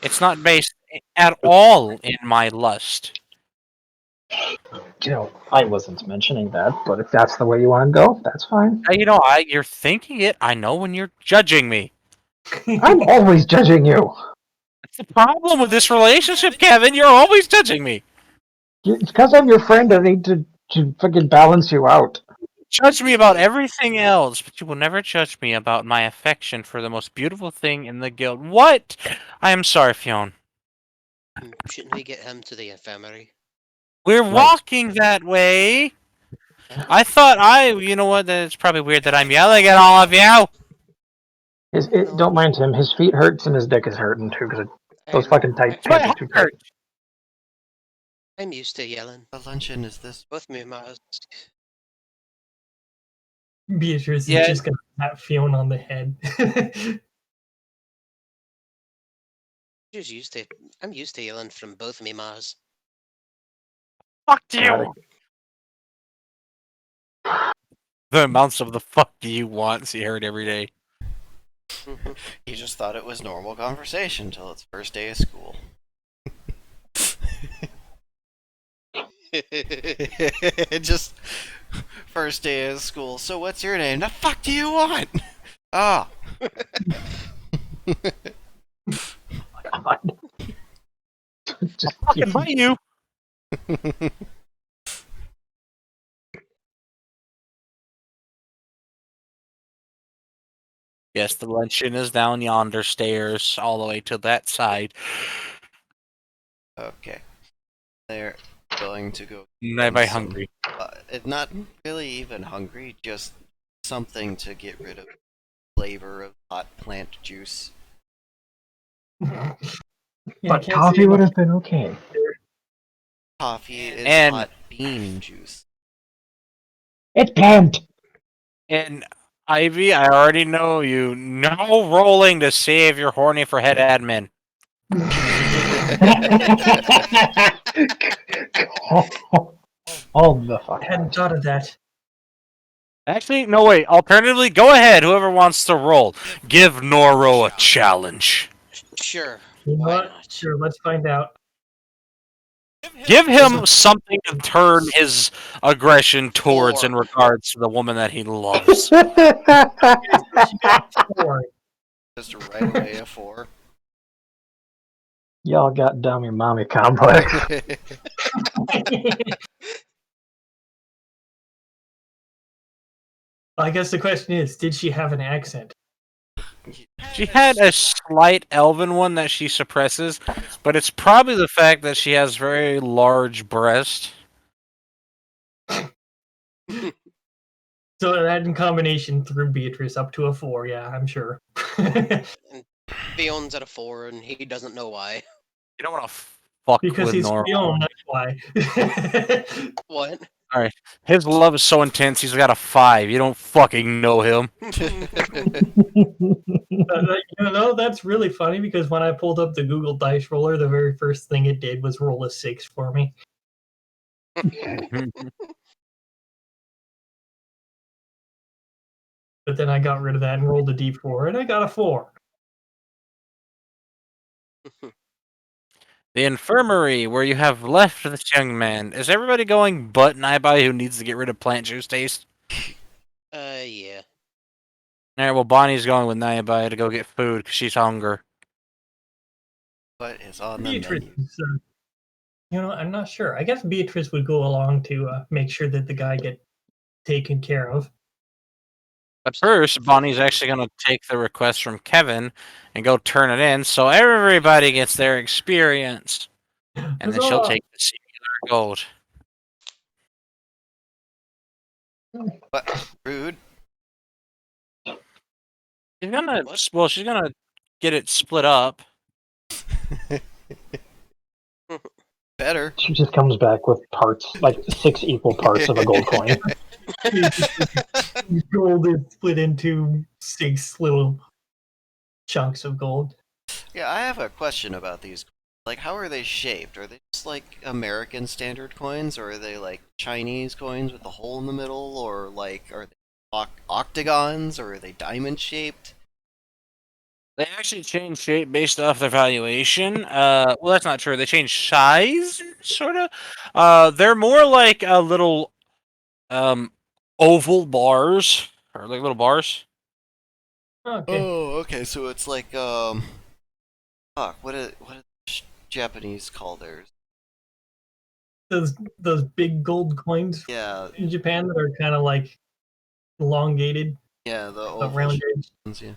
It's not based at all in my lust. I wasn't mentioning that, but if that's the way you want to go, that's fine. You're thinking it. I know when you're judging me. I'm always judging you. That's the problem with this relationship, Kevin. You're always judging me. Because I'm your friend, I need to fucking balance you out. Judge me about everything else, but you will never judge me about my affection for the most beautiful thing in the guild. What? I am sorry, Fionn. Shouldn't we get him to the infirmary? We're Right. walking that way. I thought you know what? It's probably weird that I'm yelling at all of you. Don't mind him. His feet hurts and his dick is hurting too because those I'm, fucking tight My pants are too tight. heart. I'm used to yelling. The luncheon is this. Both me and Maz. Beatrice Yeah. is just gonna pat Fiona on the head. Just used to. I'm used to yelling from both me Maz. Fuck you. The amounts of the fuck do you want? See, heard every day. You just thought it was normal conversation till it's first day of school. Just first day of school. So what's your name? The fuck do you want? Ah. God. Just Fucking bite you. Yes, the luncheon is down yonder stairs, all the way to that side. Okay. They're going to go. I'm get hungry. Not really even hungry, just something to get rid of the flavor of hot plant juice. Yeah, But can't coffee say would much. have been okay. Coffee is And- hot bean juice. It's plant. And Ivy, I already know you. No rolling to see if you're horny for head admin. All the fuck. I hadn't thought of that. Actually, no wait. Alternatively, go ahead. Whoever wants to roll, give Noro a challenge. Sure. You know Why what? not? Sure, let's find out. Give him something to turn his aggression towards in Four. regards to the woman that he loves. She got 4. Just right away a 4. Y'all got dummy mommy complex. I guess the question is, did she have an accent? She had a slight elven one that she suppresses, but it's probably the fact that she has very large breasts. So that in combination threw Beatrice up to a 4. Yeah, I'm sure. And Fion's at a 4, and he doesn't know why. You don't want to fuck Because with he's normal. Fiona, that's why. What? All right, his love is so intense. He's got a 5. You don't fucking know him. That's really funny because when I pulled up the Google Dice Roller, the very first thing it did was roll a 6 for me. But then I got rid of that and rolled a D4, and I got a 4. The infirmary where you have left this young man. Is everybody going but Naibai who needs to get rid of plant juice taste? Yeah. Alright, well Bonnie's going with Naibai to go get food because she's hungry. What is on the Beatrice, menu? I'm not sure. I guess Beatrice would go along to make sure that the guy get taken care of. But first, Bonnie's actually going to take the request from Kevin and go turn it in so everybody gets their experience. And then she'll Huzzah! take the singular gold. What? Rude. She's gonna, What? well, she's gonna get it split up. Better. She just comes back with parts, like 6 equal parts of a gold coin. Gold is split into 6 little chunks of gold. Yeah, I have a question about these. Like, how are they shaped? Are they just like American standard coins, or are they like Chinese coins with a hole in the middle, or like are they octagons, or are they diamond shaped? They actually change shape based off their valuation. Well, that's not true. They change size, sort of. They're more like a little, oval bars, or like little bars. Okay. Oh, okay. So it's like fuck. What do Japanese call theirs? Those big gold coins Yeah, in Japan that are kind of like elongated yeah, the but oval rounded. ones. Yeah,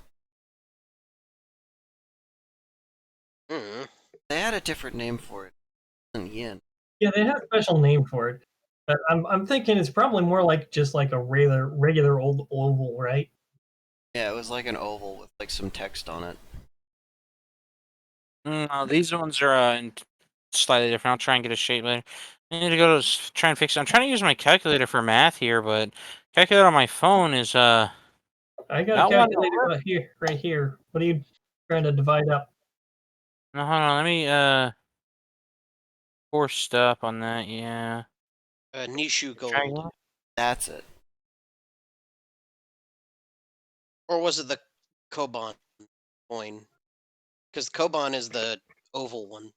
Hmm. they had a different name for it. Than yen. Yeah, they have a special name for it. But I'm thinking it's probably more like just like a regular old oval, right? Yeah, it was like an oval with like some text on it. No, these ones are slightly different. I'll try and get a shape later. I need to go to try and fix it. I'm trying to use my calculator for math here, but calculator on my phone is I got a not one. calculator right here. What are you trying to divide up? No, hold on. Let me force stop on that. Yeah. Nishu gold. Triangle? That's it. Or was it the Koban coin? Because Koban is the oval one.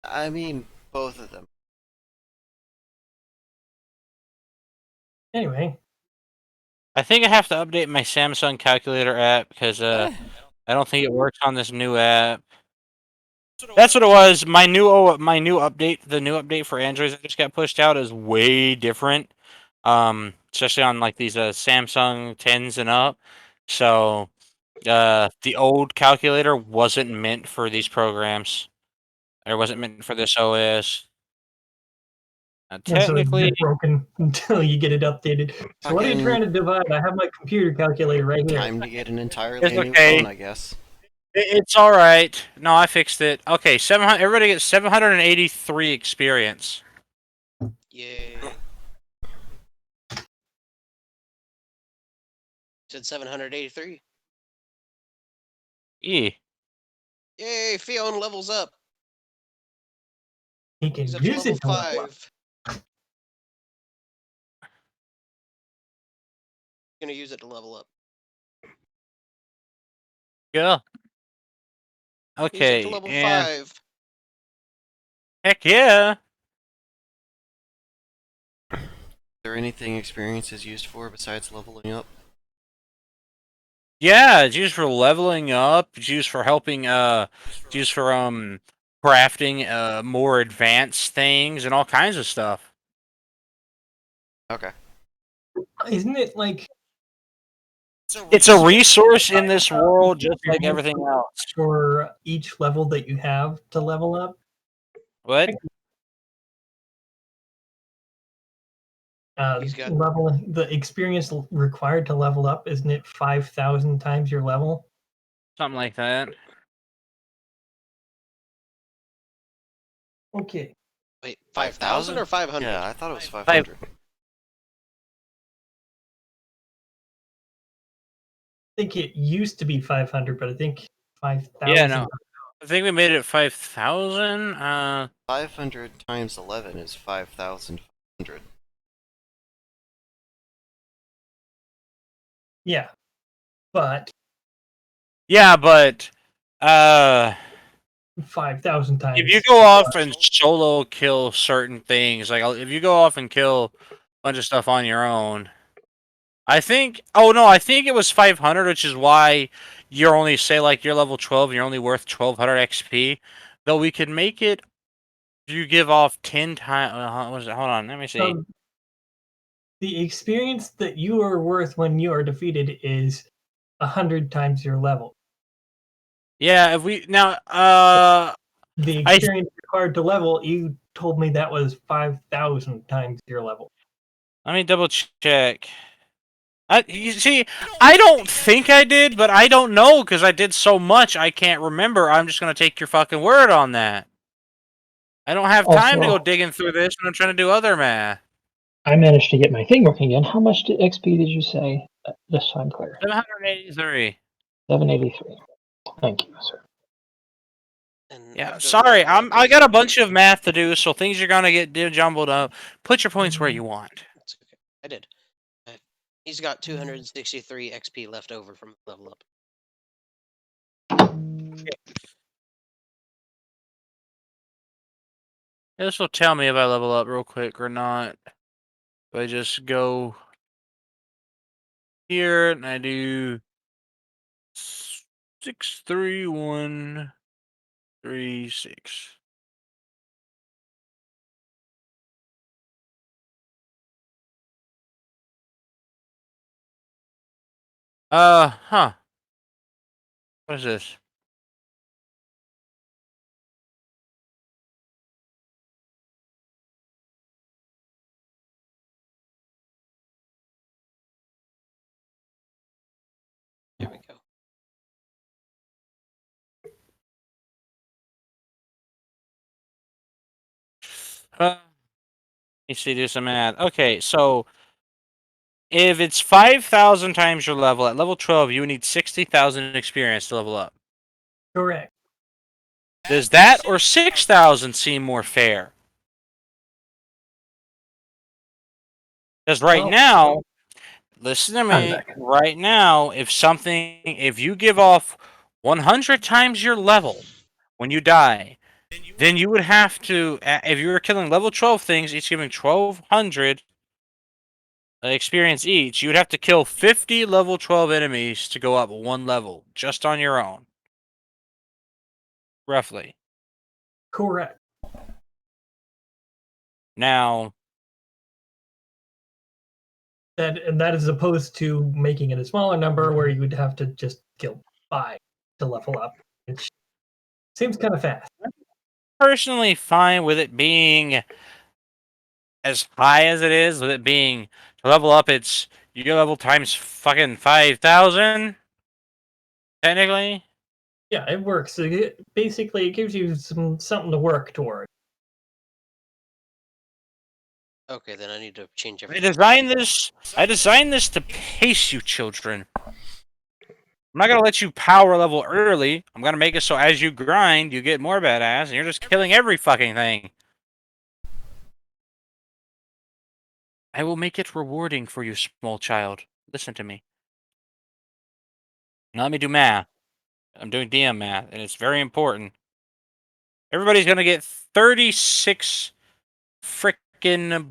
I mean, both of them. Anyway, I think I have to update my Samsung calculator app because Eh, I don't think it works on this new app. That's what it was. My new update, the new update for Androids that just got pushed out is way different. Especially on like these Samsung 10s and up. So, the old calculator wasn't meant for these programs. Or wasn't meant for this OS. and so it's Technically, just broken until you get it updated. So what are you Fucking trying to divide? I have my computer calculator right here. time to get an entirely It's new okay. phone, I guess. It's all right. No, I fixed it. Okay, 700. Everybody gets 783 experience. Yay. Said 783. E. Yay, Fion levels up. He can He's up to use level it to level up. 5. Gonna use it to level up. Yeah. He's up Okay. to level And 5. heck yeah. Is there anything experience is used for besides leveling up? Yeah, it's used for leveling up. It's used for helping. It's used for crafting more advanced things and all kinds of stuff. Okay. Isn't it like It's a resource in this world, just like experience everything else. for each level that you have to level up? What? He's got- the experience required to level up, isn't it 5,000 times your level? Something like that. Okay. Wait, 5,000 or 500? Yeah, I thought it was 500. I think it used to be 500, but I think 5,000. Yeah, no. I think we made it 5,000. 500 times 11 is 5,500. Yeah. But Yeah, but 5,000 times. if you go off and solo kill certain things, like if you go off and kill a bunch of stuff on your own, I think. Oh no, I think it was 500, which is why you're only say like you're level 12 and you're only worth 1,200 XP. Though we could make it. You give off 10 times. What is it? Hold on, let me see. The experience that you are worth when you are defeated is 100 times your level. Yeah, if we now The experience required to level, you told me that was 5,000 times your level. let me double check. You see, I don't think I did, but I don't know because I did so much I can't remember. I'm just gonna take your fucking word on that. I don't have time to go Also- digging through this when I'm trying to do other math. I managed to get my thing working again. How much XP did you say? Just so I'm clear. 783. 783. Thank you, sir. And Yeah, after sorry, that, I got a bunch of math to do, so things are gonna get jumbled up. Put your points where you want. It's okay. I did. He's got 263 XP left over from level up. This will tell me if I level up real quick or not. If I just go here and I do 63136. Huh. What is this? There we go. Let me see, do some math. Okay, so if it's 5,000 times your level, at level 12, you would need 60,000 experience to level up. Correct. Does that or 6,000 seem more fair? Because right Well- now, listen to I'm me, back. right now, if you give off 100 times your level when you die, then you would have to, if you were killing level 12 things, each giving 1,200 experience each, you would have to kill 50 level 12 enemies to go up one level, just on your own. Roughly. Correct. Now, And that is opposed to making it a smaller number where you would have to just kill 5 to level up, which seems kind of fast. personally fine with it being as high as it is, with it being to level up, it's you get level times fucking 5,000, technically. Yeah, it works. Basically, it gives you something to work toward. Okay, then I need to change I everything. designed this to pace you, children. I'm not gonna let you power level early. I'm gonna make it so as you grind, you get more badass, and you're just killing every fucking thing. I will make it rewarding for you, small child. Listen to me. Now let me do math. I'm doing DM math, and it's very important. Everybody's gonna get 36 frickin'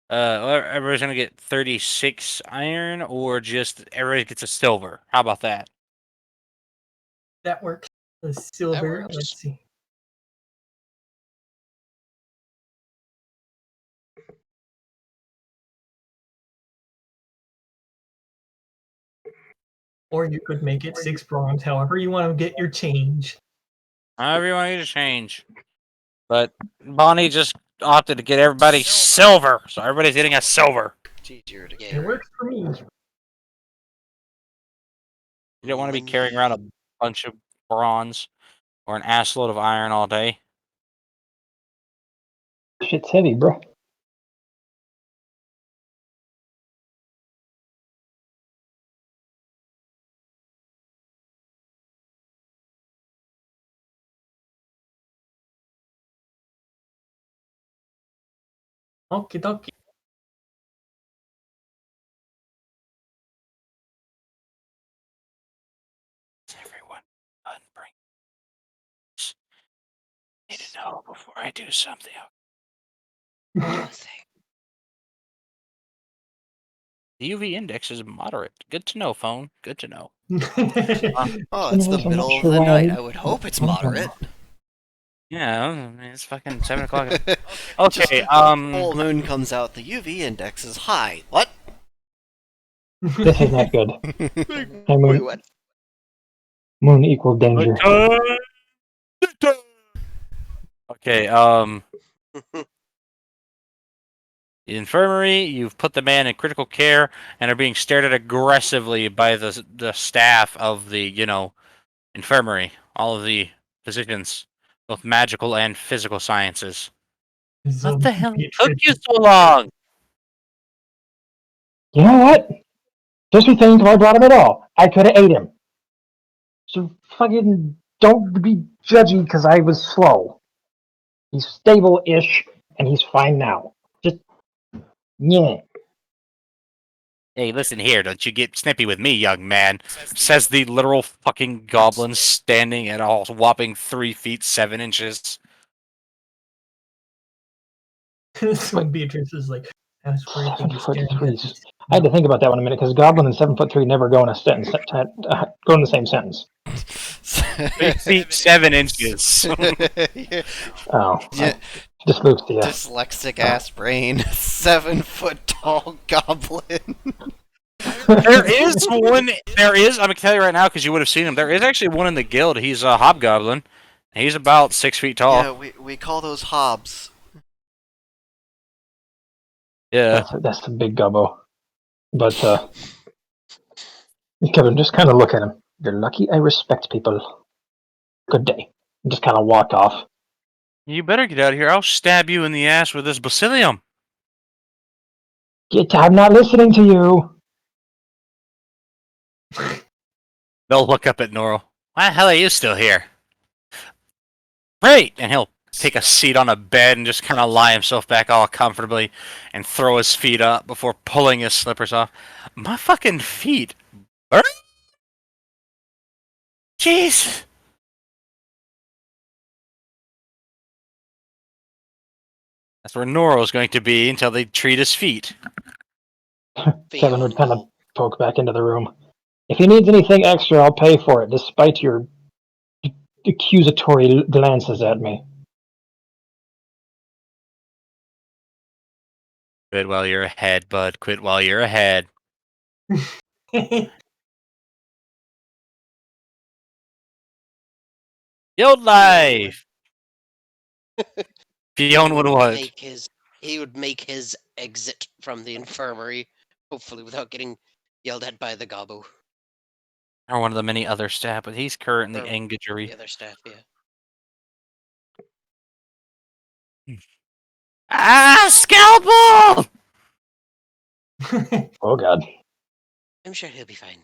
everybody's gonna get 36 iron, or just everybody gets a silver. How about that? That works. The silver, works. let's see. Or you could make it 6 bronze, however you want to get your change. However you want to change. But Bonnie just opted to get everybody silver, so everybody's getting a silver. It's easier to Yeah. It carry. works for me. You don't want to be carrying around a bunch of bronze or an assload of iron all day. Shit's heavy, bro. Okie dokie. Everyone, unbring. Need to know before I do something. The UV index is moderate. Good to know, phone. Good to know. Oh, it's the I'm not middle of sure the why night. I would hope it's I don't moderate. Yeah, I mean, it's fucking 7 o'clock. Just Okay, full moon comes out. The UV index is high. What? This is not good. Hey, Wait, moon, what? moon equal danger. Okay, the infirmary, you've put the man in critical care and are being stared at aggressively by the staff of the, infirmary. All of the physicians, both magical and physical sciences. So What the hell Beatrice- took you so long? You know what? Just be thankful I brought him at all. I could have ate him. So fucking don't be judgy because I was slow. He's stable-ish, and he's fine now. Just, yeah. Hey, listen here, don't you get snippy with me, young man, says the literal fucking goblin standing at a whopping 3 feet 7 inches. so Beatrice is like, I was worried they'd be 7'3". staring at me. I had to think about that one a minute because Goblin and 7'3" never go in a sentence. Go in the same sentence. 3 feet 7 inches. Oh, Yeah. dyslexia. Dyslexic ass brain. 7-foot tall goblin. There is one. There is. I'm gonna tell you right now because you would have seen him. There is actually one in the guild. He's a hobgoblin. He's about 6 feet tall. Yeah, we call those hobs. Yeah. That's the big gobbo. But Kevin, just kind of look at him. You're lucky I respect people. Good day. And just kind of walk off. You better get out of here. I'll stab you in the ass with this bacillium. I'm not listening to you. They'll look up at Norrell. Why the hell are you still here? Great! And he'll take a seat on a bed and just kind of lie himself back all comfortably and throw his feet up before pulling his slippers off. My fucking feet. Jeez! That's where Norrell's going to be until they treat his feet. Kevin would kind of poke back into the room. If he needs anything extra, I'll pay for it, despite your accusatory glances at me. Quit while you're ahead, bud. Quit while you're ahead. Guild life! Fionn would what? He would make his exit from the infirmary, hopefully without getting yelled at by the gobbo. Or one of the many other staff, but he's currently Or Engagery. the other staff, yeah. Ah, scalpel! Oh god. I'm sure he'll be fine.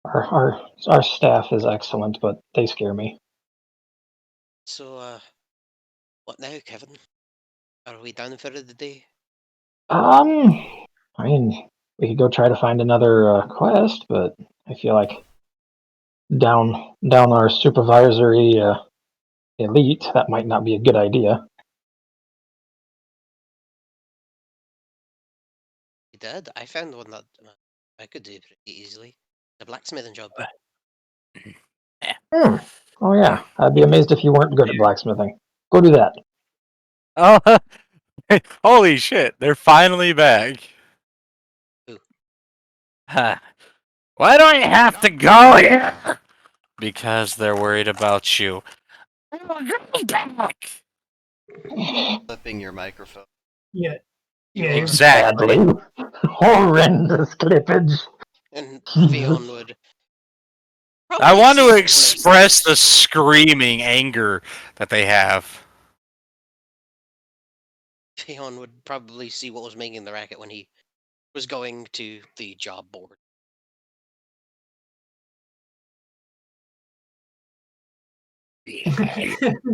Our staff is excellent, but they scare me. So, what now, Kevin? Are we done for the day? I mean, we could go try to find another quest, but I feel like down our supervisory elite, that might not be a good idea. We did. I found one that I could do pretty easily. The blacksmithing job. Oh yeah, I'd be amazed if you weren't good at blacksmithing. Go do that. Oh, holy shit! They're finally back. Who? Huh. Why do I have to go here? because they're worried about you. Go back. Flipping your microphone. Yeah. You Yeah. are. Exactly. Sadly. Horrendous clippage. And Jesus. Fionn would I probably want see to what was making express the this. screaming anger that they have. Fionn would probably see what was making the racket when he was going to the job board.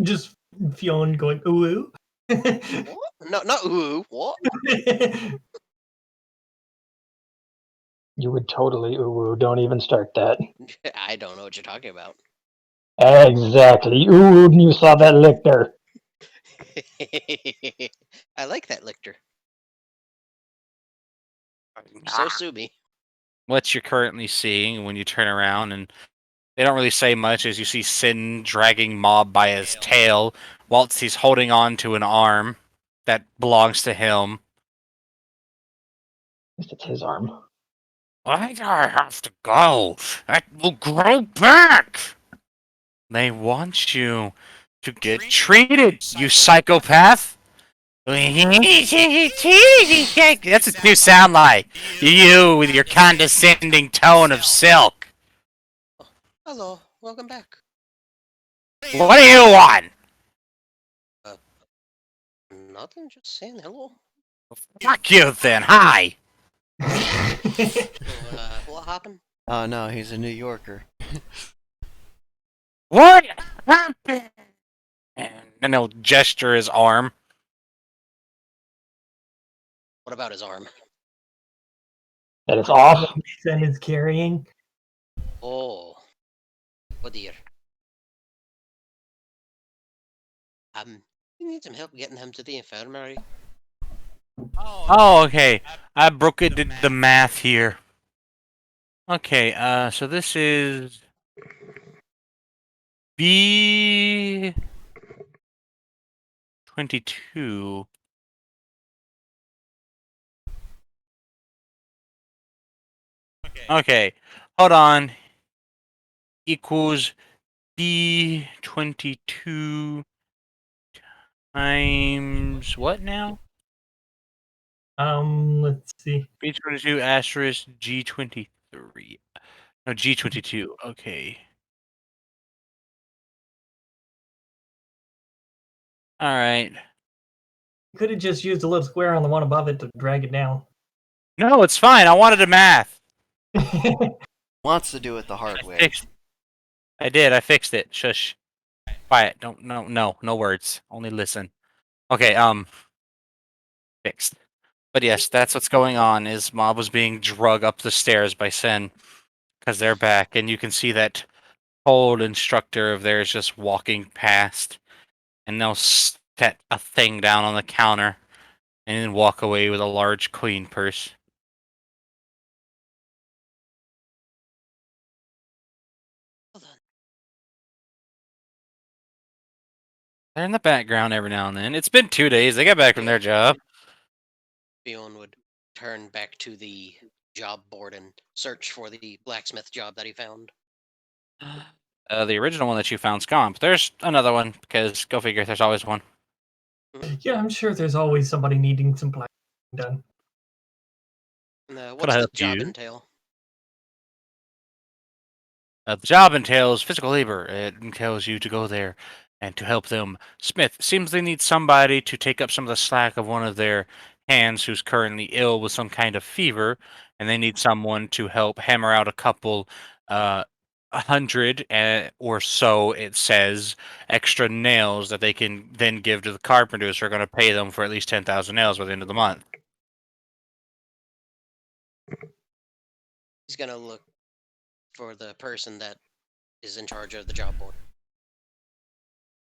Just Fionn going ooh. What? No, not ooh. What? You would totally ooh, don't even start that. I don't know what you're talking about. Exactly. Ooh, and you saw that lictor. I like that lictor. So sue me. What you're currently seeing when you turn around, and they don't really say much, as you see Sin dragging Mob by his tail whilst he's holding on to an arm that belongs to him. It's his arm. Why do I have to go? That will grow back! They want you to get treated, you psychopath! That's what you sound like. You with your condescending tone of silk. Hello, welcome back. What do you want? Nothing, just saying hello. Fuck you then, hi! What happened? Oh no, he's a New Yorker. What happened? And then he'll gesture his arm. What about his arm? That it's off. Sen is carrying. Oh, oh dear. You need some help getting him to the infirmary. Oh, okay. I broke it the math here. Okay, so this is B22. Okay, hold on. Equals B22 times what now? Let's see. B22 asterisk G23. No, G22. Okay. Alright. Could have just used a little square on the one above it to drag it down. No, it's fine. I wanted a math. Wants to do it the hard way. I did. I fixed it. Shush. Quiet. Don't. No words. Only listen. Okay. Fixed. But yes, that's what's going on. Is Mob was being drug up the stairs by Sen because they're back, and you can see that old instructor of theirs just walking past, and they'll set a thing down on the counter, and then walk away with a large coin purse. Hold on. They're in the background every now and then. It's been 2 days. They got back from their job. Fionn would turn back to the job board and search for the blacksmith job that he found. The original one that you found's gone, but there's another one, because go figure, there's always one. Yeah, I'm sure there's always somebody needing some black done. And, Could what's I the help job you? entail? The job entails physical labor. It entails you to go there and to help them. Smith seems they need somebody to take up some of the slack of one of their hands who's currently ill with some kind of fever, and they need someone to help hammer out a couple, 100 or so, it says, extra nails that they can then give to the carpenters who are going to pay them for at least 10,000 nails by the end of the month. He's gonna look for the person that is in charge of the job board.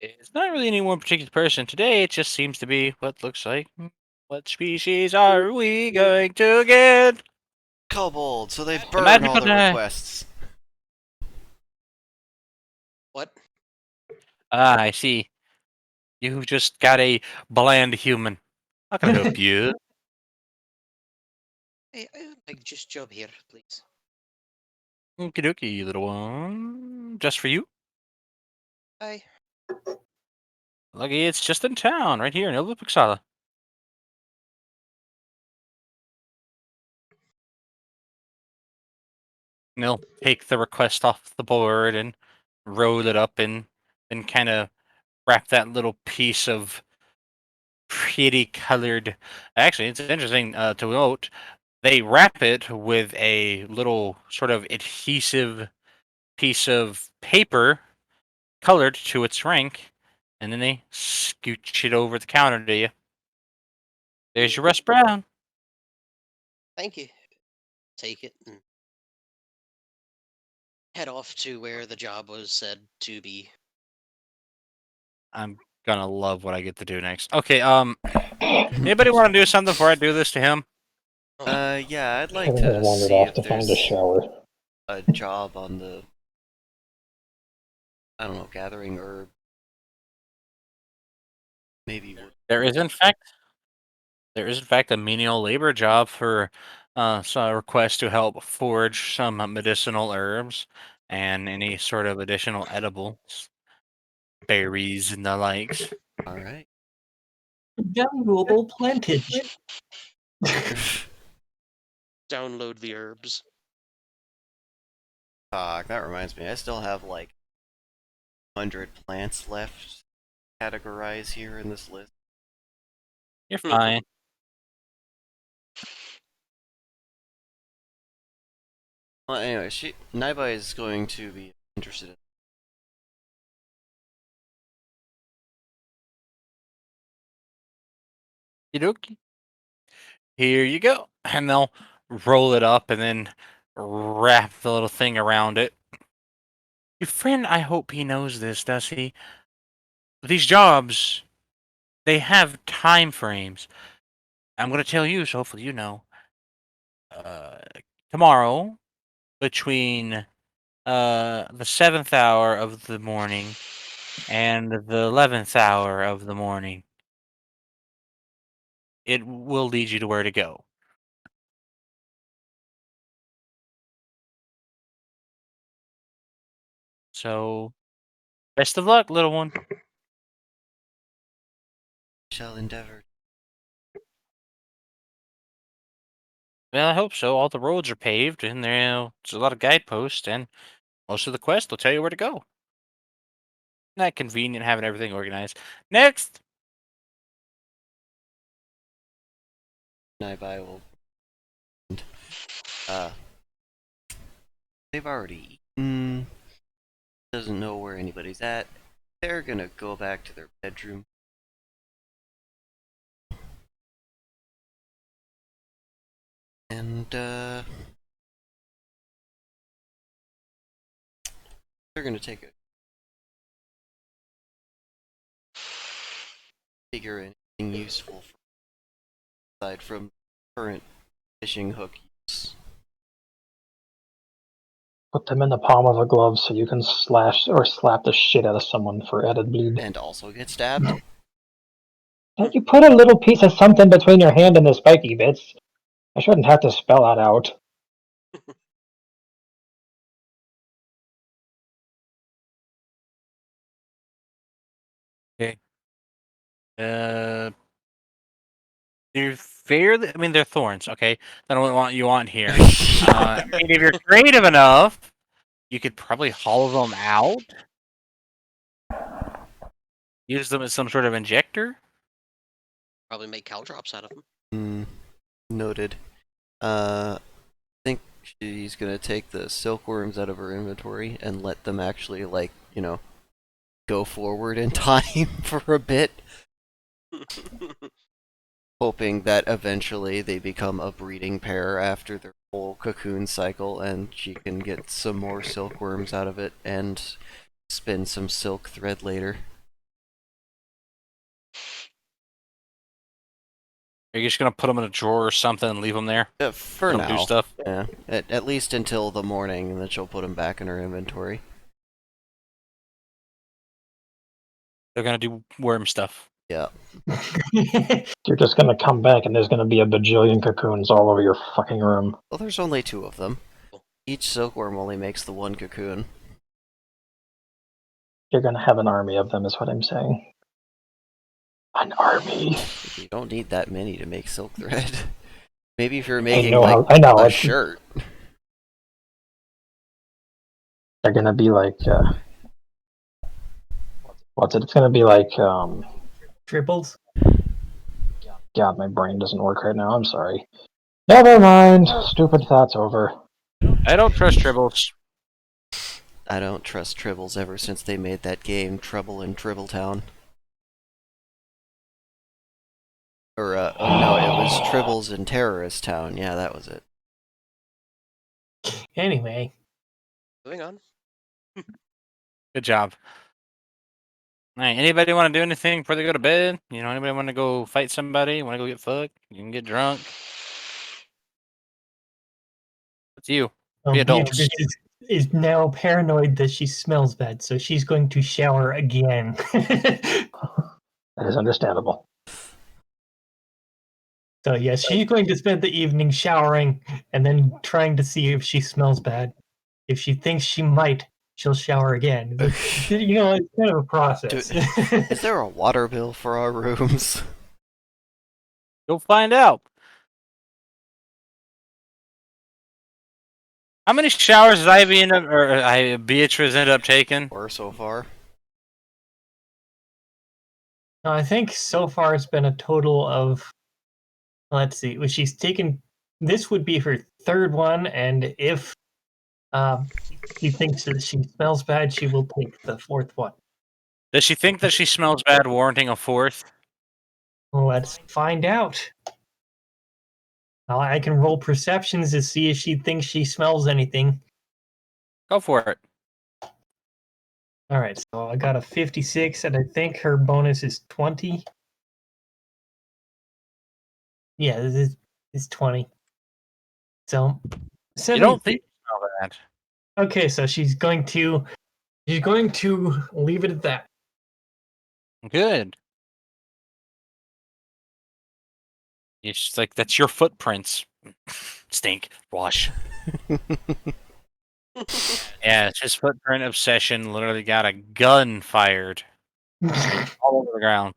It's not really any one particular person. Today, it just seems to be what looks like. What species are we going to get? Kobold, so they The burn all magical the die. requests. What? Ah, I see. You've just got a bland human. How can I help you? Hey, I would like just job here, please. Okie dokie, little one. just for you. Hi. Lucky it's just in town, right here in Ilvipixala. And they'll take the request off the board and roll it up and kind of wrap that little piece of pretty colored. Actually, it's interesting to note. They wrap it with a little sort of adhesive piece of paper colored to its rank, and then they scooch it over the counter to you. There's your Russ Brown. Thank you. Take it and head off to where the job was said to be. I'm gonna love what I get to do next. Okay, anybody want to do something before I do this to him? Yeah, I'd like Kevin has to wandered see off if to find a there's shower. a job on the, I don't know, gathering herb. Maybe There is, in fact, a menial labor job for a request to help forage some medicinal herbs and any sort of additional edibles, berries and the likes. all right. Valuable plantage. Download the herbs. That reminds me. I still have like 100 plants left categorized here in this list. You're fine. Well, anyway, Naiba is going to be interested in. Okey-dokey. Here you go. And they'll roll it up and then wrap the little thing around it. Your friend, I hope he knows this, does he? These jobs, they have time frames. I'm going to tell you, so hopefully you know. Uh, Tomorrow, between the 7th hour of the morning and the 11th hour of the morning, it will lead you to where to go. So, best of luck, little one. Shall endeavor. Well, I hope so. All the roads are paved, and there's a lot of guideposts, and most of the quests will tell you where to go. Not convenient having everything organized. Next! Naiba will. Uh, they've already eaten. Doesn't know where anybody's at. They're gonna go back to their bedroom. And, they're gonna take a figure anything useful aside from current fishing hook use. Put them in the palm of a glove so you can slash or slap the shit out of someone for added bleed. And also get stabbed. Don't you put a little piece of something between your hand and the spiky bits? I shouldn't have to spell that out. Okay. They're fairly. I mean, they're thorns. Okay, I don't want you on here. I mean, if you're creative enough, you could probably hollow them out. Use them as some sort of injector. Probably make caltrops out of them. Noted. I think she's gonna take the silkworms out of her inventory and let them actually, like, go forward in time for a bit, hoping that eventually they become a breeding pair after their whole cocoon cycle and she can get some more silkworms out of it and spin some silk thread later. Are you just gonna put them in a drawer or something and leave them there? For Let 'em do now. stuff. Yeah, at least until the morning, and then she'll put them back in her inventory. They're gonna do worm stuff. Yeah. You're just gonna come back and there's gonna be a bajillion cocoons all over your fucking room. Well, there's only 2 of them. Each silkworm only makes the 1 cocoon. you're gonna have an army of them, is what I'm saying. An army. You don't need that many to make silk thread. Maybe if you're I making know. like I know. a shirt. They're gonna be like. What's it? It's gonna be like. Triples. God, my brain doesn't work right now. I'm sorry. Never mind. Stupid thoughts over. I don't trust tribbles. I don't trust Tribbles ever since they made that game Trouble in Tribbletown. Or, oh no, it was Tribbles in Terrorist Town. Yeah, that was it. Anyway, Moving on. Good job. All right, anybody want to do anything before they go to bed? You know, anybody want to go fight somebody? Want to go get fucked? You can get drunk. It's you. Be adults. Beatrice is now paranoid that she smells bad, so she's going to shower again. That is understandable. So yes, she's going to spend the evening showering and then trying to see if she smells bad. If she thinks she might, she'll shower again. You know, it's kind of a process. Is there a water bill for our rooms? You'll find out. How many showers did Ivy end up, or Beatrice ended up taking? Or so far? No, I think so far it's been a total of, let's see, well, she's taken, this would be her third one, and if she thinks that she smells bad, she will take the fourth one. Does she think that she smells bad, warranting a fourth? Let's find out. Well, I can roll perceptions to see if she thinks she smells anything. Go for it. All right, so I got a 56, and I think her bonus is 20. Yeah, this is 20. So, You don't 70. think you smell bad. Okay, so she's going to leave it at that. Good. It's like, that's your footprints. Stink. Wash. Yeah, it's his footprint obsession literally got a gun fired all over the ground.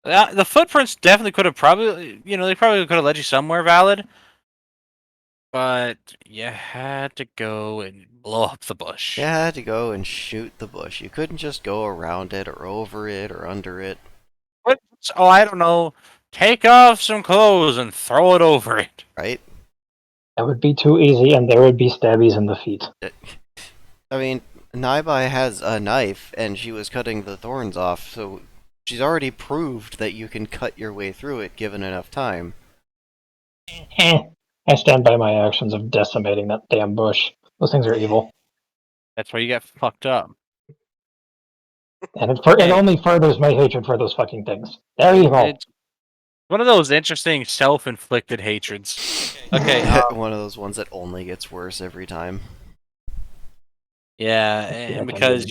The footprints definitely could have probably, they probably could have led you somewhere valid. But you had to go and blow up the bush. You had to go and shoot the bush. You couldn't just go around it or over it or under it. What? Oh, I don't know. Take off some clothes and throw it over it. Right? That would be too easy, and there would be stabbies in the feet. I mean, Naibai has a knife, and she was cutting the thorns off, so she's already proved that you can cut your way through it given enough time. I stand by my actions of decimating that damn bush. Those things are evil. That's where you get fucked up. And it only furthers my hatred for those fucking things. They're evil. It's one of those interesting self-inflicted hatreds. Okay. One of those ones that only gets worse every time. Yeah, and because,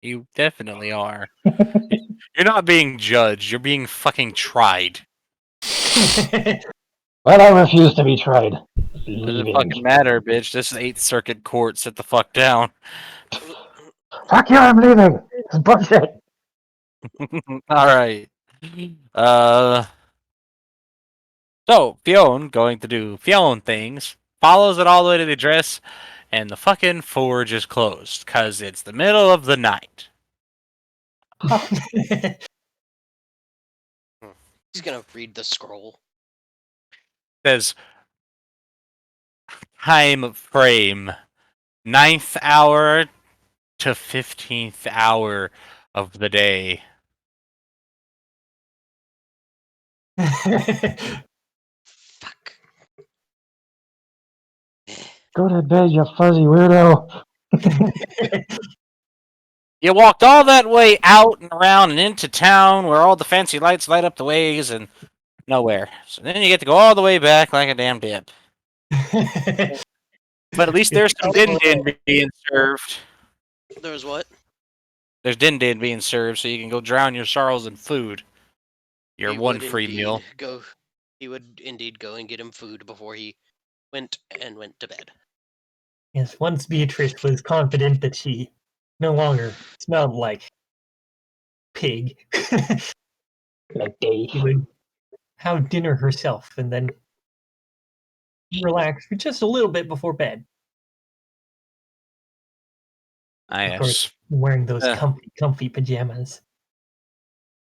you definitely are. You're not being judged. You're being fucking tried. Well, I refuse to be tried. Doesn't fucking matter, bitch. This is 8th Circuit Court. Sit the fuck down. Fuck you, I'm leaving. It's bullshit. Alright. So, Fionn, going to do Fionn things, follows it all the way to the address, and the fucking forge is closed, because it's the middle of the night. He's gonna read the scroll. It says, time frame, 9th hour to 15th hour of the day. Fuck. Go to bed, you fuzzy weirdo. You walked all that way out and around and into town where all the fancy lights light up the ways and nowhere. So then you get to go all the way back like a damn dip. But at least there's some din being served. There's what? There's din being served, so you can go drown your sorrows in food. Your He one would free indeed meal. He would indeed go and get him food before he went to bed. Yes, once Beatrice was confident that she no longer smelled like pig, Like Dave. she would have dinner herself and then relax for just a little bit before bed. Of course, Yes. wearing those Uh, comfy pajamas.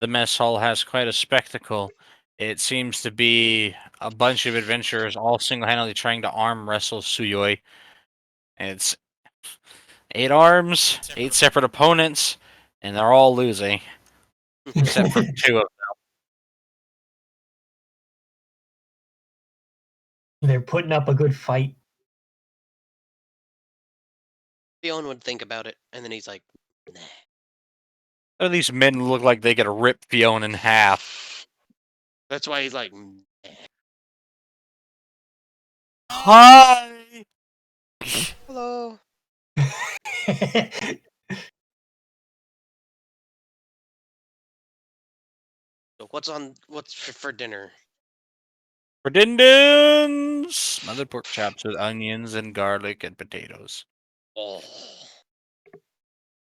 The mess hall has quite a spectacle. It seems to be a bunch of adventurers all single-handedly trying to arm wrestle Suyoi. It's 8 arms, 8 separate opponents, and they're all losing, except for 2 of They're putting up a good fight. Theon would think about it, and then he's like, nah. them. These men look like they could rip Fiona in half. That's why he's like, nah. Hi! Hello. So what's for dinner? For dindins! Smothered pork chops with onions and garlic and potatoes. Oh.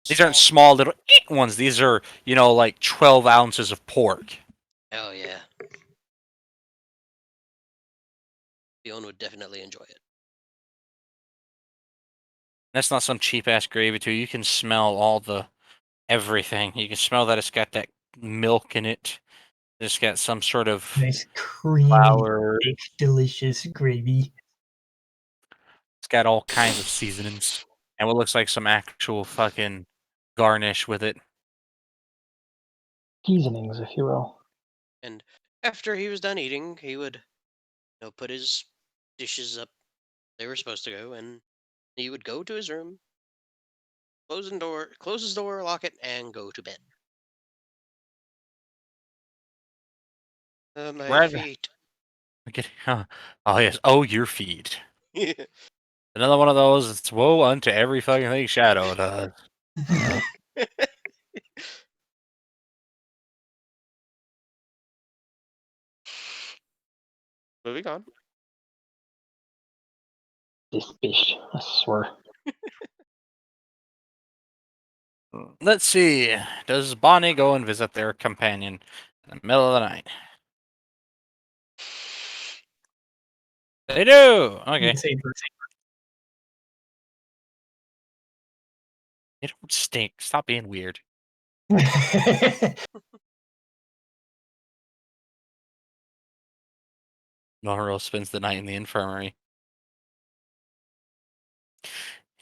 These aren't small little ones. These are, like 12 ounces of pork. Hell yeah. Theon would definitely enjoy it. That's not some cheap ass gravy too. You can smell all the everything. You can smell that it's got that milk in it. It's got some sort of Nice creamy, flour. thick, delicious gravy. It's got all kinds of seasonings. And what looks like some actual fucking garnish with it. Seasonings, if you will. And after he was done eating, he would, put his dishes up. They were supposed to go, and he would go to his room, close his door, lock it, and go to bed. My Right. feet. Oh yes. Oh, your feet. Another one of those. It's woe unto every fucking thing Shadow does. Moving on. This fish, I swear. Let's see. Does Bonnie go and visit their companion in the middle of the night? They do. Okay. You don't stink. Stop being weird. Noro spends the night in the infirmary.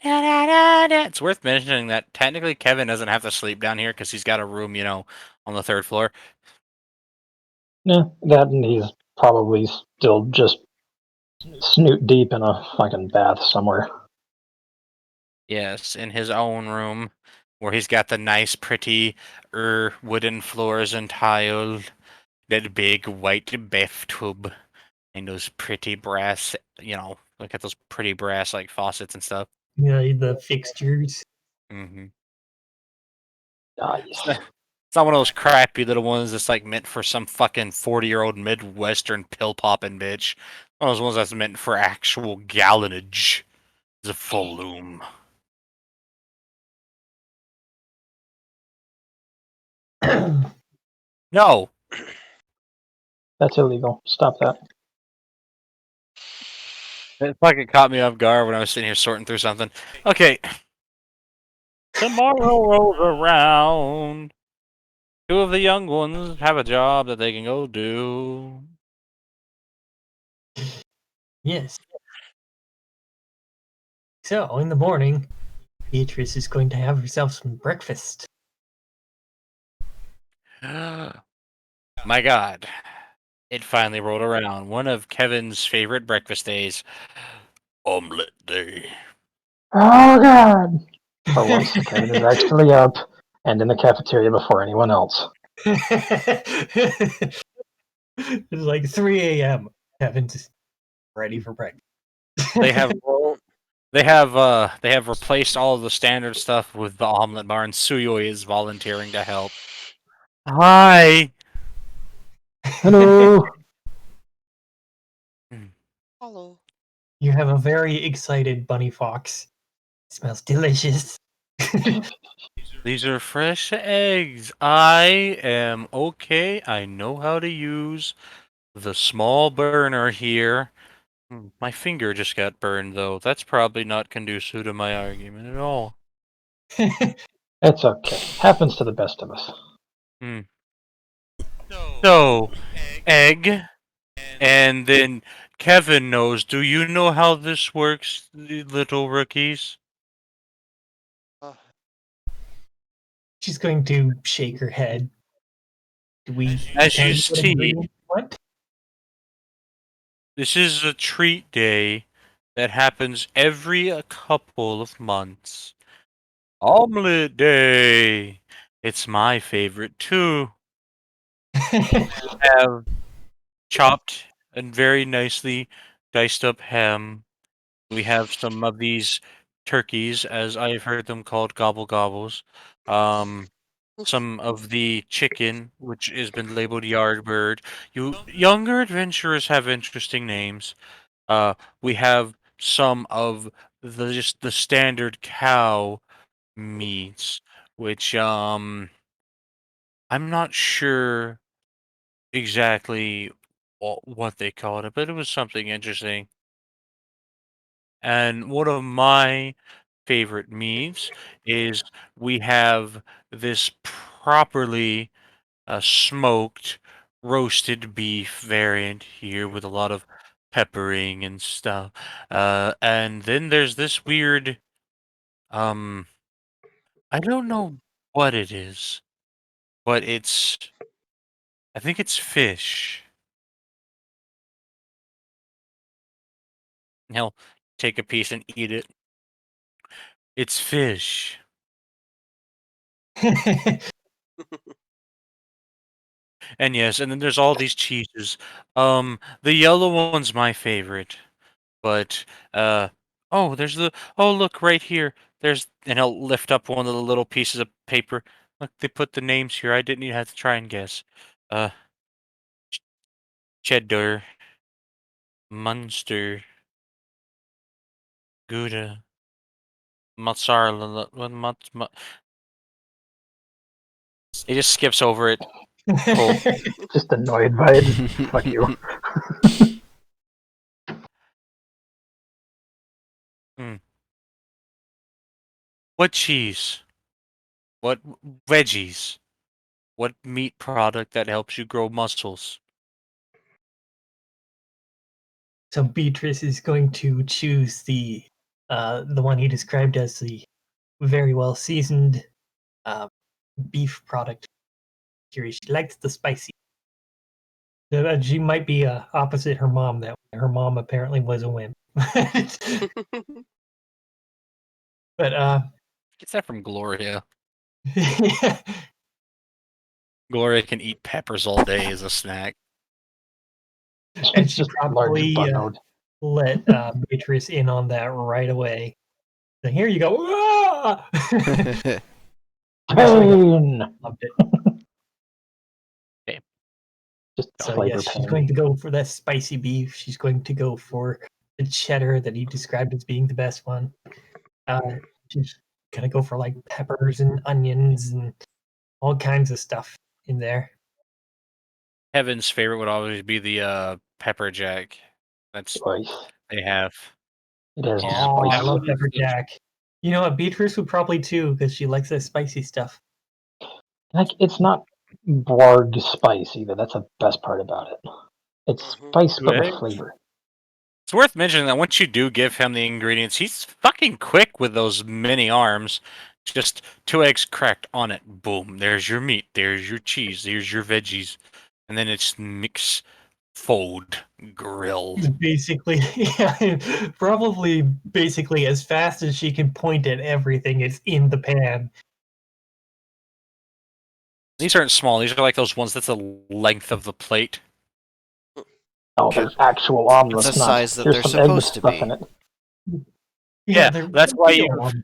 It's worth mentioning that technically Kevin doesn't have to sleep down here because he's got a room, on the 3rd floor. Yeah, that and he's probably still just snoot deep in a fucking bath somewhere. Yes, in his own room, where he's got the nice, pretty, wooden floors and tile, that big white bathtub, and those pretty brass, look at those pretty brass like faucets and stuff. Yeah, the fixtures. Mm-hmm. Nice. It's not one of those crappy little ones that's like meant for some fucking 40-year-old Midwestern pill popping bitch. One of those ones that's meant for actual gallonage. It's a full loom. No. That's illegal. Stop that. It fucking caught me off guard when I was sitting here sorting through something. Okay. Tomorrow rolls around. 2 of the young ones have a job that they can go do. Yes. So, in the morning, Beatrice is going to have herself some breakfast. My God. It finally rolled around. One of Kevin's favorite breakfast days. Omelette day. Oh god! For once, Kevin is actually up and in the cafeteria before anyone else. It's like 3 a.m. Kevin's ready for breakfast. They have they have replaced all of the standard stuff with the omelet bar, and Suyoi is volunteering to help. Hi. Hello! Hello. You have a very excited bunny fox. Smells delicious. These are fresh eggs. I am okay. I know how to use the small burner here. My finger just got burned, though. That's probably not conducive to my argument at all. It's okay. Happens to the best of us. So, egg, and then Kevin knows. Do you know how this works, little rookies? Uh, She's going to shake her head. Do we As tell you you what see, ingredients we want? this is a treat day that happens every a couple of months. Omelet Day. It's my favorite too. Have chopped and very nicely diced up ham. We have some of these turkeys, as I've heard them called gobble gobbles. Some of the chicken, which has been labeled yard bird. You younger adventurers have interesting names. We have some of the just the standard cow meats, which I'm not sure exactly what they called it, but it was something interesting. And one of my favorite meats is we have this properly smoked roasted beef variant here with a lot of peppering and stuff. And then there's this weird, um, I don't know what it is, but I think it's fish. And he'll take a piece and eat it. It's fish. And yes, and then there's all these cheeses. The yellow one's my favorite, but oh, oh, look right here. And he'll lift up one of the little pieces of paper. Look, they put the names here. I didn't even have to try and guess. Uh, cheddar, Munster, Gouda, mozzarella. He just skips over it. Cool. Just annoyed by it. Fuck you. What cheese? What veggies? What meat product that helps you grow muscles? So Beatrice is going to choose the one he described as the very well seasoned uh, beef product. She likes the spicy. She might be opposite her mom. That her mom apparently was a wimp. But Gets that from Gloria. yeah. Gloria can eat peppers all day as a snack. And It's she just large and probably butt-nosed. let Beatrice in on that right away. So here you go. Ah! Pain! Loved it. Just So flavor yes, she's pain. going to go for that spicy beef. She's going to go for the cheddar that he described as being the best one. She's gonna go for like peppers and onions and all kinds of stuff in there. Kevin's favorite would always be the pepper jack. That's Spice. they have. It has Yeah, Oh, I spice. love pepper jack. You know what? Beatrice would probably too because she likes that spicy stuff. Like, it's not Blarg spice either. That's the best part about it. It's Mhm. spice, but with Eggs. flavor. It's worth mentioning that once you do give him the ingredients, he's fucking quick with those mini arms. Just 2 eggs cracked on it. Boom. There's your meat. There's your cheese. There's your veggies. And then it's mix, fold, grilled. Basically, yeah, probably basically as fast as she can point at everything, it's in the pan. These aren't small. These are like those ones that's the length of the plate. Oh, they're actual omelets, the not size that here's they're some egg with supposed to stuff be. in it. Yeah, they're that's why real you. ones.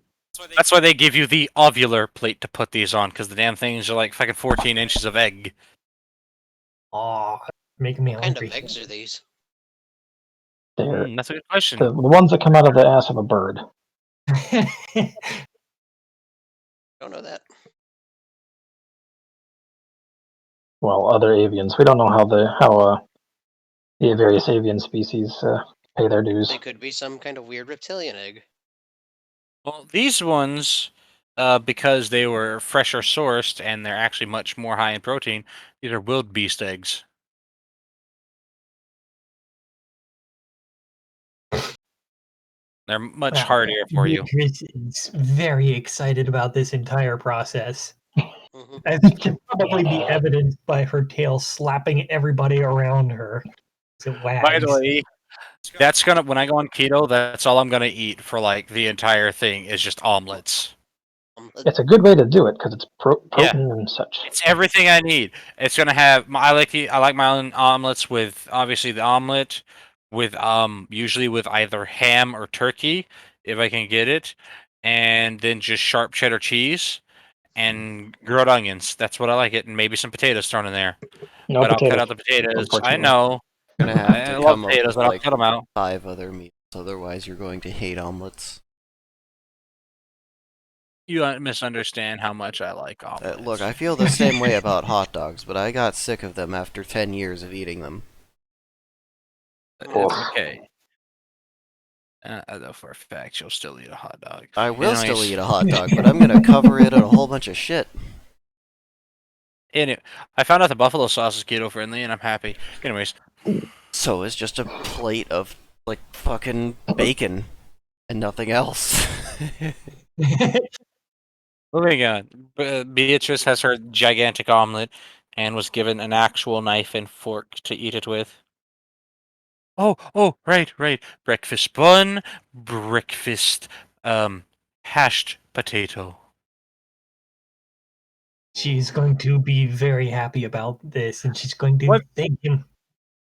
That's why they give you the ovular plate to put these on, because the damn things are like fucking 14 inches of egg. Aw, making me What kind of hungry. eggs are these? They're That's a good question. the ones that come out of the ass of a bird. Don't know that. Well, other avians. We don't know how the various avian species pay their dues. They could be some kind of weird reptilian egg. Well, these ones, because they were fresher sourced and they're actually much more high in protein, these are wildebeest eggs. They're much Wow. hardier for you. Beatrice is very excited about this entire process. Hmm. I think it can probably be evidenced by her tail slapping everybody around her as it wags. By the way, that's gonna when I go on keto, that's all I'm gonna eat for like the entire thing is just omelets. It's a good way to do it because it's Yeah. protein and such. It's everything I need. It's gonna have. I like my own omelets with obviously the omelet, with usually with either ham or turkey if I can get it, and then just sharp cheddar cheese and grilled onions. That's what I like it, and maybe some potatoes thrown in there. No But I'll cut potatoes, out the potatoes. I unfortunately. know. You're gonna have I to love come up potatoes, with but I'll like cut them out. 5 other meals. Otherwise, you're going to hate omelets. You misunderstand how much I like omelets. Look, I feel the same way about hot dogs, but I got sick of them after 10 years of eating them. It's okay. I know for a fact you'll still eat a hot dog. I will Anyways. still eat a hot dog, but I'm gonna cover it in a whole bunch of shit. Anyway, I found out the buffalo sauce is keto friendly, and I'm happy. Anyways, So it's just a plate of, like, fucking bacon and nothing else. moving on. Beatrice has her gigantic omelet and was given an actual knife and fork to eat it with. Right. Breakfast bun, breakfast hashed potato. She's going to be very happy about this, and she's going to What- thank him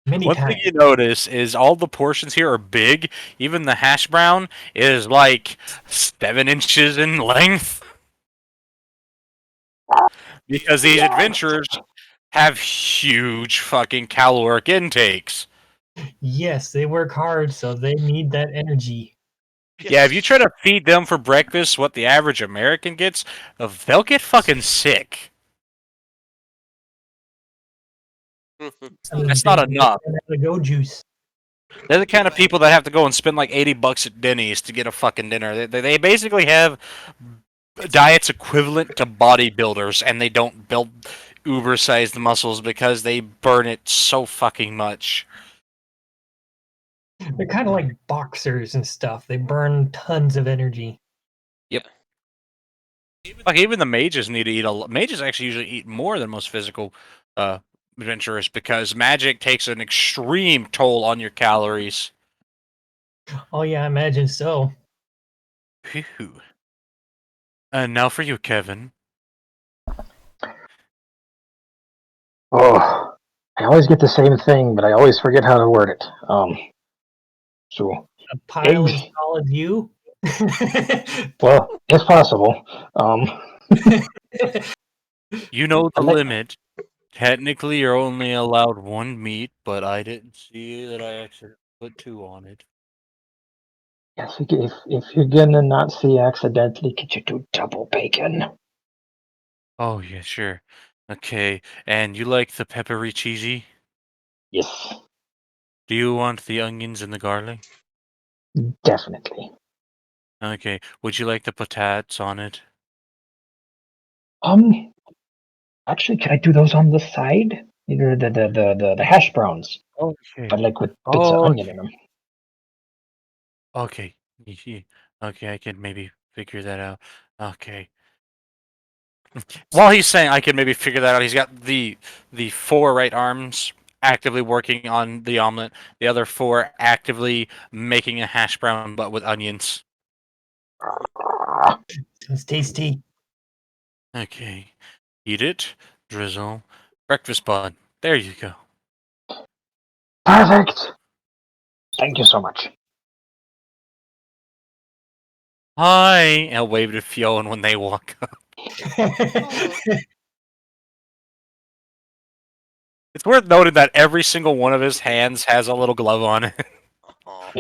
many One times. thing you notice is all the portions here are big. Even the hash brown is like 7 inches in length. Because these adventurers have huge fucking caloric intakes. Yes, they work hard, so they need that energy. Yeah, if you try to feed them for breakfast what the average American gets, they'll get fucking sick. That's not enough. The go juice. They're the kind of people that have to go and spend like $80 at Denny's to get a fucking dinner. They basically have diets equivalent to bodybuilders, and they don't build uber-sized muscles because they burn it so fucking much. They're kind of like boxers and stuff. They burn tons of energy. Like even the mages need to eat a lot. Mages actually usually eat more than most physical adventurers because magic takes an extreme toll on your calories. Oh yeah, I imagine so. Phew. And now for you, Kevin. Oh, I always get the same thing, but I always forget how to word it. So, A pile Eggs. as tall as you. well, if possible. You know the I like- limit. Technically, you're only allowed 1 meat, but I didn't see that I actually put 2 on it. Yes, if you're gonna not see accidentally, get you do double bacon. Oh, yeah, sure. Okay, and you like the peppery cheesy? Yes, Do you want the onions and the garlic? definitely. Okay, would you like the patates on it? Actually, can I do those on the side? Either the hash browns, Okay. but like with bits of onion in them. Okay. Okay, I can maybe figure that out. Okay. While he's saying I can maybe figure that out, he's got the 4 right arms actively working on the omelet, the other 4 actively making a hash brown but with onions. It's tasty. Okay. Eat it, drizzle, breakfast bun. There you go. Perfect. Thank you so much. Hi! I'll wave to Fionn when they walk up. It's worth noting that every single one of his hands has a little glove on it. Aw.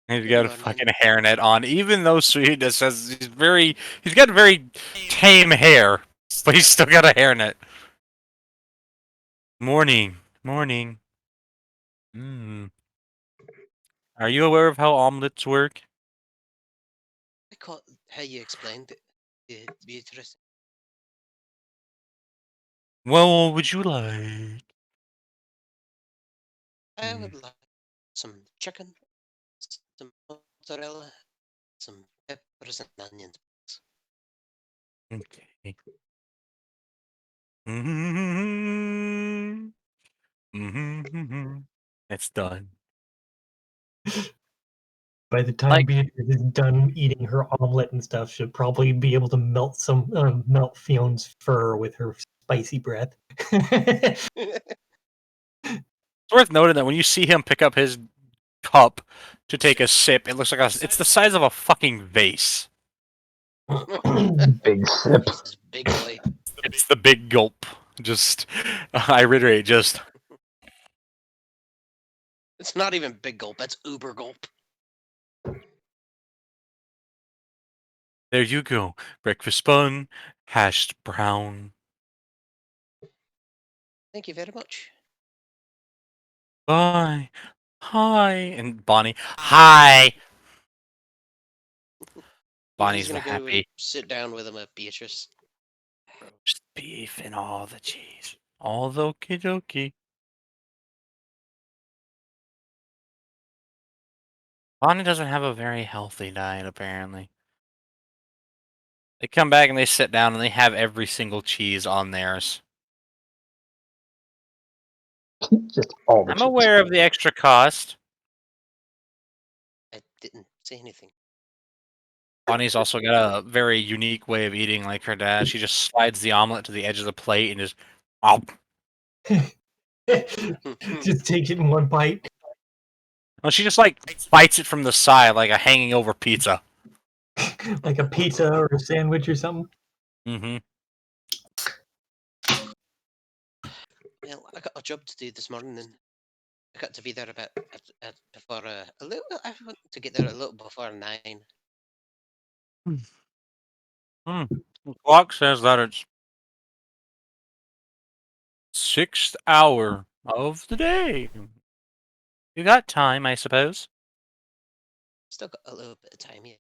He's Good got a morning. fucking hairnet on, even though Suida says he's got very tame hair, but he's still got a hairnet. Morning, morning. Are you aware of how omelets work? I caught how you explained it, Beatrice. Well, what would you like? I would like some chicken, some mozzarella, some peppers and onions. Okay. Mm-hmm. Mm-hmm. It's done. By the time Like- Beatrice is done eating her omelet and stuff, she'll probably be able to melt Fiona's fur with her spicy breath. It's worth noting that when you see him pick up his cup to take a sip, it looks like it's the size of a fucking vase. Big sip. This is big boy. It's the big gulp. Just, I reiterate, just. It's not even big gulp. That's uber gulp. There you go. Breakfast bun, hashed brown. Thank you very much. Bye. Hi. And Bonnie. Hi. Bonnie's He's the gonna go and happy. sit down with him at Beatrice. Roast beef and all the cheese. All the okie dokie. Bonnie doesn't have a very healthy diet, apparently. They come back and they sit down and they have every single cheese on theirs. Just all the I'm cheese. aware of the extra cost. I didn't say anything. Bonnie's also got a very unique way of eating like her dad. She just slides the omelet to the edge of the plate and just... Oh. Just takes it in one bite. Well, she just, like, bites it from the side like a hanging over pizza. Like a pizza or a sandwich or something. Mm-hmm. Well, I got a job to do this morning, and I got to be there about before a little. I want to get there a little before 9. The clock says that it's 6th hour of the day. You got time, I suppose. Still got a little bit of time yet.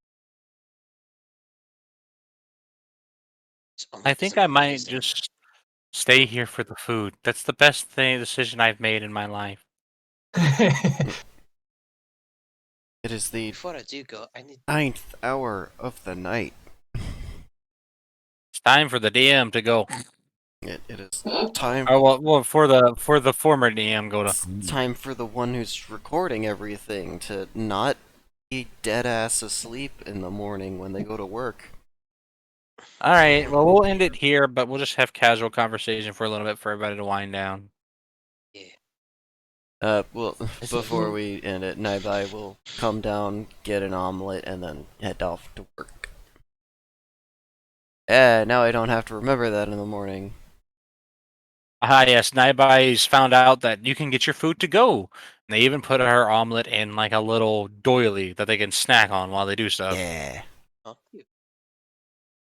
I think I might just stay here for the food. That's the best decision I've made in my life. It is the Before I do go, I need. 9th hour of the night. It's time for the DM to go. It is time. Oh well, for the former DM, go to. It's time for the one who's recording everything to not be dead ass asleep in the morning when they go to work. All right. Well, we'll end it here, but we'll just have casual conversation for a little bit for everybody to wind down. Well, before we end it, Naibai will come down, get an omelet, and then head off to work. Now I don't have to remember that in the morning. Ah, yes. Naibai's found out that you can get your food to go. And they even put her omelet in like a little doily that they can snack on while they do stuff. Yeah.